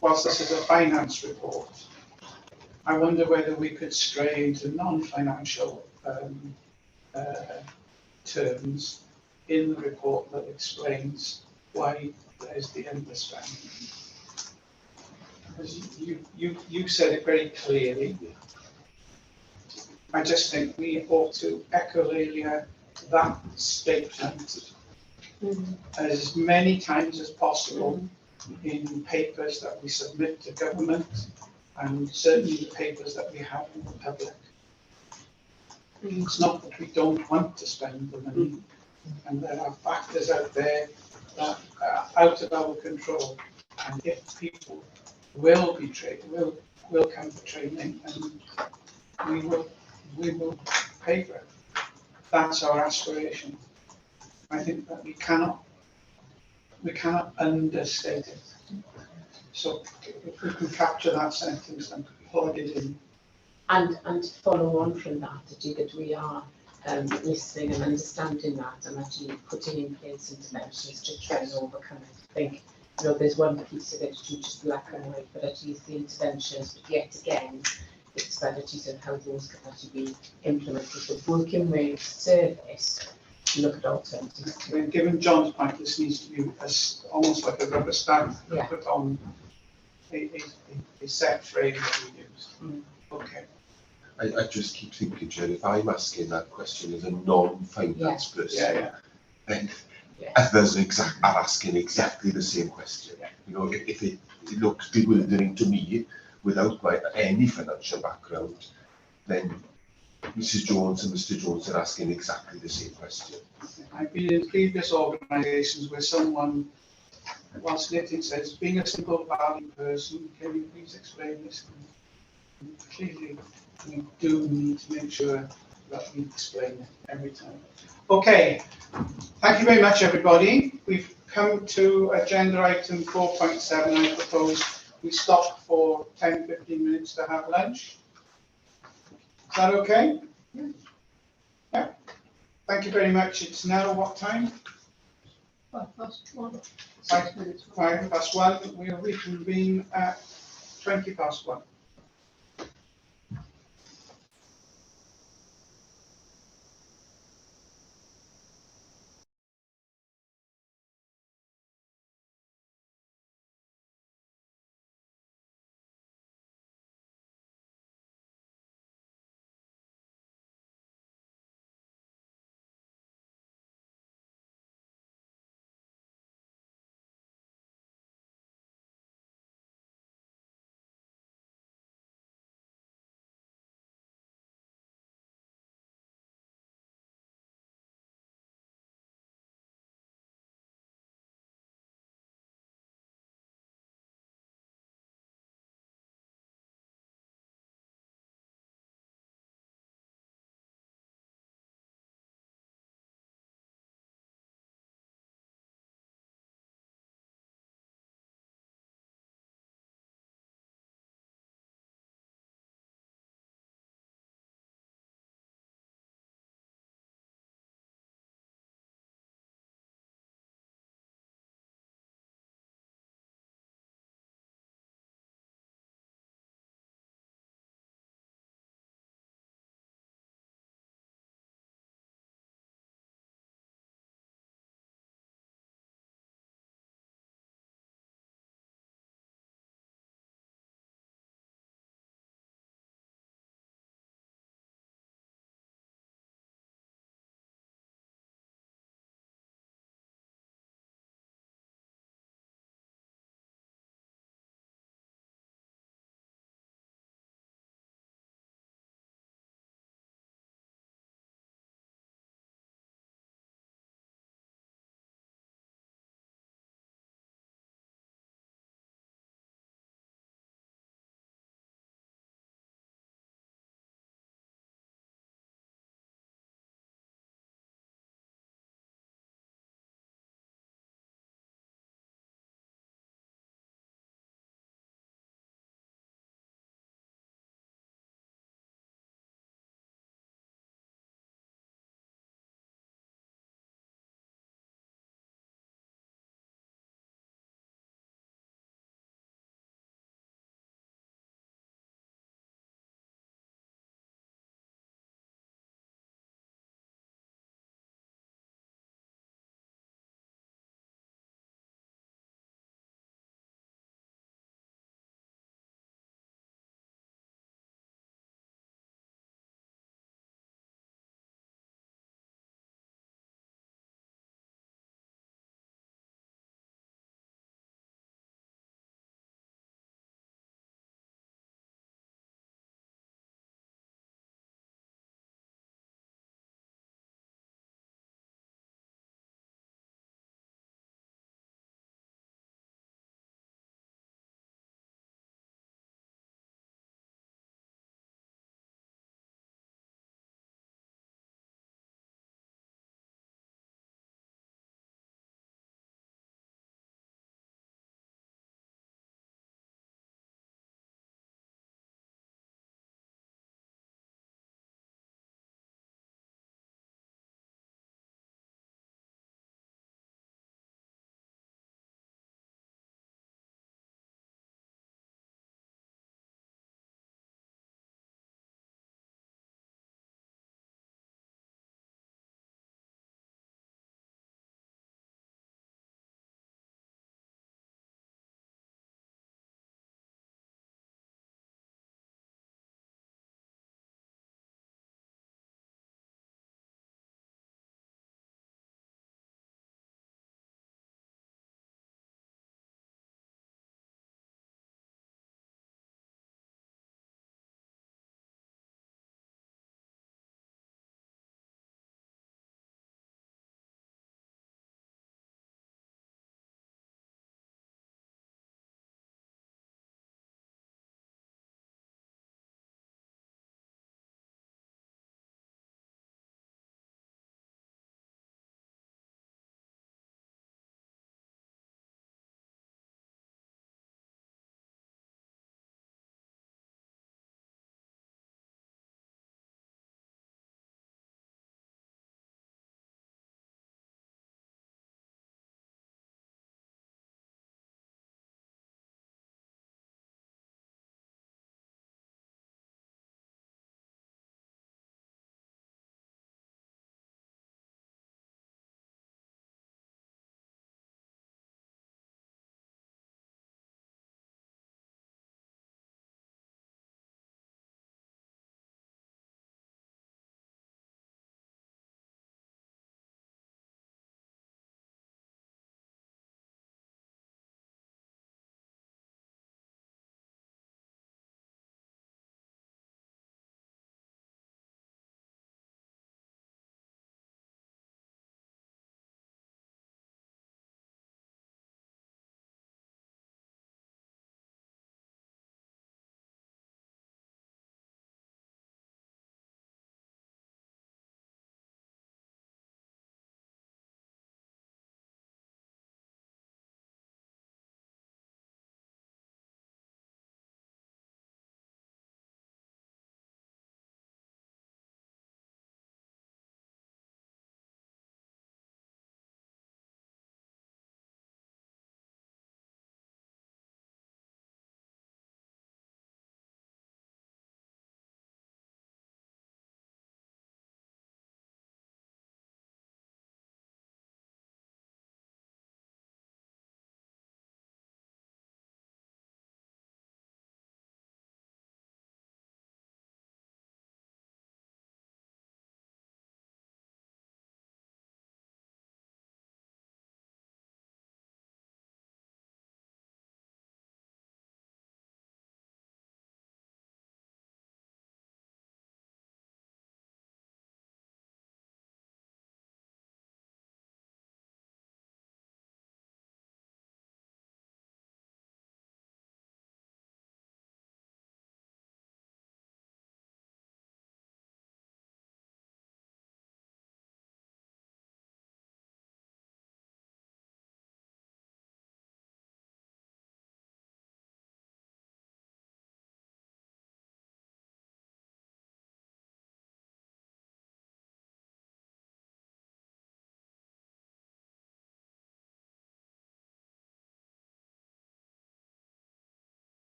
whilst this is a finance report, I wonder whether we could stray into non-financial terms in the report that explains why there's the underspend. Because you said it very clearly. I just think we ought to echolalia that statement as many times as possible in papers that we submit to government and certainly the papers that we have in the public. It's not that we don't want to spend the money, and there are factors out there that are out of our control. And if people will be trained, will come for training, and we will pay for it. That's our aspiration. I think that we cannot understate it. So if we can capture that sentence and plug it in. And follow on from that, that we are listening and understanding that and actually putting in place interventions to try and overcome it. I think, there's one piece of it which is black and white, but at least the interventions, but yet again, the strategies and how those can actually be implemented. So working with service to look at alternatives. I mean, given John's point, this needs to be almost like a rubber stamp put on a set phrase that we use. Okay. I just keep thinking, Chair, if I'm asking that question as a non-finance person, then others are asking exactly the same question. If it looks bewildering to me without any financial background, then Mrs. Jones and Mr. Jones are asking exactly the same question. I've been in previous organisations where someone, whilst knitting, says, being a single value person, can you please explain this? And clearly, we do need to make sure that we explain it every time. Okay, thank you very much, everybody. We've come to agenda item 4.7. I propose we stop for 10-15 minutes to have lunch. Is that okay? Yeah. Thank you very much. It's now what time? 1:05. 5 past 1. We'll reconvene at 1:20.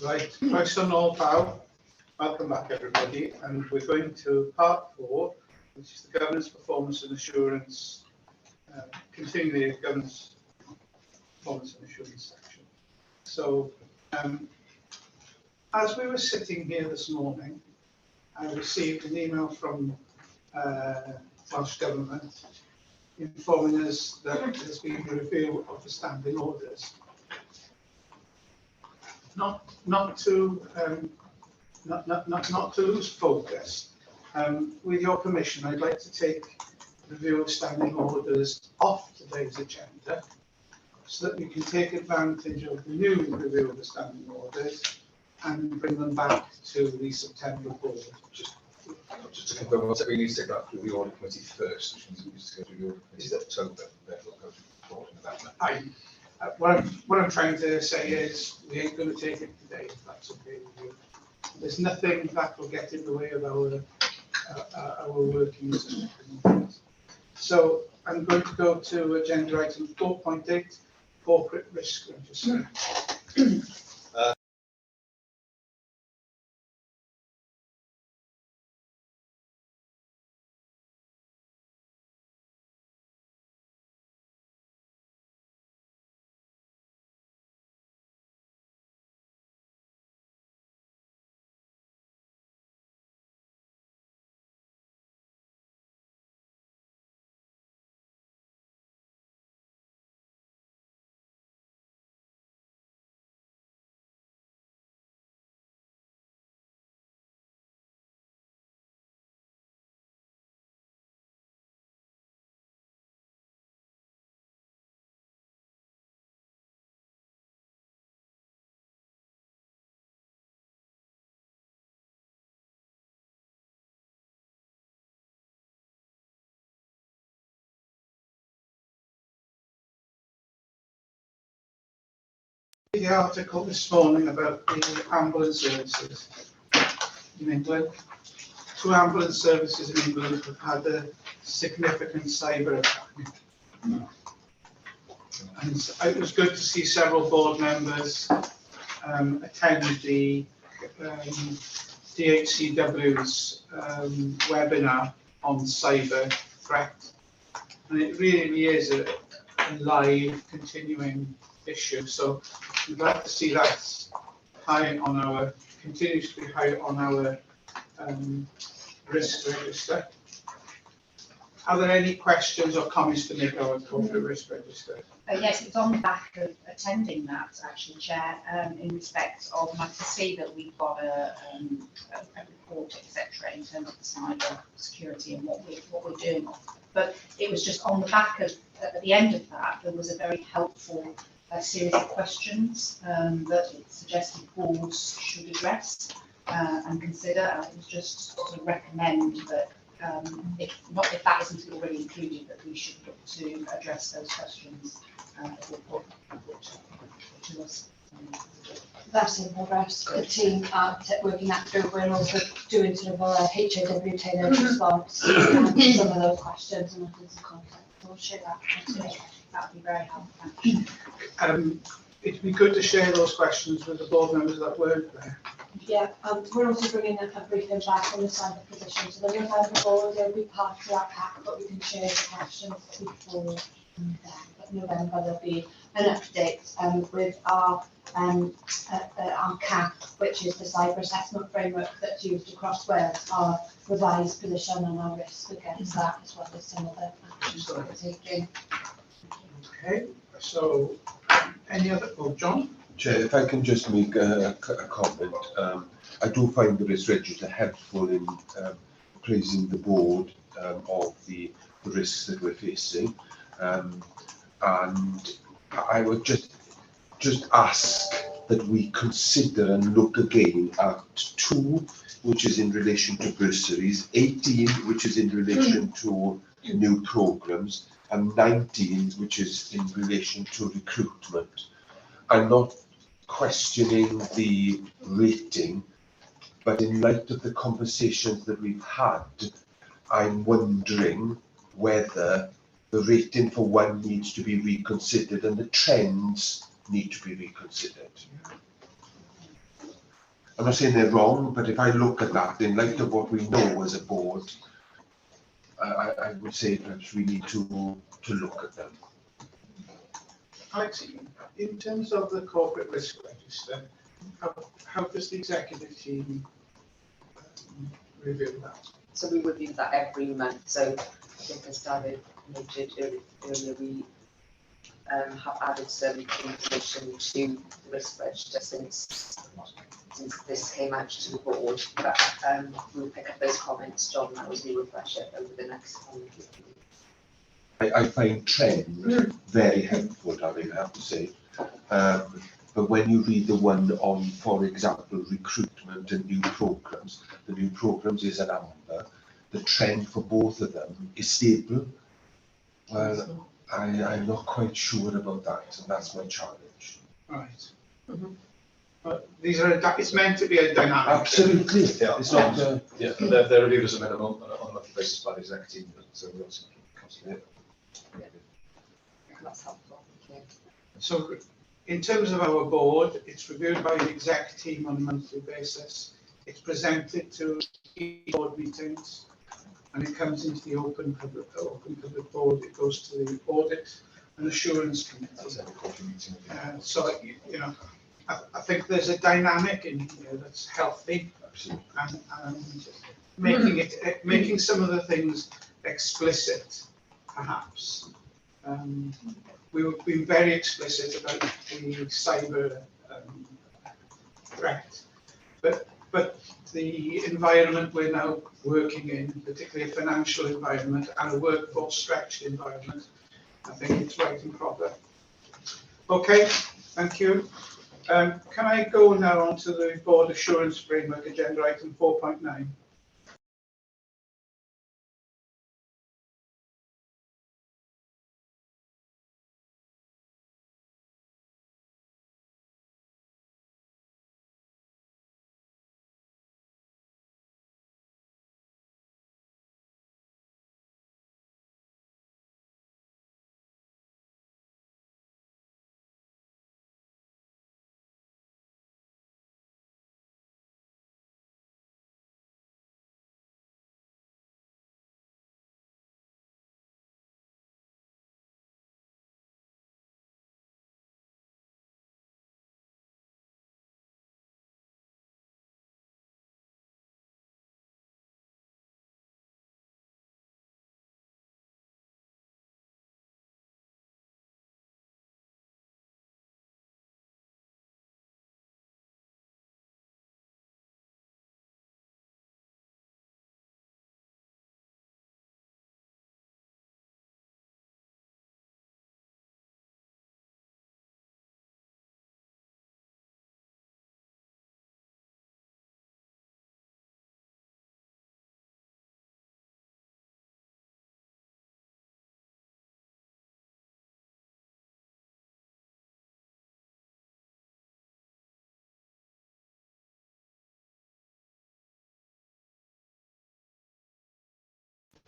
Right, croeso nôl pawb. Welcome back everybody, and we're going to part 4, which is the governance, performance and assurance, continuing the governance, performance and assurance section. So, as we were sitting here this morning, I received an email from Welsh Government informing us that there's been a review of the standing orders. Not to lose focus. With your permission, I'd like to take the review of standing orders off today's agenda so that we can take advantage of the new review of the standing orders and bring them back to the September board. Just to confirm, we need to take that through the audit committee first, which means we just go through the audit committee in October, therefore go to the board in November. What I'm trying to say is we ain't going to take it today, if that's okay with you. There's nothing that will get in the way of our workings. So I'm going to go to agenda item 4.8, corporate risk register. The article this morning about the ambulance services in England. 2 ambulance services in England have had a significant cyber attack. And it was good to see several board members attend the DHCW's webinar on cyber threat. And it really is a live, continuing issue. So we'd like to see that high on our, continues to be high on our risk register. Are there any questions or comments to make our corporate risk register? Yes, it's on the back of attending that, actually, Chair, in respect of, I can see that we've got a report, etc., in terms of the cyber security and what we're doing. But it was just on the back of, at the end of that, there was a very helpful series of questions that it suggested boards should address and consider. And it was just sort of recommend that if that isn't already included, that we should look to address those questions as report to us. That's in progress. The team are working that through. We're also doing sort of a HAW tailored response to some of those questions and looking some content. We'll share that. That would be very helpful. Thank you. It'd be good to share those questions with the board members that weren't there. Yeah, we're also bringing a briefing back on the cyber position. So the November board will be part of that pack, but we can share the questions before but November there'll be an update with our CAP, which is the cyber assessment framework that's used across Wales, our revised position and our risk against that, as well as some other actions that we're taking. Okay, so any other, John? Chair, if I can just make a comment. I do find the risk register helpful in appraising the board of the risks that we're facing. And I would just ask that we consider and look again at 2, which is in relation to bursaries, 18, which is in relation to new programmes, and 19, which is in relation to recruitment. I'm not questioning the rating, but in light of the conversations that we've had, I'm wondering whether the rating for one needs to be reconsidered and the trends need to be reconsidered. I'm not saying they're wrong, but if I look at that in light of what we know as a board, I would say perhaps we need to look at them. Alex, in terms of the corporate risk register, how does the executive team review that? So we review that every month. So I think as David noted earlier, we have added some information to the risk register since this came out to the board. But we'll pick up those comments, John, as we refresh it over the next coming week. I find trend very helpful, David, I have to say. But when you read the one on, for example, recruitment and new programs, the new programs is an amber. The trend for both of them is stable. Well, I'm not quite sure about that, and that's my challenge. Right. But these are, it's meant to be a dynamic. Absolutely. Yeah, it's not. Yeah, they're reviewed as a minimum on a monthly basis by the exec team, but we also constantly. That's helpful. Thank you. So in terms of our board, it's reviewed by the exec team on a monthly basis. It's presented to each board meetings, and it comes into the open public board. It goes to the audit and assurance committee. So you know, I think there's a dynamic in here that's healthy. Absolutely. And making some of the things explicit, perhaps. We've been very explicit about the cyber threat, but the environment we're now working in, particularly a financial environment and a workforce stretched environment, I think it's right and proper. Okay, thank you. Can I go now on to the board assurance framework, agenda item 4.9?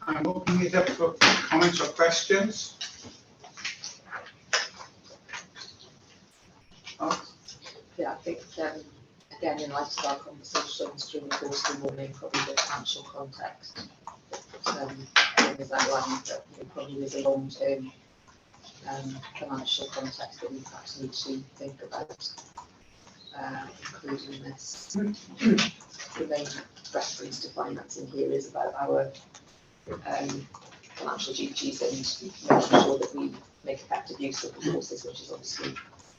I'm opening it up for comments or questions. Yeah, I think, again, in light of our conversations during the course of the morning, probably the financial context, is outlined that there probably is a long-term financial context that we perhaps need to think about, including this. The main reference to financing here is about our financial duties and making sure that we make effective use of resources, which is obviously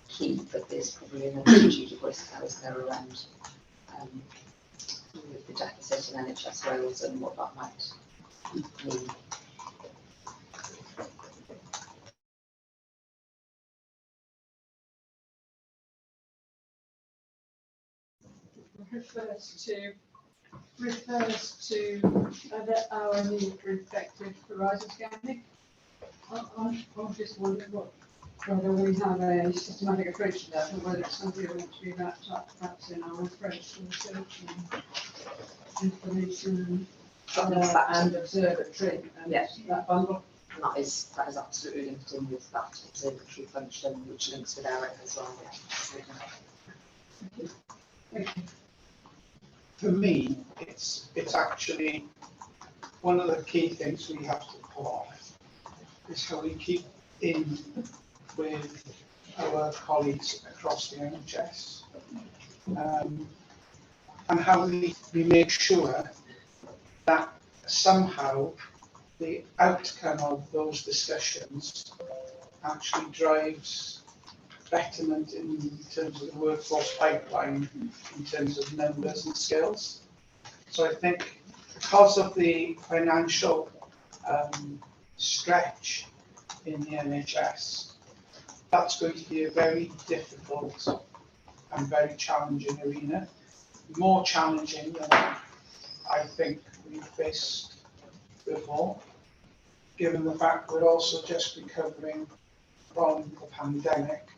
key, but there's probably another strategic risk there around the deficit in NHS Wales and what that might mean. refers to our need for effective horizon scanning. I'm just wondering whether we have a systematic approach to that, or whether it's something that wants to be wrapped up perhaps in our approach to research and information and observatory and that bundle. And that is absolutely linked in with that observatory function, which links with Eric as well. Thank you. for me, it's actually one of the key things we have to pull off is how we keep in with our colleagues across the NHS, and how we make sure that somehow the outcome of those discussions actually drives betterment in terms of the workforce pipeline, in terms of numbers and skills. So I think because of the financial stretch in the NHS, that's going to be a very difficult and very challenging arena. More challenging than I think we've faced before, given the fact we're also just recovering from the pandemic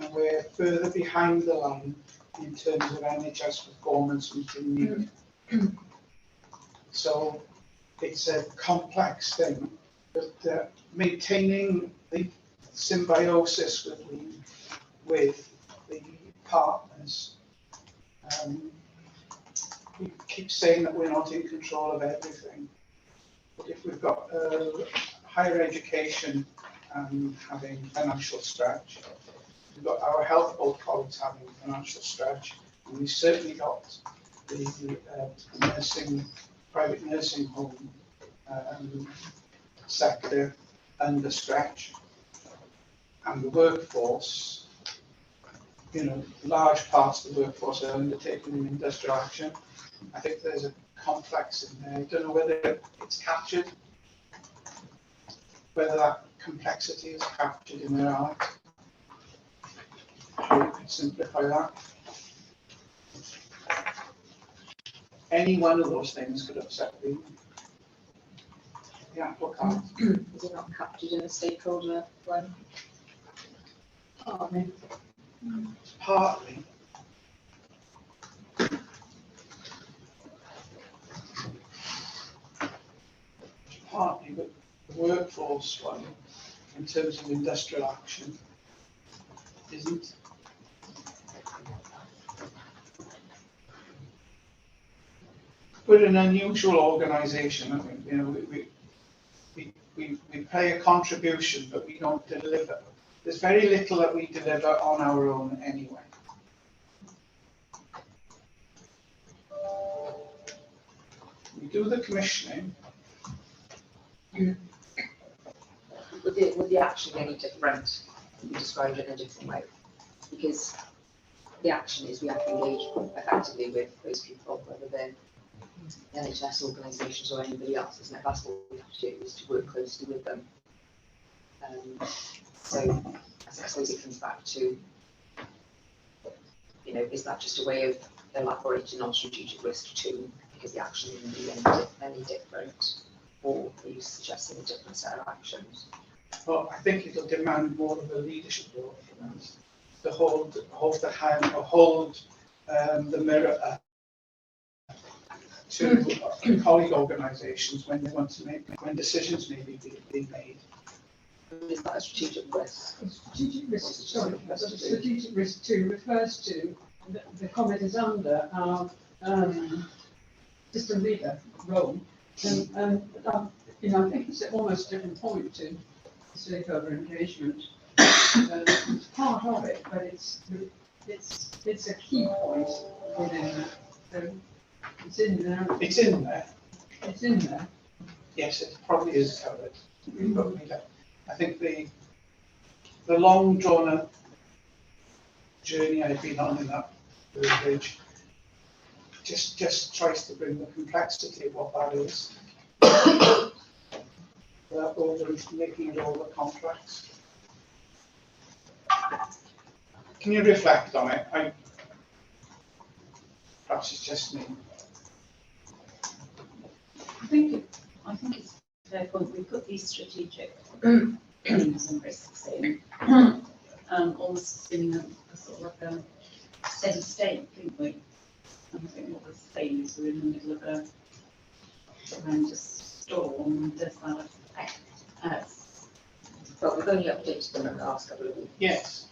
and we're further behind the line in terms of NHS performance meeting need. So it's a complex thing, but maintaining the symbiosis with the partners. We keep saying that we're not in control of everything, but if we've got higher education having financial stretch, we've got our health board colleagues having financial stretch, and we've certainly got the private nursing home sector under stretch, and the workforce, large parts of the workforce are undertaking industrial action. I think there's a complex in there. I don't know whether it's captured, whether that complexity is captured in their art. How we could simplify that. Any one of those things could upset the apple cart. Is it not captured in a stakeholder one? Partly. Partly. Partly, but the workforce one, in terms of industrial action, isn't. We're an unusual organisation. I think, we pay a contribution, but we don't deliver. There's very little that we deliver on our own anyway. We do the commissioning. Would the action be any different? You described it in a different way, because the action is we have to engage effectively with those people, whether they're the NHS organisations or anybody else, isn't it? That's what we have to do, is to work closely with them. So I suppose it comes back to, is that just a way of elaborating on strategic risk too, because the action isn't really any different, or are you suggesting a different set of actions? Well, I think it'll demand more of a leadership role from us, to hold the hand or hold the mirror up to colleague organisations when they want to when decisions may be being made. Is that a strategic risk? Strategic risk, sorry, strategic risk 2 refers to the comment is under our system leader role, and I think it's almost a different point to stakeholder engagement. It's part of it, but it's a key point within that. So it's in there. It's in there. It's in there. Yes, it probably is covered. I think the long drawn out journey I've been on in that bridge just tries to bring the complexity of what that is, without making it over complex. Can you reflect on it? Perhaps it's just me. I think it's a fair point. We put these strategic aims and risks in, almost in a sort of like a steady state, didn't we? And I think what we're saying is we're in the middle of a tremendous storm. Does that affect us? But we've only updated them in the last couple of weeks. Yes.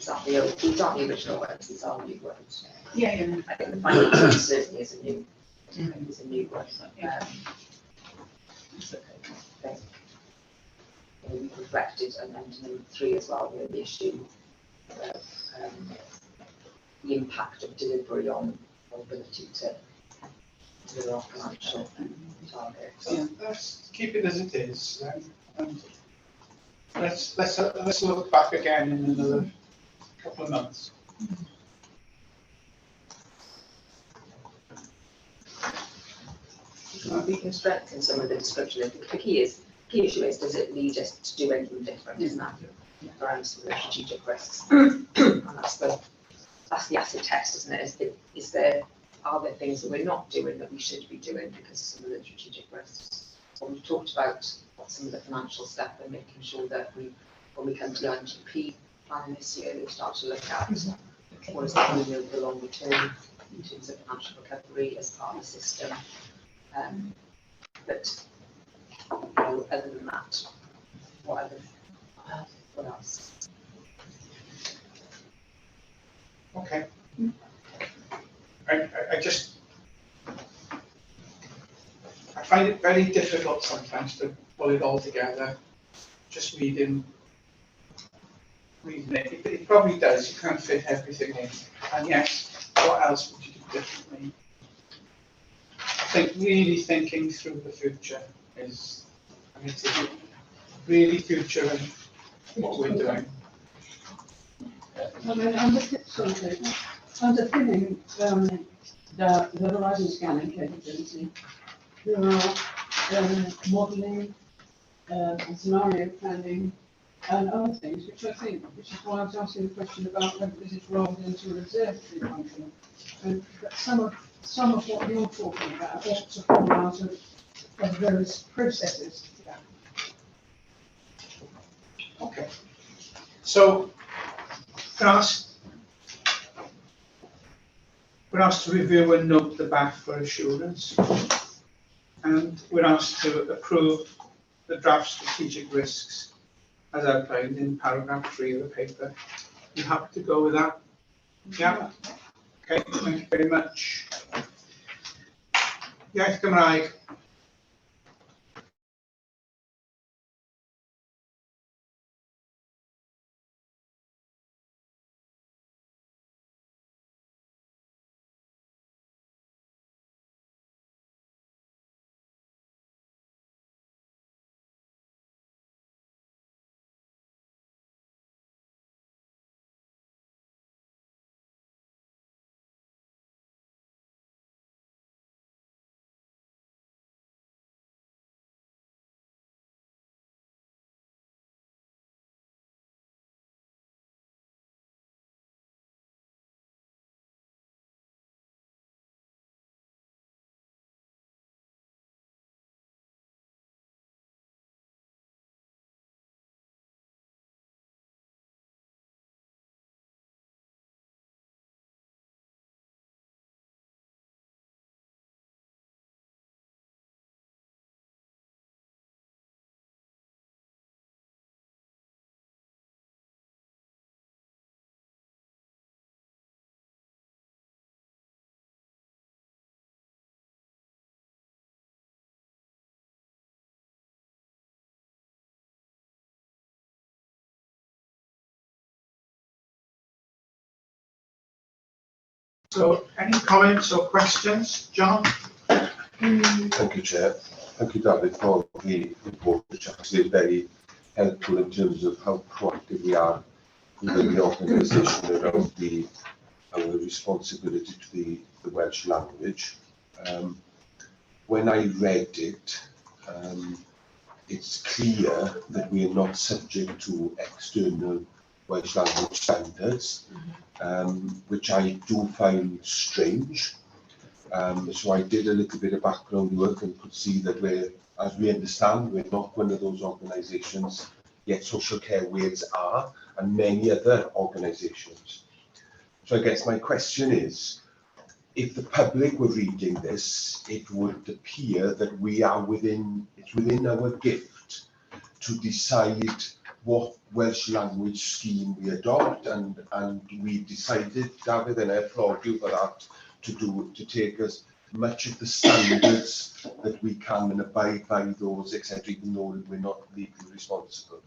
these aren't the original words, these are new words. Yeah, yeah. I think the financial certainly is a new word. We've reflected and then 3 as well, the issue of the impact of delivery on our ability to deliver our financial targets. So let's keep it as it is then, and let's look back again in another couple of months. We can strengthen some of the description. The key issue is, does it lead us to do anything different? Isn't that around some of the strategic risks? And that's the acid test, isn't it? Are there things that we're not doing that we should be doing because of some of the strategic risks? Well, we've talked about some of the financial stuff and making sure that when we come to the INTP plan this year, we start to look at what is happening over the longer term in terms of financial recovery as part of the system. But other than that, what else? Okay. I find it very difficult sometimes to pull it all together. Just reading it. It probably does. You can't fit everything in. And yes, what else would you do differently? I think really thinking through the future is, really future and what we're doing. I mean, underpinning the horizon scanning capability, there are modelling and scenario planning and other things, which is why I was asking the question about whether this is rolled into an observatory function. And some of what you're talking about ought to come out of those processes. Okay. So, we're asked to review and note the BAF for assurance, and we're asked to approve the draft strategic risks as outlined in paragraph 3 of the paper. You happy to go with that? Yeah? Okay, thank you very much. Iaith Gymraeg. So, any comments or questions, John? Thank you, Chair. Thank you, David, for the report, which actually is very helpful in terms of how proactive we are within the organisation around our responsibility to the Welsh language. When I read it, it's clear that we are not subject to external Welsh language standards, which I do find strange. So I did a little bit of background work and could see that as we understand, we're not one of those organisations, yet Social Care Wales are, and many other organisations. So I guess my question is, if the public were reading this, it would appear that it's within our gift to decide what Welsh language scheme we adopt, and we decided, David, and I applaud you for that, to take as much of the standards that we can and abide by those, etc., even though we're not legally responsible.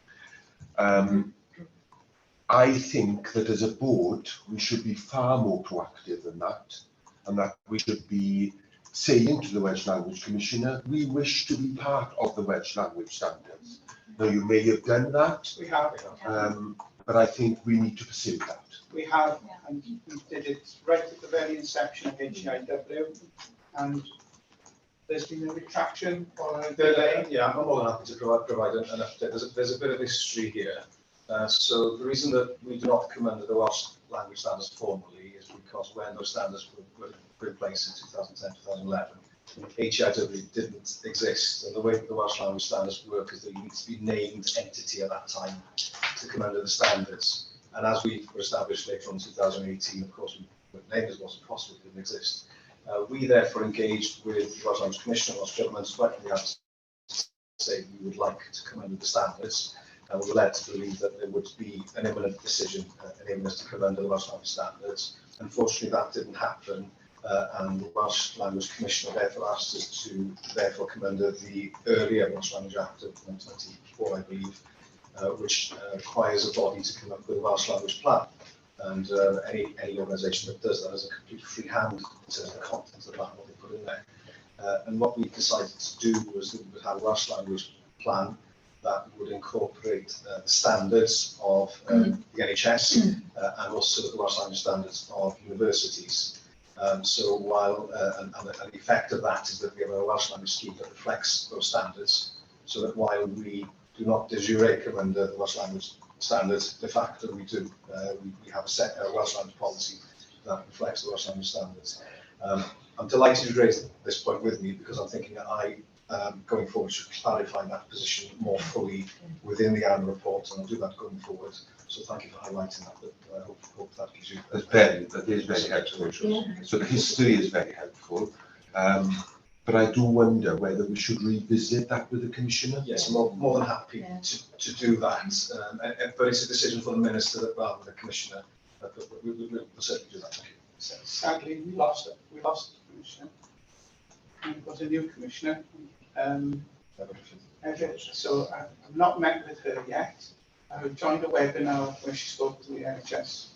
I think that as a board, we should be far more proactive than that, and that we should be saying to the Welsh Language Commissioner, we wish to be part of the Welsh language standards. Now, you may have done that. We have. But I think we need to pursue that. We have, and we did it right at the very inception of HIW, and there's been a retraction or a delay. Yeah, I'm more than happy to provide an update. There's a bit of history here. So the reason that we do not come under the Welsh language standards formally is because when those standards were put in place in 2010, 2011, HIW didn't exist, and the way that the Welsh language standards work is that you need to be named entity at that time to come under the standards. And as we were established later on in 2018, of course, we were named as wasn't possible, it didn't exist. We therefore engaged with the Welsh Language Commissioner, Welsh Government, rightly had to say we would like to come under the standards, and we were led to believe that there would be an imminent decision enabling us to come under the Welsh language standards. Unfortunately, that didn't happen. And the Welsh Language Commissioner therefore asked us to therefore come under the earlier Welsh Language Act of 1994, I believe, which requires a body to come up with a Welsh language plan. And any organisation that does that has a complete free hand in terms of the content of the plan, what they put in there. And what we decided to do was that we would have a Welsh language plan that would incorporate the standards of the NHS and also the Welsh language standards of universities. So while and the effect of that is that we have a Welsh language scheme that reflects those standards, so that while we do not de jure come under the Welsh language standards, de facto we do. We have a Welsh language policy that reflects the Welsh language standards. I'm delighted you raised this point with me because I'm thinking that I, going forward, should clarify that position more fully within the annual report, and I'll do that going forward. So thank you for highlighting that. But I hope that gives you. That is very helpful. So the history is very helpful. But I do wonder whether we should revisit that with the Commissioner. Yes, I'm more than happy to do that. But it's a decision for the Minister rather than the Commissioner. But we'll certainly do that. Thank you. Sadly, we lost it. We lost the Commissioner. And we've got a new Commissioner. So I've not met with her yet. I've joined a webinar where she spoke to the NHS,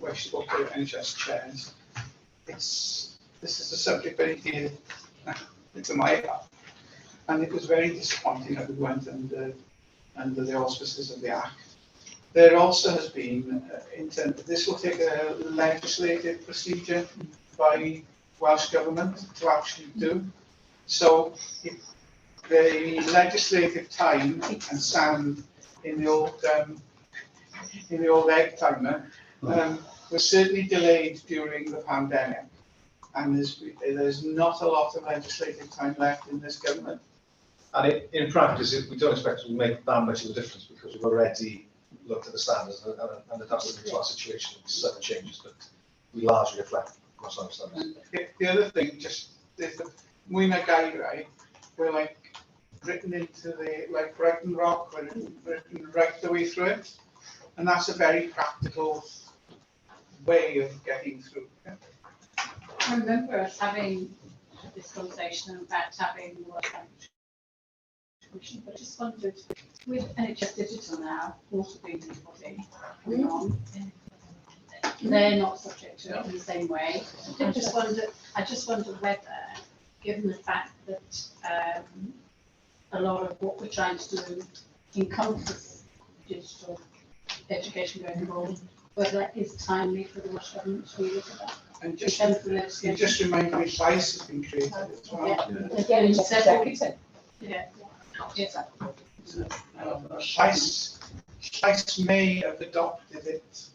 where she spoke to the NHS chairs. This is a subject very dear to my heart, and it was very disappointing that we went under the auspices of the Act. There also has been, this will take a legislative procedure by Welsh Government to actually do. So the legislative time and sound in the old egg timer was certainly delayed during the pandemic. And there's not a lot of legislative time left in this government. And in practice, we don't expect to make that much of a difference because we've already looked at the standards and adapted to our situation with sudden changes, but we largely reflect what's on standards. The other thing, just is that Mwyna Gairau were like written into the, like Brighton Rock, were written right the way through it. And that's a very practical way of getting through. I remember us having this conversation about having the Welsh Language Commission, but I just wondered, with NHS Digital now also being the body coming on, they're not subject to it in the same way. I just wonder whether, given the fact that a lot of what we're trying to do encompasses digital education going forward, whether that is timely for the Welsh Government to look at that. And you just remind me, FICE has been created as well. FICE may have adopted it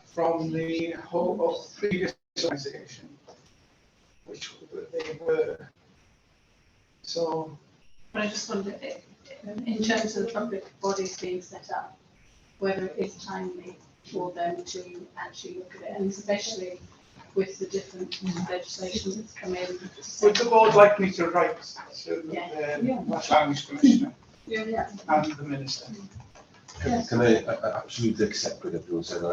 from the whole of previous organisation, which they were. So, but I just wonder, in terms of the public bodies being set up, whether it is timely for them to actually look at it, and especially with the different legislation that's come in. Would the board like me to write to the Welsh Language Commissioner Yeah. and the Minister. Yes. Can I absolutely accept what everyone said?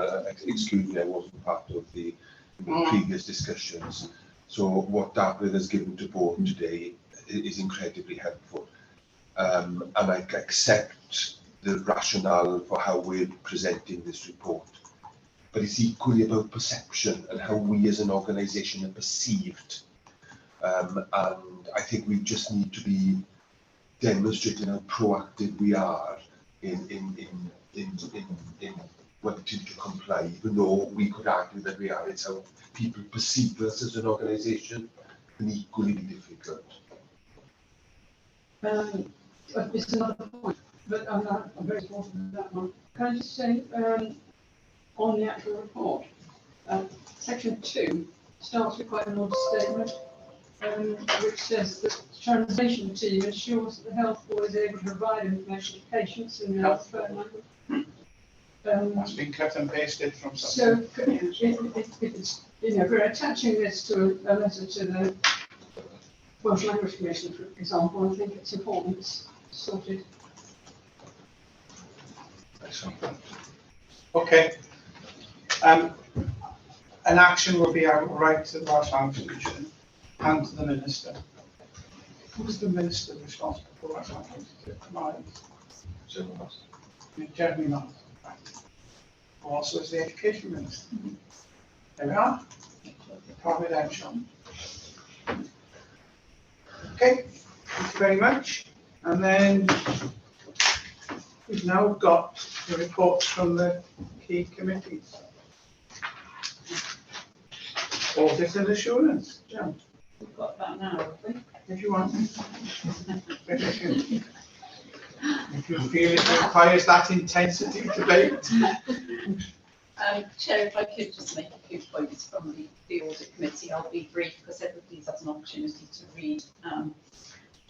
Excuse me, I wasn't part of the previous discussions. So what Bwrdd has given to board today is incredibly helpful. And I accept the rationale for how we're presenting this report. But it's equally about perception and how we as an organisation are perceived. And I think we just need to be demonstrating how proactive we are in wanting to comply, even though we could argue that we are. It's how people perceive us as an organisation, and equally difficult. It's another point, but I'm very important with that one. Can I just say, on the actual report, section 2 starts with quite an odd statement, which says that the translation team ensures that the health board is able to provide information to patients in the health phone language. That's been cut and pasted from something. So if it's, if we're attaching this to a letter to the Welsh Language Commission, for example, I think it's important it's sorted. Excellent. Okay. An action will be out right to the Welsh Language Commission and to the Minister. Who's the Minister responsible for Welsh Language? Jeremy Miles. Right. Who also is the Education Minister. There we are. Providential. Okay, thank you very much. And then we've now got the reports from the key committees. Audit and assurance. Jan, We've got about an hour, have we? if you want. If you feel it requires that intensity debate. Chair, if I could just make a few points from the audit committee, I'll be brief because everybody's had an opportunity to read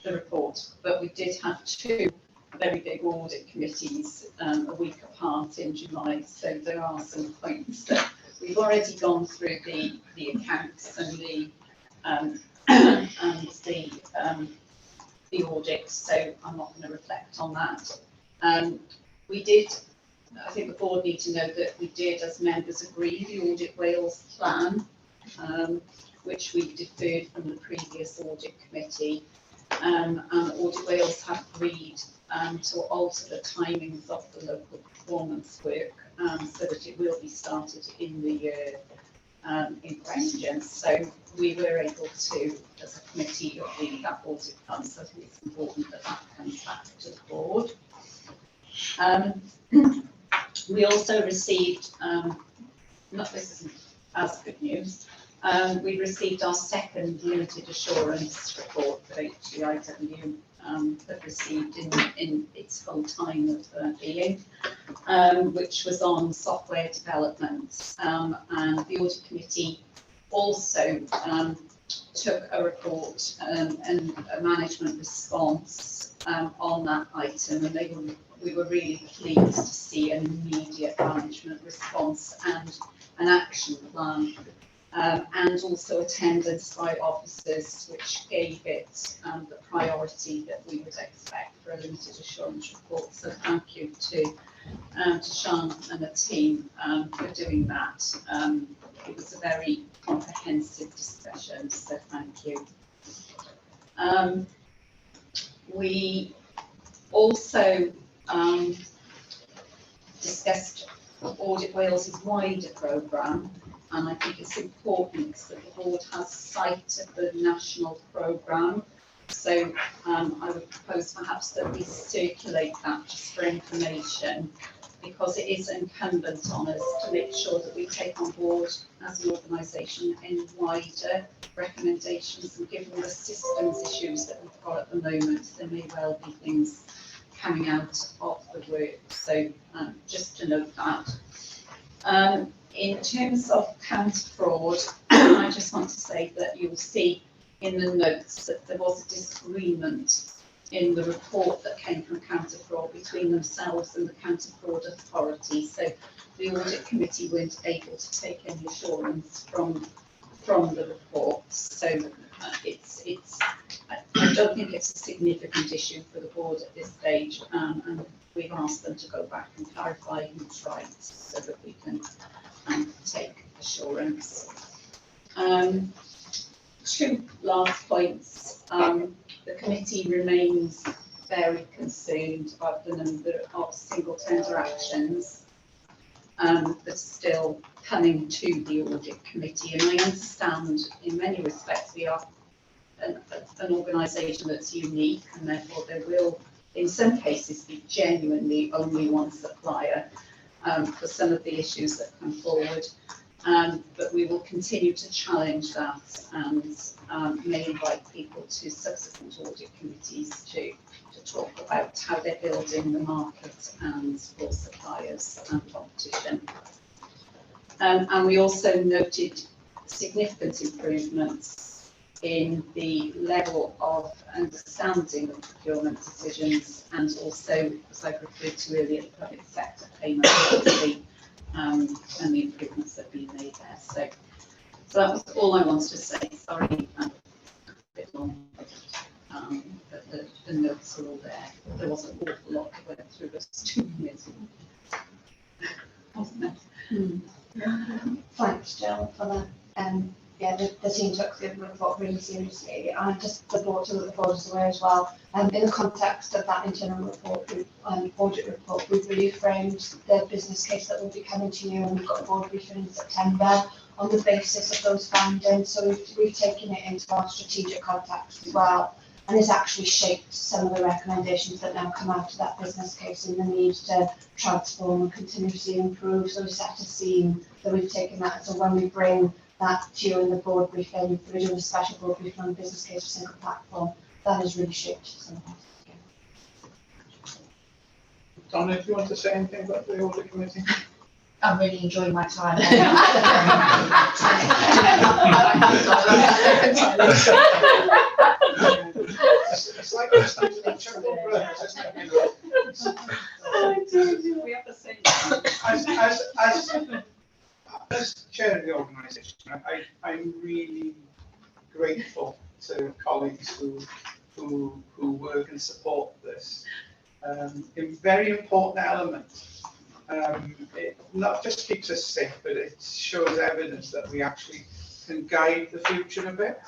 the report. But we did have 2 very big audit committees a week apart in July, so there are some points that we've already gone through the accounts and the audit, so I'm not going to reflect on that. We did. I think the board need to know that we did, as members, agree the Audit Wales plan, which we deferred from the previous audit committee. And Audit Wales have agreed to alter the timings of the local performance work so that it will be started in the year in question. So we were able to, as a committee, agree that audit plan. So I think it's important that that comes back to the board. We also received, this isn't as good news, we received our second limited assurance report that HDIW had received in its full time of being, which was on software development. And the audit committee also took a report and a management response on that item, and we were really pleased to see an immediate management response and an action plan, and also attendance by officers, which gave it the priority that we would expect for a limited assurance report. So thank you to Sean and the team for doing that. It was a very comprehensive discussion, so thank you. We also discussed Audit Wales's wider programme, and I think it's important that the board has sight of the national programme. So I would propose perhaps that we circulate that just for information, because it is incumbent on us to make sure that we take on board as an organisation any wider recommendations, and given the systems issues that we've got at the moment, there may well be things coming out of the work. So just to note that. In terms of counter fraud, I just want to say that you'll see in the notes that there was a disagreement in the report that came from counter fraud between themselves and the counter fraud authority. So the audit committee weren't able to take any assurance from from the report. So I don't think it's a significant issue for the board at this stage, and we've asked them to go back and clarify who's right so that we can take assurance. Two last points. The committee remains very concerned about the number of single tender actions that's still coming to the audit committee, and I understand in many respects we are an organisation that's unique, and therefore there will in some cases be genuinely only one supplier for some of the issues that come forward, but we will continue to challenge that and may invite people to subsequent audit committees to talk about how they're building the market and for suppliers and competition. And we also noted significant improvements in the level of understanding of procurement decisions, and also, as I've referred to earlier, the public sector payment policy and the improvements that have been made there. So that was all I wanted to say. Sorry, a bit long, but the notes are all there. There was an awful lot that went through those 2 years, wasn't there? Thanks, Jill, for that. Yeah, the team took the report really seriously, and just the board to look the board is aware as well. In the context of that internal report, audit report, we've reframed the business case that will be coming to you, and we've got a board briefing in September on the basis of those findings. So we've taken it into our strategic context as well, and it's actually shaped some of the recommendations that now come out of that business case in the need to transform and continuously improve. So we set a scene that we've taken that. So when we bring that to you in the board briefing, we're doing a special board briefing on the business case for single platform. That has really shaped some of that. Donna, if you want to say anything about the audit committee? I'm really enjoying my time. It's like a chocolate bread. We have the same. As chair of the organisation, I'm really grateful to colleagues who work and support this. A very important element. It not just keeps us safe, but it shows evidence that we actually can guide the future a bit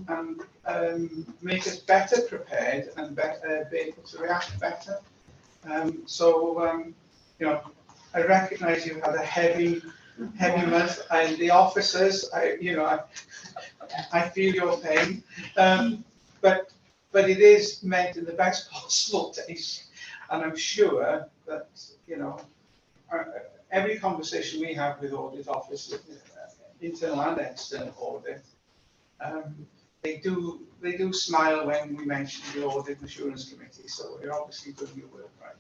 and make us better prepared and be able to react better. You know, I recognise you've had a heavy month, and the officers, I feel your pain, but it is meant in the best possible taste, and I'm sure that every conversation we have with audit officers, internal and external audit, they do smile when we mention the audit assurance committee. So you're obviously doing your work right.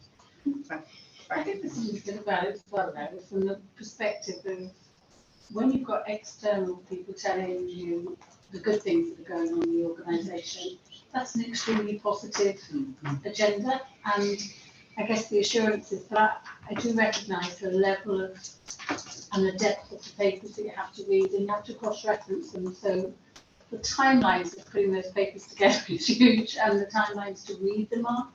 I think there's something about it as well, though, from the perspective of when you've got external people telling you the good things that are going on in the organisation, that's an extremely positive agenda. And I guess the assurance is that I do recognise the level of and the depth of the papers that you have to read, and you have to cross-reference them. So the timelines of putting those papers together is huge, and the timelines to read them are.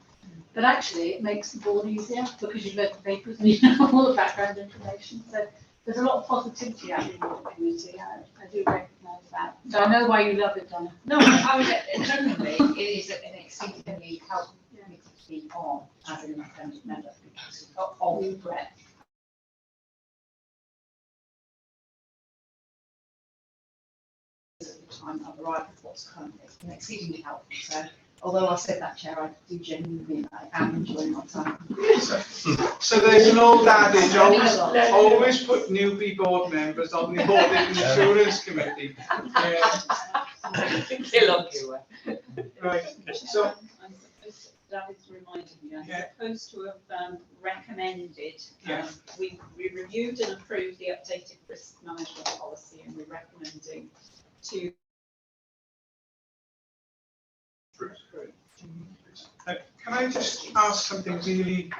But actually, it makes the board easier because you've read the papers and you know all the background information. So there's a lot of positivity out in the audit committee. I do recognise that. So I know why you love it, Donna. No, I would genuinely, it is an exceedingly helpful committee to be on as an independent member because of the breadth. At the time I've arrived with what's coming, it's been exceedingly helpful. So although I said that, Chair, I do genuinely, I am enjoying my time. So there's an old adage, always put newbie board members on the audit and assurance committee. Right. So that is reminding me, I'm supposed to have recommended, we reviewed and approved the updated risk management policy, and we're recommending to can I just ask something really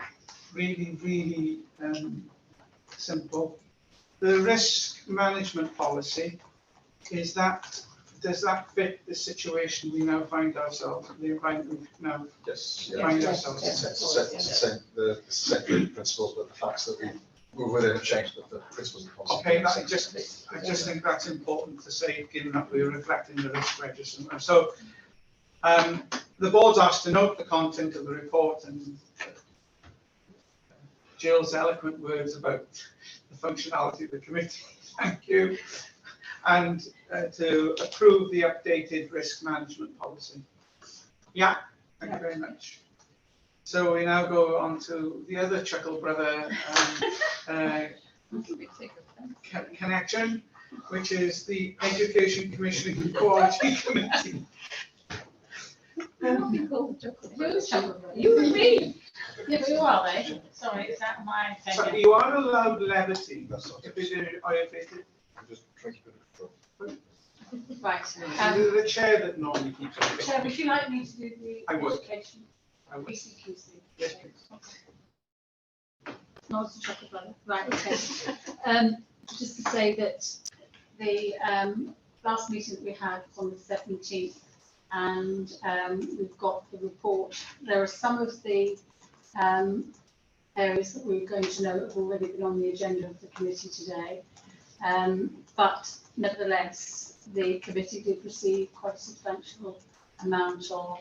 simple? The risk management policy, does that fit the situation we now find ourselves, the environment we now Yes. find Yeah. ourselves in? The same principles, but the facts that we're within have changed, but the principles and concepts. Okay, I just think that's important to say, given that we're reflecting the risk register. So, the board's asked to note the content of the report and Jill's eloquent words about the functionality of the committee. Thank you. And to approve the updated risk management policy. Yeah, thank you very much. So we now go on to the other Chuckle Brother connection, which is the Education Commissioning and Quality Committee. You and me. Yeah, who are they? Sorry, is that my thing? So you are allowed levity if it is. Just drink a bit of control. Right. The chair that normally keeps it. Chair, would you like me to do I the would. education? I would. ECQC. Yes, please. Not to Chuckle Brother. Right, okay. Just to say that the last meeting that we had was on the 17th, and we've got the report. There are some of the areas that we were going to know have already been on the agenda of the committee today. But nevertheless, the committee did receive quite a substantial amount of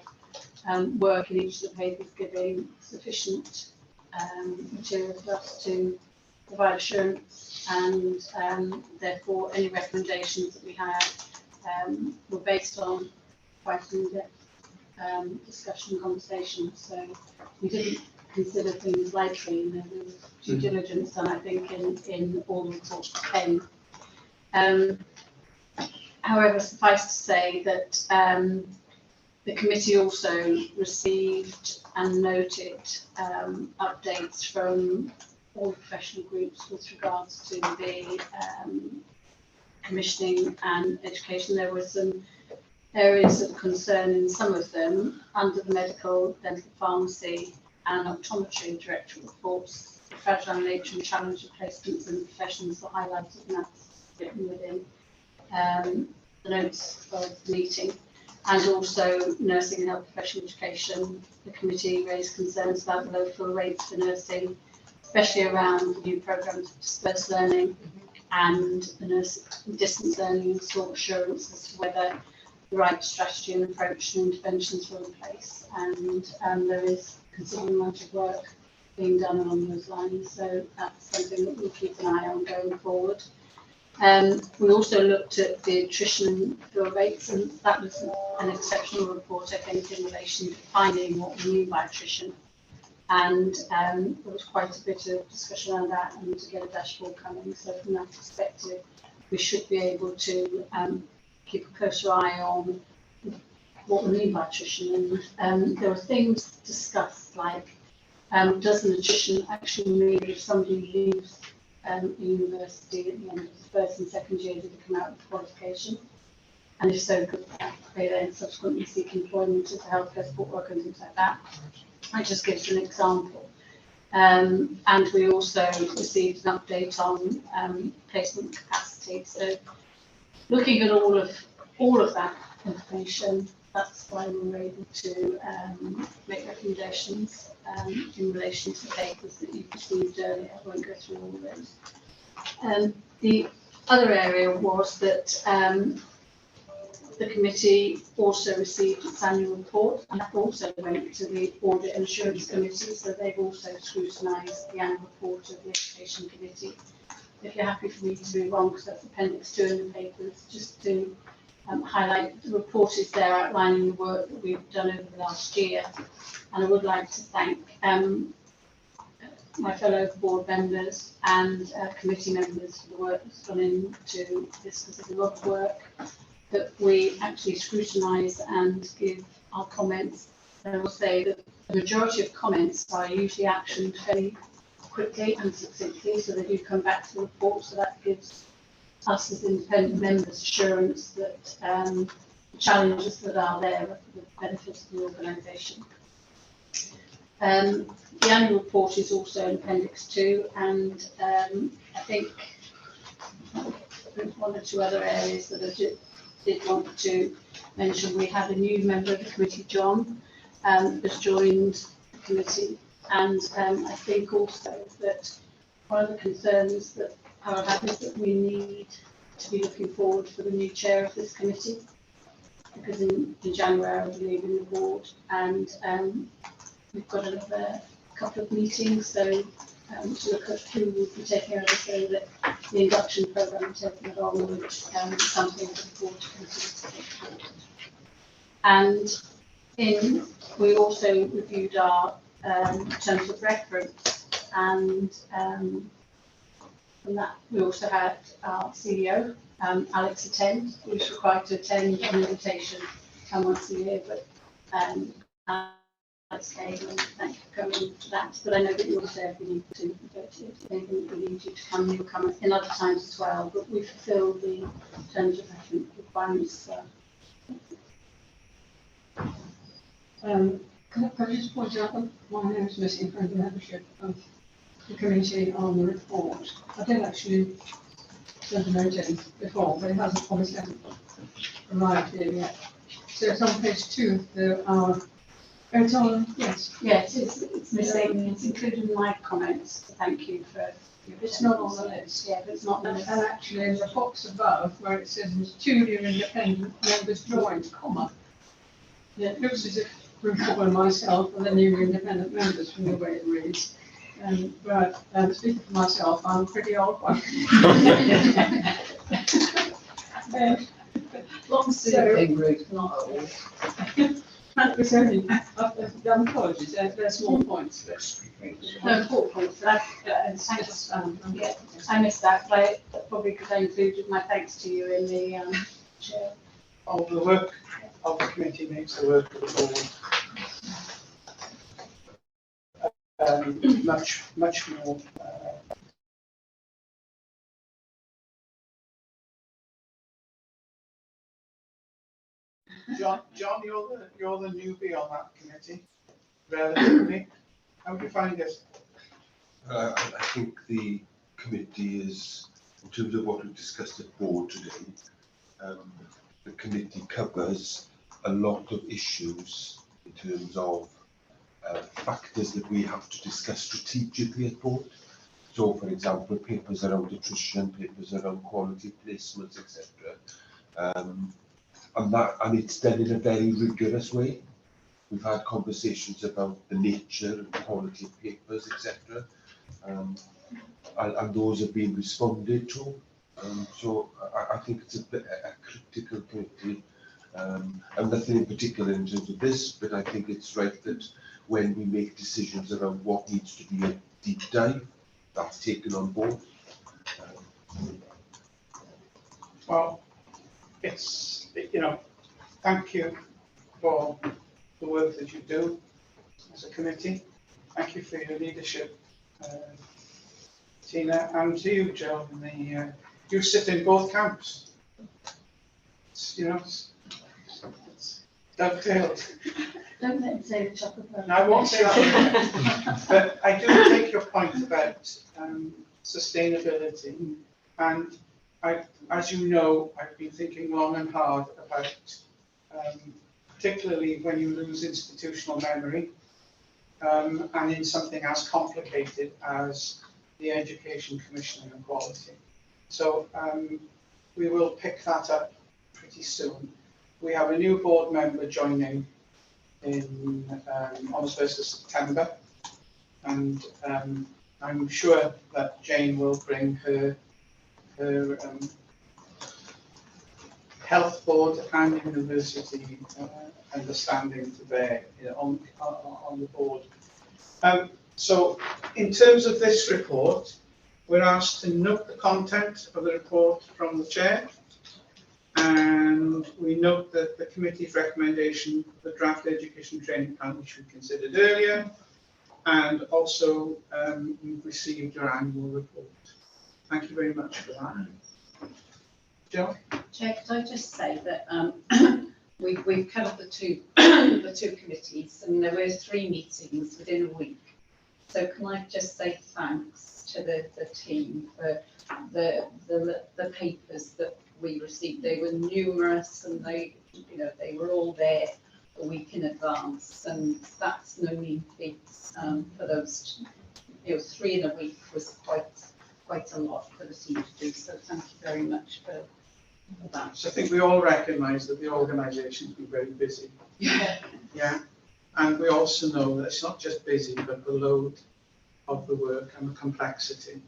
work in each of the papers, giving sufficient material for us to provide assurance, and therefore any recommendations that we had were based on quite an in-depth discussion and conversation. So we didn't consider things lightly. There was due diligence done, I think, in all the reports that came. However, suffice to say that the committee also received and noted updates from all professional groups with regards to the commissioning and education. There were some areas of concern in some of them under the medical, dental pharmacy and optometry directorate reports. The fragile nature and challenge of placements and professions were highlighted, and that's written within the notes of the meeting. And also nursing and health professional education. The committee raised concerns about the low fill rates for nursing, especially around the new programs of dispersed learning and the distance learning, and sought assurance as to whether the right strategy and approach and interventions were in place. And there is considerable amount of work being done along those lines. So that's something that we'll keep an eye on going forward. We also looked at the attrition fill rates, and that was an exceptional report, I think, in relation to finding what we mean by attrition. And there was quite a bit of discussion around that, and to get a dashboard coming. So from that perspective, we should be able to keep a closer eye on what we mean by attrition. And there were things discussed like, does an attrition actually mean if somebody leaves university at the end of the first and second year, did they come out with qualification? And if so, could they then subsequently seek employment as a healthcare support worker and things like that? I just gives an example. And we also received an update on placement capacity. So looking at all of that information, that's why we were able to make recommendations in relation to the papers that you received earlier. I won't go through all of those. The other area was that the committee also received its annual report, and that also went to the Audit and Assurance Committee, so they've also scrutinised the annual report of the Education Committee. If you're happy for me to move on, because that's Appendix 2 in the papers, just to highlight the report is there outlining the work that we've done over the last year. And I would like to thank my fellow board members and committee members for the work that's gone into this, because there's a lot of work that we actually scrutinise and give our comments. And I will say that the majority of comments are usually actioned fairly quickly and succinctly, so they do come back to the report, so that gives us as independent members assurance that the challenges that are there are for the benefit of the organisation. The annual report is also in Appendix 2, and I think there's one or two other areas that I did want to mention. We had a new member of the committee, John, has joined the committee, and I think also that one of the concerns that I have is that we need to be looking forward for the new chair of this committee, because in January I'll be leaving the board, and we've got another couple of meetings, so to look at who will be taking over, so that the induction programme taking it on would something for the board to consider to take forward. And we also reviewed our terms of reference, and from that we also had our CEO, Alex, attend. He was required to attend an invitation once a year, but Alex came, and thank you for coming to that. But I know that you also have been able to go to anything that we need you to come, you'll come in other times as well, but we fulfil the terms of reference requirements. Can I just point out that my name is missing from the membership of the committee on the report. I did actually send a note in before, but it obviously hasn't arrived here yet. So it's on page 2 of our. It's on, yes. Yes, it's missing. It's included in my comments. Thank you for. It's not on the list. Yeah, but it's not on the And list. actually, in the box above where it says there's 2 new independent members joined, comma. It looks as if Paul and myself are the new independent members from the way it reads. But speaking for myself, I'm a pretty old one. Lots of thing, Ruth, not at all. And it was only, apologies, they're small points, but. No, 4 points. I missed that, but probably because I included my thanks to you in the chair. All the work of the committee makes the work of the board much more. John, you're the newbie on that committee, relatively. How do you find it? I think the committee is, in terms of what we discussed at board today, the committee covers a lot of issues in terms of factors that we have to discuss strategically at board. So, for example, papers around nutrition, papers around quality placements, etc. And it's done in a very rigorous way. We've had conversations about the nature and quality of papers, etc. And those have been responded to. So I think it's a critical committee. And nothing in particular in terms of this, but I think it's right that when we make decisions around what needs to be a deep dive, that's taken on board. Well, thank you for the work that you do as a committee. Thank you for your leadership, Tina, and to you, Joe. You sit in both camps. It's dovetailed. Don't let me say the chocolate bar. No, I won't say that. But I do take your point about sustainability, and as you know, I've been thinking long and hard about, particularly when you lose institutional memory, and in something as complicated as the Education Commissioning and Quality. So we will pick that up pretty soon. We have a new board member joining on the 1st of September, and I'm sure that Jane will bring her health board and university understanding to bear on the board. So in terms of this report, we're asked to note the content of the report from the chair, and we note that the committee's recommendation for the draft education training plan, which we considered earlier, and also we've received your annual report. Thank you very much for that. Joe? Chair, could I just say that we've covered the two committees, and there were 3 meetings within a week. So can I just say thanks to the team for the papers that we received. They were numerous and they were all there a week in advance, and that's no mean feat for those. 3 in a week was quite a lot for the team to do. So thank you very much for that. So I think we all recognise that the organisation's been very busy. Yeah. Yeah. And we also know that it's not just busy, but the load of the work and the complexity.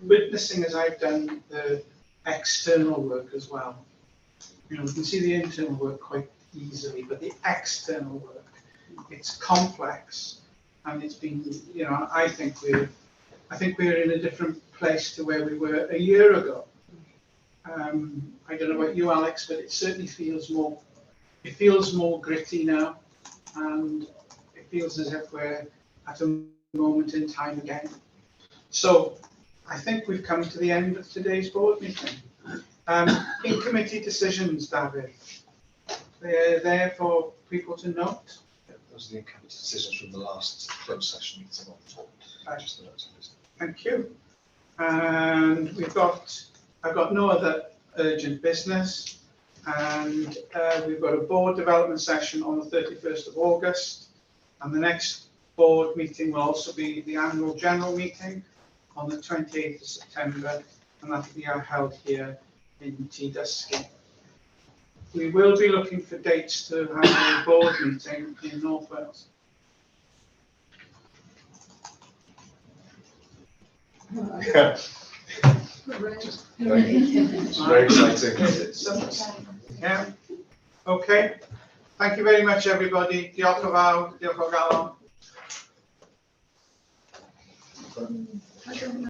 Witnessing, as I've done, the external work as well. We can see the internal work quite easily, but the external work, it's complex, and it's been, I think we're in a different place to where we were a year ago. I don't know about you, Alex, but it certainly feels more gritty now, and it feels as if we're at a moment in time again. So I think we've come to the end of today's board meeting. In committee decisions, David, they're there for people to note. Yeah, those are the in-committee decisions from the last closed session meeting on the board. Just the notes of this. Thank you. And I've got no other urgent business. And we've got a board development session on the 31st of August. And the next board meeting will also be the annual general meeting on the 28th of September. And that will be held here in Dysgu. We will be looking for dates to have a board meeting in North Wales. Yeah. Very exciting. Yeah. Okay. Thank you very much, everybody. Diolch yn fawr. Diolch o galon.